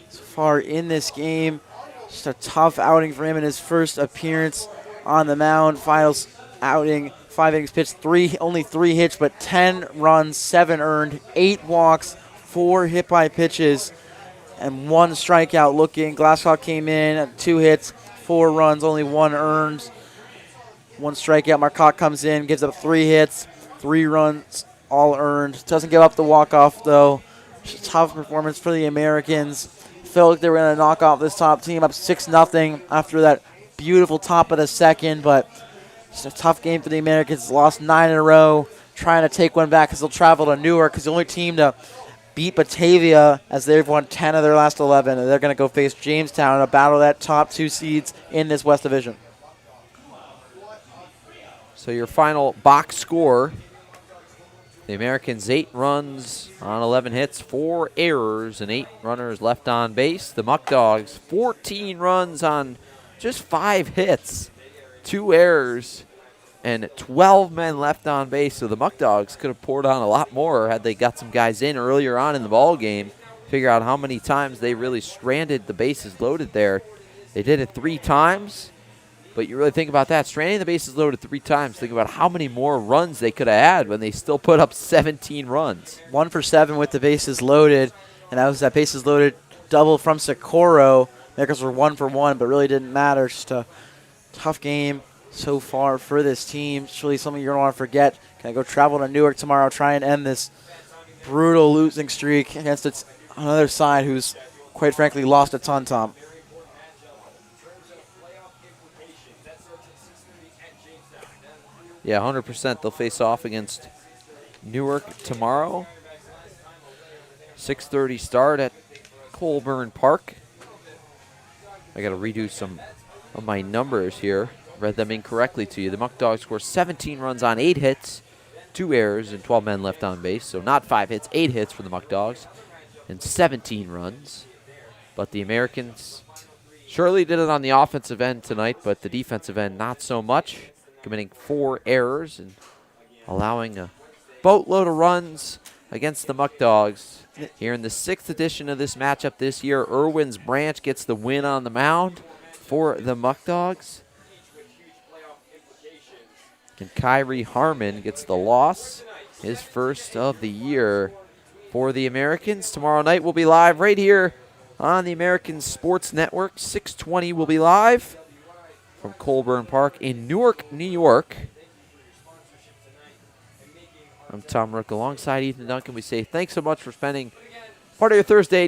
Speaker 2: So far in this game, just a tough outing for him in his first appearance on the mound. Finals outing, 5 innings pitched, only 3 hits, but 10 runs, 7 earned, 8 walks, 4 hit by pitches, and 1 strikeout looking. Glasscock came in, 2 hits, 4 runs, only 1 earned, 1 strikeout. Marcotte comes in, gives up 3 hits, 3 runs, all earned. Doesn't give up the walk-off, though. Just a tough performance for the Americans. Felt like they were going to knock off this top team up 6-0 after that beautiful top of the 2nd, but just a tough game for the Americans. Lost 9 in a row. trying to take one back because they'll travel to Newark because the only team to beat Batavia as they've won 10 of their last 11, and they're going to go face Jamestown in a battle of that top 2 seeds in this West Division.
Speaker 4: So your final box score, the Americans 8 runs on 11 hits, 4 errors, and 8 runners left on base. The Muckdogs 14 runs on just 5 hits, 2 errors, and 12 men left on base. So the Muckdogs could have poured on a lot more had they got some guys in earlier on in the ball game. Figure out how many times they really stranded the bases loaded there. They did it 3 times, but you really think about that. Stranding the bases loaded 3 times. Think about how many more runs they could have had when they still put up 17 runs.
Speaker 2: 1 for 7 with the bases loaded, and that was that bases loaded double from Socorro. Americans were 1 for 1, but really didn't matter. Just a tough game so far for this team. It's really something you're going to want to forget. Can I go travel to Newark tomorrow, try and end this brutal losing streak against its another side who's, quite frankly, lost a ton, Tom.
Speaker 4: Yeah, 100%. They'll face off against Newark tomorrow. 6:30 start at Colburn Park. I got to redo some of my numbers here. Read them incorrectly to you. The Muckdogs score 17 runs on 8 hits, 2 errors, and 12 men left on base. So not 5 hits, 8 hits for the Muckdogs, and 17 runs. But the Americans surely did it on the offensive end tonight, but the defensive end not so much, committing 4 errors and allowing a boatload of runs against the Muckdogs. Here in the 6th edition of this matchup this year, Irwin's Branch gets the win on the mound for the Muckdogs. And Kyrie Harmon gets the loss, his first of the year for the Americans. Tomorrow night we'll be live right here on the American Sports Network. 6:20 will be live from Colburn Park in Newark, New York. I'm Tom Rook alongside Ethan Duncan. We say thanks so much for spending part of your Thursday